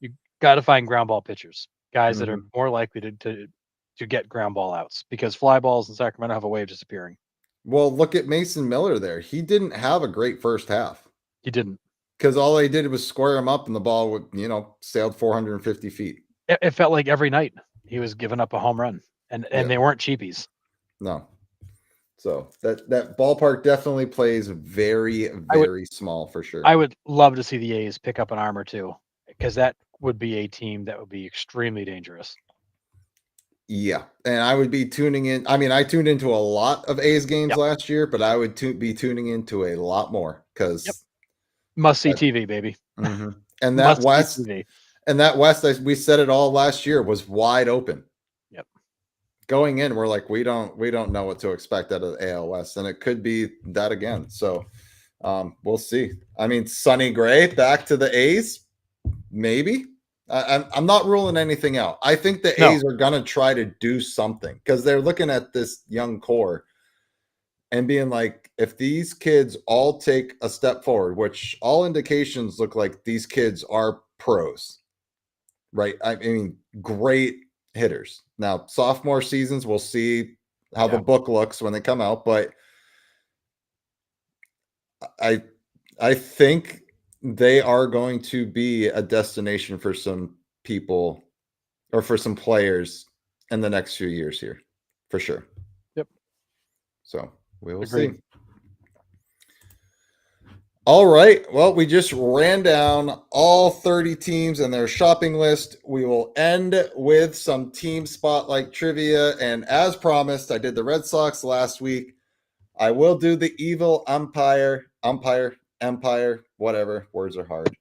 you got to find ground ball pitchers, guys that are more likely to get ground ball outs, because fly balls in Sacramento have a way of disappearing. Well, look at Mason Miller there. He didn't have a great first half. He didn't. Because all they did was square him up and the ball would, sailed 450 feet. It felt like every night he was giving up a home run, and they weren't cheapies. No. So that ballpark definitely plays very, very small for sure. I would love to see the A's pick up an arm or two, because that would be a team that would be extremely dangerous. Yeah. And I would be tuning in. I mean, I tuned into a lot of A's games last year, but I would be tuning into a lot more because must see TV, baby. And that West, we said it all last year, was wide open. Yep. Going in, we're like, we don't know what to expect out of the AL West, and it could be that again. So we'll see. I mean, Sonny Gray back to the A's, maybe. I'm not ruling anything out. I think the A's are gonna try to do something because they're looking at this young core and being like, if these kids all take a step forward, which all indications look like these kids are pros, right? I mean, great hitters. Now, sophomore seasons, we'll see how the book looks when they come out, but I think they are going to be a destination for some people or for some players in the next few years here, for sure. Yep. So we will see. All right. Well, we just ran down all 30 teams and their shopping list. We will end with some team spotlight trivia. And as promised, I did the Red Sox last week. I will do the evil empire, whatever. Words are hard.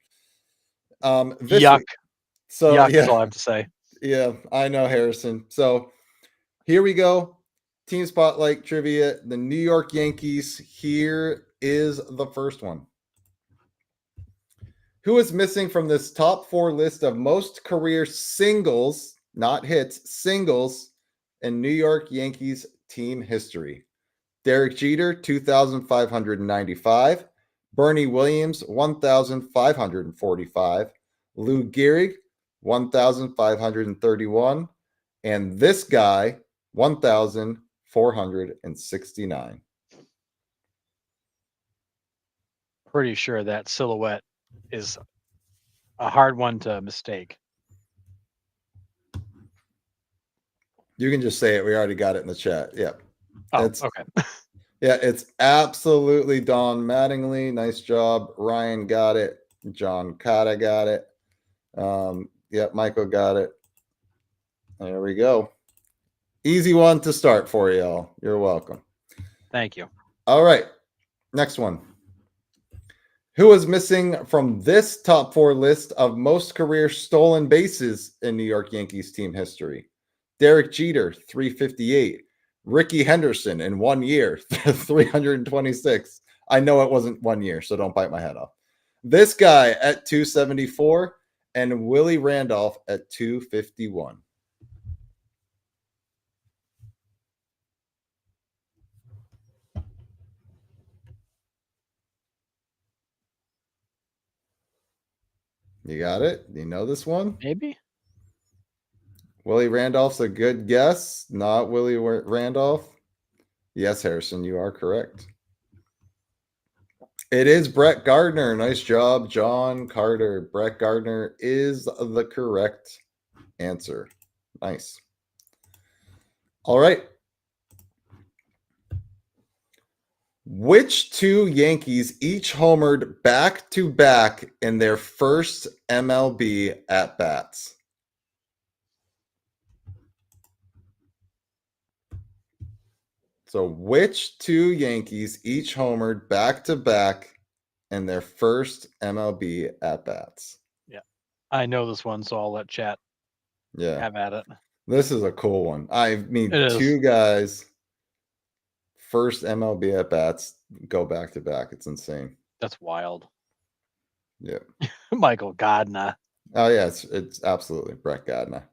Yuck. Week. So Yuck is all I have to say. Yeah, I know, Harrison. So here we go. Team spotlight trivia. The New York Yankees. Here is the first one. Who is missing from this top 4 list of most career singles, not hits, singles in New York Yankees team history? Derek Jeter, 2,595. Bernie Williams, 1,545. Lou Gehrig, 1,531. And this guy, 1,469. Pretty sure that silhouette is a hard one to mistake. You can just say it. We already got it in the chat. Yeah. Oh, okay. Yeah, it's absolutely Don Mattingly. Nice job. Ryan got it. John Cotta got it. Michael got it. There we go. Easy one to start for y'all. You're welcome. Thank you. All right. Next one. Who is missing from this top 4 list of most career stolen bases in New York Yankees team history? Derek Jeter, 358. Ricky Henderson in 1 year, 326. I know it wasn't 1 year, so don't bite my head off. This guy at 274. and Willie Randolph at 251. You got it? You know this one? Maybe. Willie Randolph's a good guess. Not Willie Randolph. Yes, Harrison, you are correct. It is Brett Gardner. Nice job, John Carter. Brett Gardner is the correct answer. Nice. All right. Which two Yankees each homered back to back in their first MLB at bats? So, which two Yankees each homered back to back in their first MLB at bats? Yeah. I know this one, so I'll let chat have at it. This is a cool one. I mean, It is. two guys, first MLB at bats, go back to back. It's insane. That's wild. Yeah. Michael Gardner. Oh, yeah. It's absolutely Brett Gardner.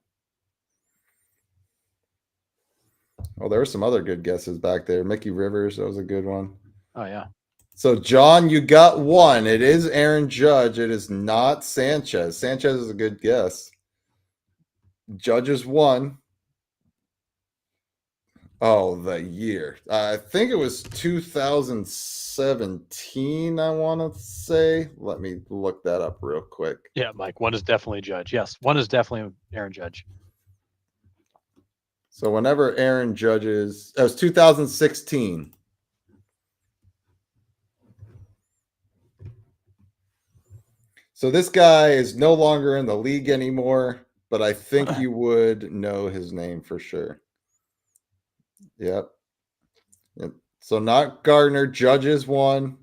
Well, there were some other good guesses back there. Mickey Rivers, that was a good one. Oh, yeah. So, John, you got one. It is Aaron Judge. It is not Sanchez. Sanchez is a good guess. Judge is one. Oh, the year. I think it was 2017, I want to say. Let me look that up real quick. Yeah, Mike. One is definitely Judge. Yes, one is definitely Aaron Judge. So whenever Aaron Judge's, it was 2016. So this guy is no longer in the league anymore, but I think you would know his name for sure. Yep. So not Gardner, Judge's one.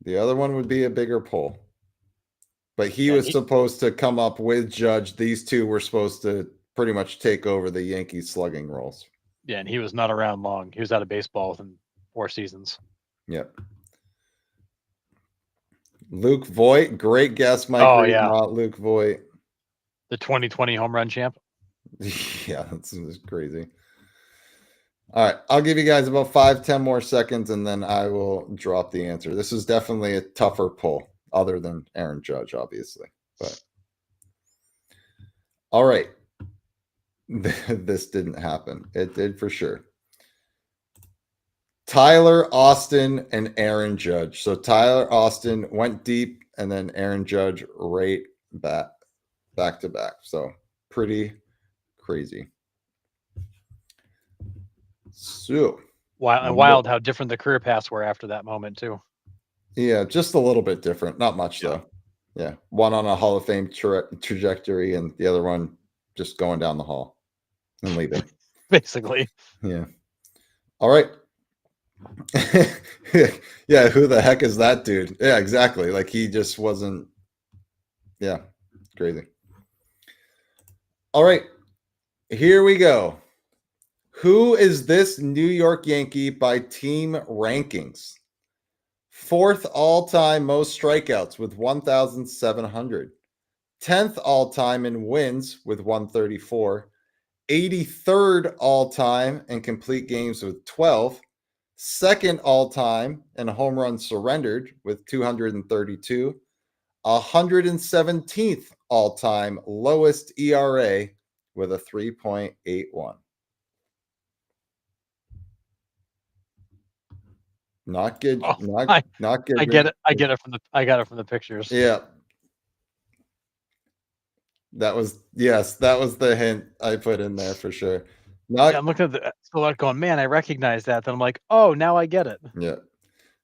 The other one would be a bigger pull. But he was supposed to come up with Judge. These two were supposed to pretty much take over the Yankees slugging roles. Yeah, and he was not around long. He was out of baseball within 4 seasons. Yep. Luke Voigt, great guess, Mike. Oh, Reed, yeah. not Luke Voigt. The 2020 home run champ. Yeah, that's crazy. All right, I'll give you guys about 5-10 more seconds, and then I will drop the answer. This is definitely a tougher pull, other than Aaron Judge, obviously. But all right, this didn't happen. It did for sure. Tyler Austin and Aaron Judge. So Tyler Austin went deep, and then Aaron Judge right back to back. So pretty crazy. So wild how different the career paths were after that moment too. Yeah, just a little bit different. Not much though. Yeah, one on a Hall of Fame trajectory, and the other one just going down the hall and leaving. Basically. Yeah. All right. Yeah, who the heck is that dude? Yeah, exactly. Like he just wasn't. Yeah, crazy. All right, here we go. Who is this New York Yankee by team rankings? 4th all-time most strikeouts with 1,700. 10th all-time in wins with 134. 83rd all-time in complete games with 12. 2nd all-time in home runs surrendered with 232. 117th all-time lowest ERA with a 3.81. Not good. Oh, not good. I get it. I got it from the pictures. Yeah. That was the hint I put in there for sure. I'm looking at the select going, man, I recognize that. Then I'm like, oh, now I get it. Yeah.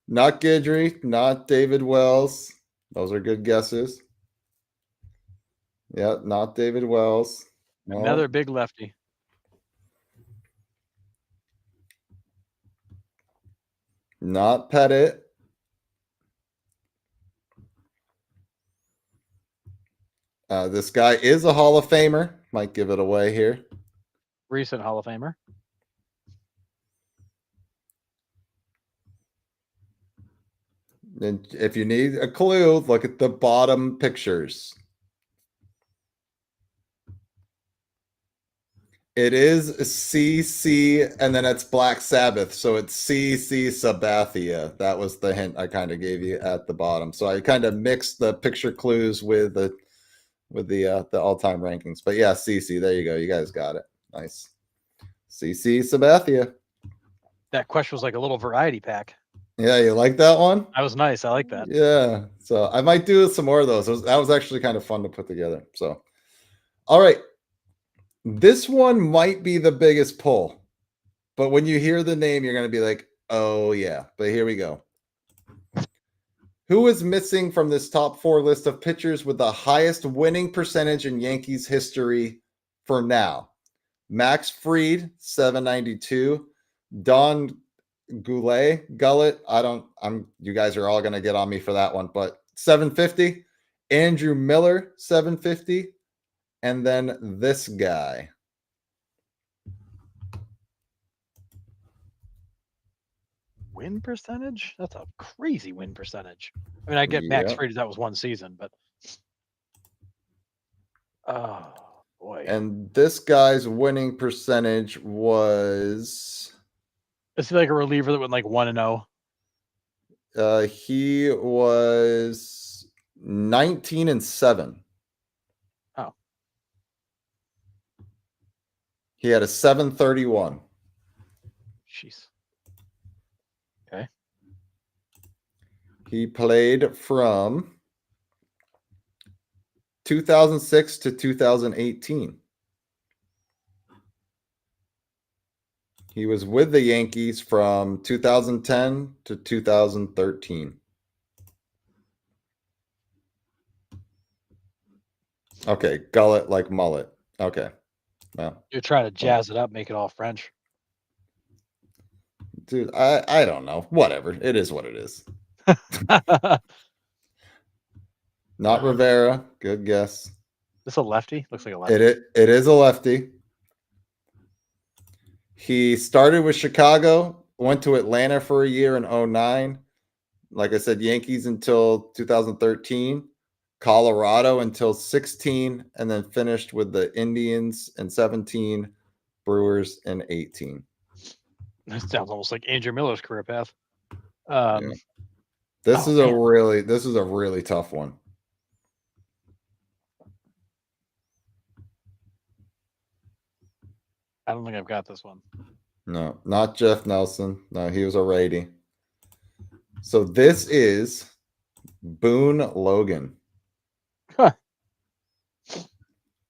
Not Guidry, not David Wells. Those are good guesses. Yeah, not David Wells. No. Another big lefty. Not Pettit. This guy is a Hall of Famer. Might give it away here. Recent Hall of Famer. And if you need a clue, look at the bottom pictures. It is CC, and then it's Black Sabbath, so it's CC Sabathia. That was the hint I kind of gave you at the bottom. So I kind of mixed the picture clues with the all-time rankings. But yeah, CC, there you go. You guys got it. Nice. CC Sabathia. That question was like a little variety pack. Yeah, you like that one? That was nice. I like that. Yeah. So I might do some more of those. That was actually kind of fun to put together. So, all right. This one might be the biggest pull, but when you hear the name, you're going to be like, oh, yeah. But here we go. Who is missing from this top 4 list of pitchers with the highest winning percentage in Yankees history for now? Max Fried, 792. Don Goulet, you guys are all going to get on me for that one, but 750. Andrew Miller, 750. And then this guy. Win percentage? That's a crazy win percentage. I mean, I get Max Fried, that was one season, but oh boy. And this guy's winning percentage was. Is he like a reliever that went like 1-0? He was 19-7. Oh. He had a 731. Jeez. Okay. He played from 2006 to 2018. He was with the Yankees from 2010 to 2013. Okay, gullet like mullet. Okay. Well, You're trying to jazz it up, make it all French. dude, I don't know. Whatever. It is what it is. Not Rivera. Good guess. This a lefty? Looks like a lefty. It is a lefty. He started with Chicago, went to Atlanta for a year in 2009. Like I said, Yankees until 2013, Colorado until 16, and then finished with the Indians in 17, Brewers in 18. That sounds almost like Andrew Miller's career path. Yeah. This is a really tough one. I don't think I've got this one. No, not Jeff Nelson. No, he was a righty. So this is Boone Logan. Huh.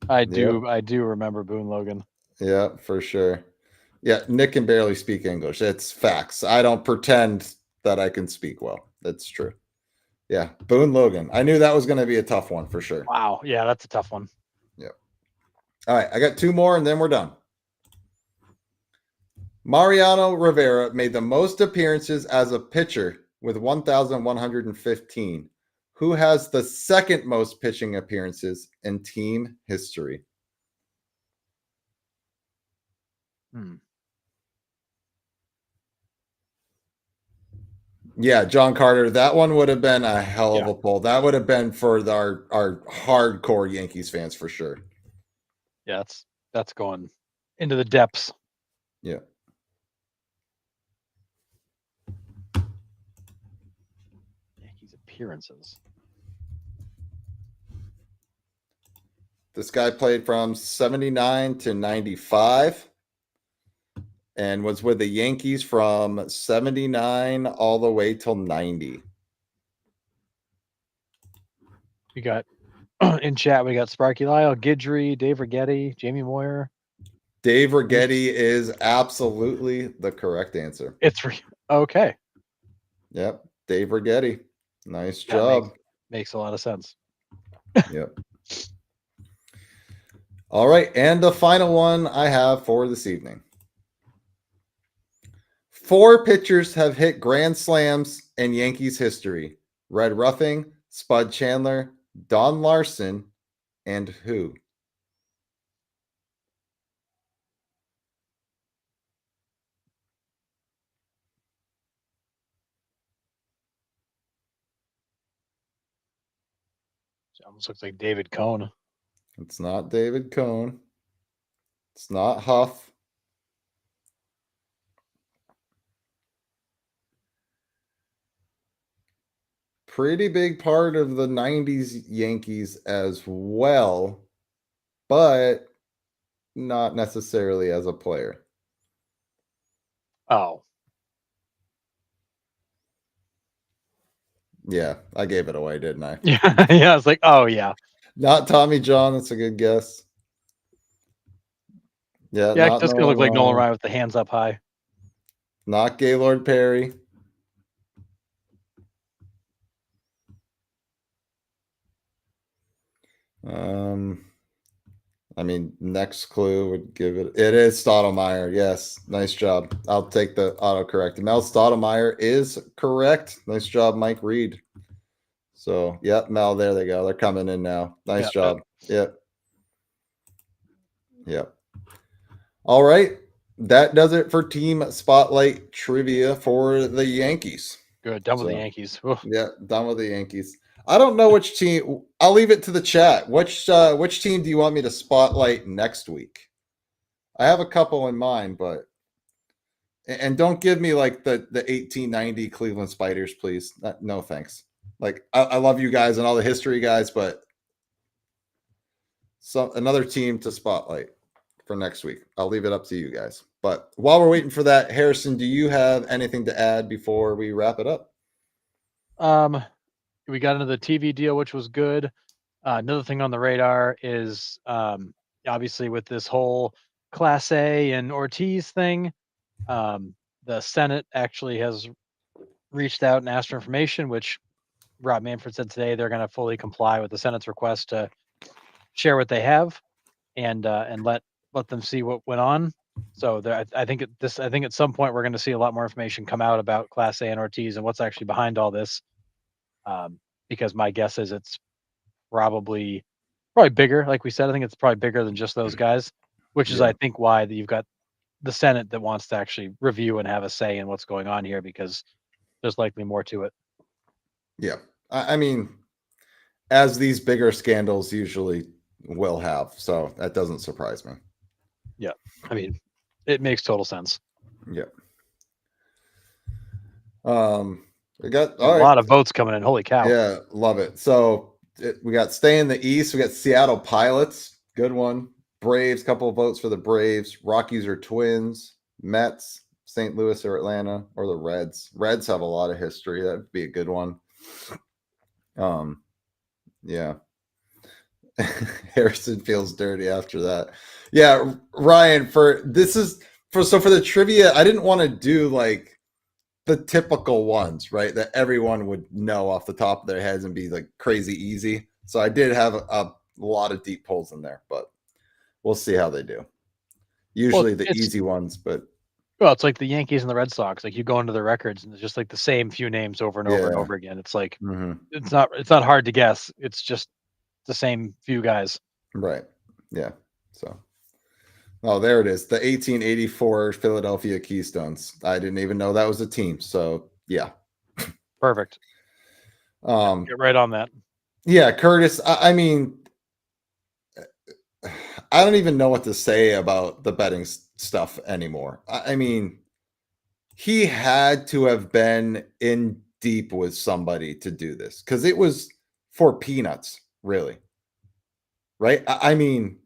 I do remember Boone Logan. Yeah, for sure. Yeah, Nick can barely speak English. It's facts. I don't pretend that I can speak well. That's true. Yeah, Boone Logan. I knew that was going to be a tough one for sure. Wow. Yeah, that's a tough one. Yeah. All right, I got 2 more and then we're done. Mariano Rivera made the most appearances as a pitcher with 1,115. Who has the second most pitching appearances in team history? Yeah, John Carter. That one would have been a hell of a pull. That would have been for our hardcore Yankees fans for sure. Yeah, that's going into the depths. Yeah. Yankees appearances. This guy played from 79 to 95 and was with the Yankees from 79 all the way till 90. We got in chat, we got Sparky Lyle, Guidry, Dave Righetti, Jamie Moyer. Dave Righetti is absolutely the correct answer. It's okay. Yep. Dave Righetti. Nice job. Makes a lot of sense. Yep. All right. And the final one I have for this evening. 4 pitchers have hit grand slams in Yankees history. Red Ruffing, Spud Chandler, Don Larson, and who? Almost looks like David Cohn. It's not David Cohn. It's not Huff. Pretty big part of the 90s Yankees as well, but not necessarily as a player. Oh. Yeah, I gave it away, didn't I? Yeah, yeah. It's like, oh yeah. Not Tommy John. That's a good guess. Yeah, Yeah, it not does kind of Nolan look like Nolan Ryan. Ryan with the hands up high. Not Gaylord Perry. I mean, next clue would give it. It is Stottlemyre. Yes, nice job. I'll take the autocorrect. Mel Stottlemyre is correct. Nice job, Mike Reed. So, yep, Mel, there they go. They're coming in now. Nice job. Yep. Yep. All right. That does it for Team Spotlight trivia for the Yankees. Good. Done with the Yankees. Oof. Yeah, done with the Yankees. I don't know which team. I'll leave it to the chat. Which team do you want me to spotlight next week? I have a couple in mind, but and don't give me like the 1890 Cleveland Spiders, please. No thanks. Like I love you guys and all the history guys, but another team to spotlight for next week. I'll leave it up to you guys. But while we're waiting for that, Harrison, do you have anything to add before we wrap it up? We got into the TV deal, which was good. Another thing on the radar is obviously with this whole Class A and Ortiz thing, the Senate actually has reached out and asked for information, which Rob Manfred said today they're going to fully comply with the Senate's request to share what they have and let them see what went on. So I think at some point we're going to see a lot more information come out about Class A and Ortiz and what's actually behind all this. Because my guess is it's probably bigger. Like we said, I think it's probably bigger than just those guys, which is I think why you've got the Senate that wants to actually review and have a say in what's going on here, because there's likely more to it. Yeah. I mean, as these bigger scandals usually will have. So that doesn't surprise me. Yeah. I mean, it makes total sense. Yeah. We got a lot of votes coming in. Holy cow. Yeah, love it. So we got stay in the East. We got Seattle Pilots. Good one. Braves, couple of votes for the Braves. Rockies or Twins. Mets, St. Louis or Atlanta, or the Reds. Reds have a lot of history. That would be a good one. Yeah. Harrison feels dirty after that. Yeah, Ryan, for the trivia, I didn't want to do like the typical ones, right? That everyone would know off the top of their heads and be like crazy easy. So I did have a lot of deep pulls in there, but we'll see how they do. Usually the easy ones, but it's like the Yankees and the Red Sox. Like you go into the records and it's just like the same few names over and over and over again. It's like it's not hard to guess. It's just the same few guys. Right. Yeah. So oh, there it is. The 1884 Philadelphia Keystones. I didn't even know that was a team. So yeah. Perfect. Get right on that. Yeah, Curtis. I mean, I don't even know what to say about the betting stuff anymore. I mean, he had to have been in deep with somebody to do this because it was for peanuts, really. Right? I mean,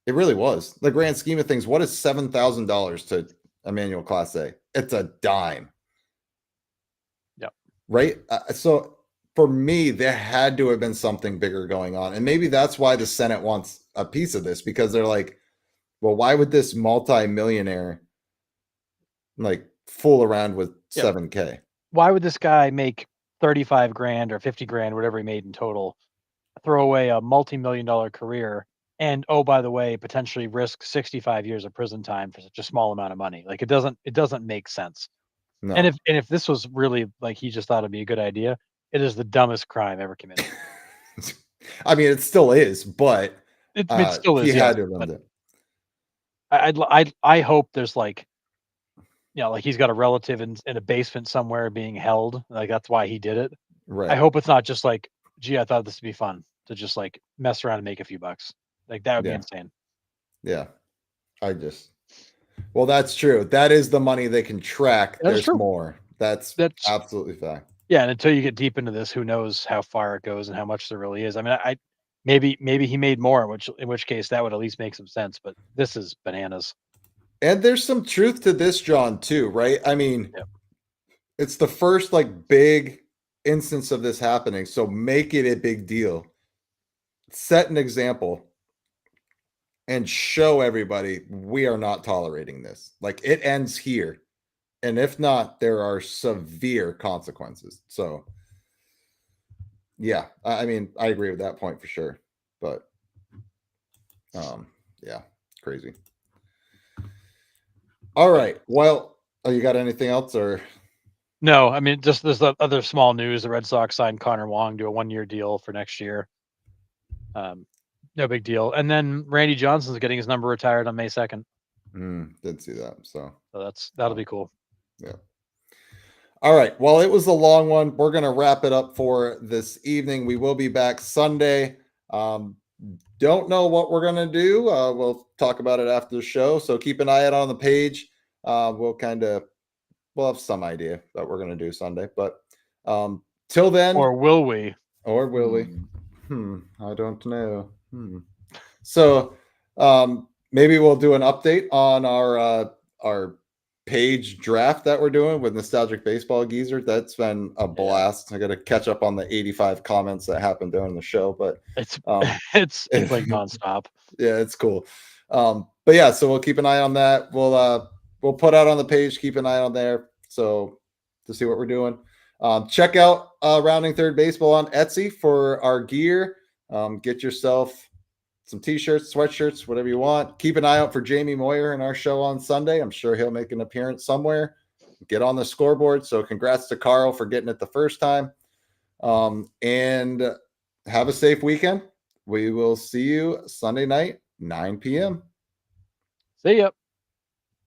it really was. The grand scheme of things, what is $7,000 to Emmanuel Class A? It's a dime. Yep. Right? So for me, there had to have been something bigger going on. And maybe that's why the Senate wants a piece of this, because they're like, well, why would this multi-millionaire like fool around with $7K? Why would this guy make 35 grand or 50 grand, whatever he made in total, throw away a multi-million-dollar career, and oh, by the way, potentially risk 65 years of prison time for such a small amount of money? Like it doesn't make sense. No. And if this was really like he just thought it'd be a good idea, it is the dumbest crime ever committed. I mean, it still is, but it still is. He had to have done it. I hope there's like, like he's got a relative in a basement somewhere being held. Like that's why he did it. Right. I hope it's not just like, gee, I thought this would be fun. to just like mess around and make a few bucks. Like that would be Yeah. insane. Yeah. Well, that's true. That is the money they can track. That is There's true. more. That's That's absolutely fact. Yeah, and until you get deep into this, who knows how far it goes and how much there really is. I mean, maybe he made more, in which case that would at least make some sense. But this is bananas. And there's some truth to this, John, too, right? I mean, Yep. it's the first like big instance of this happening. So make it a big deal. Set an example and show everybody we are not tolerating this. Like it ends here. And if not, there are severe consequences. So yeah, I mean, I agree with that point for sure. But yeah, crazy. All right. Well, you got anything else or No, I mean, just there's the other small news. The Red Sox signed Connor Wong to a 1-year deal for next year. No big deal. And then Randy Johnson's getting his number retired on May 2nd. didn't see that. So That'll be cool. Yeah. All right. Well, it was a long one. We're going to wrap it up for this evening. We will be back Sunday. Don't know what we're going to do. We'll talk about it after the show. So keep an eye out on the page. We'll have some idea that we're going to do Sunday. But till then. Or will we? Or will we? I don't know. So maybe we'll do an update on our page draft that we're doing with Nostalgic Baseball Geezer. That's been a blast. I got to catch up on the 85 comments that happened during the show, but it's like nonstop. Yeah, it's cool. But yeah, so we'll keep an eye on that. We'll put out on the page, keep an eye on there. So to see what we're doing. Check out Rounding Third Baseball on Etsy for our gear. Get yourself some t-shirts, sweatshirts, whatever you want. Keep an eye out for Jamie Moyer in our show on Sunday. I'm sure he'll make an appearance somewhere. Get on the scoreboard. So congrats to Carl for getting it the first time. And have a safe weekend. We will see you Sunday night, 9 p.m. See ya.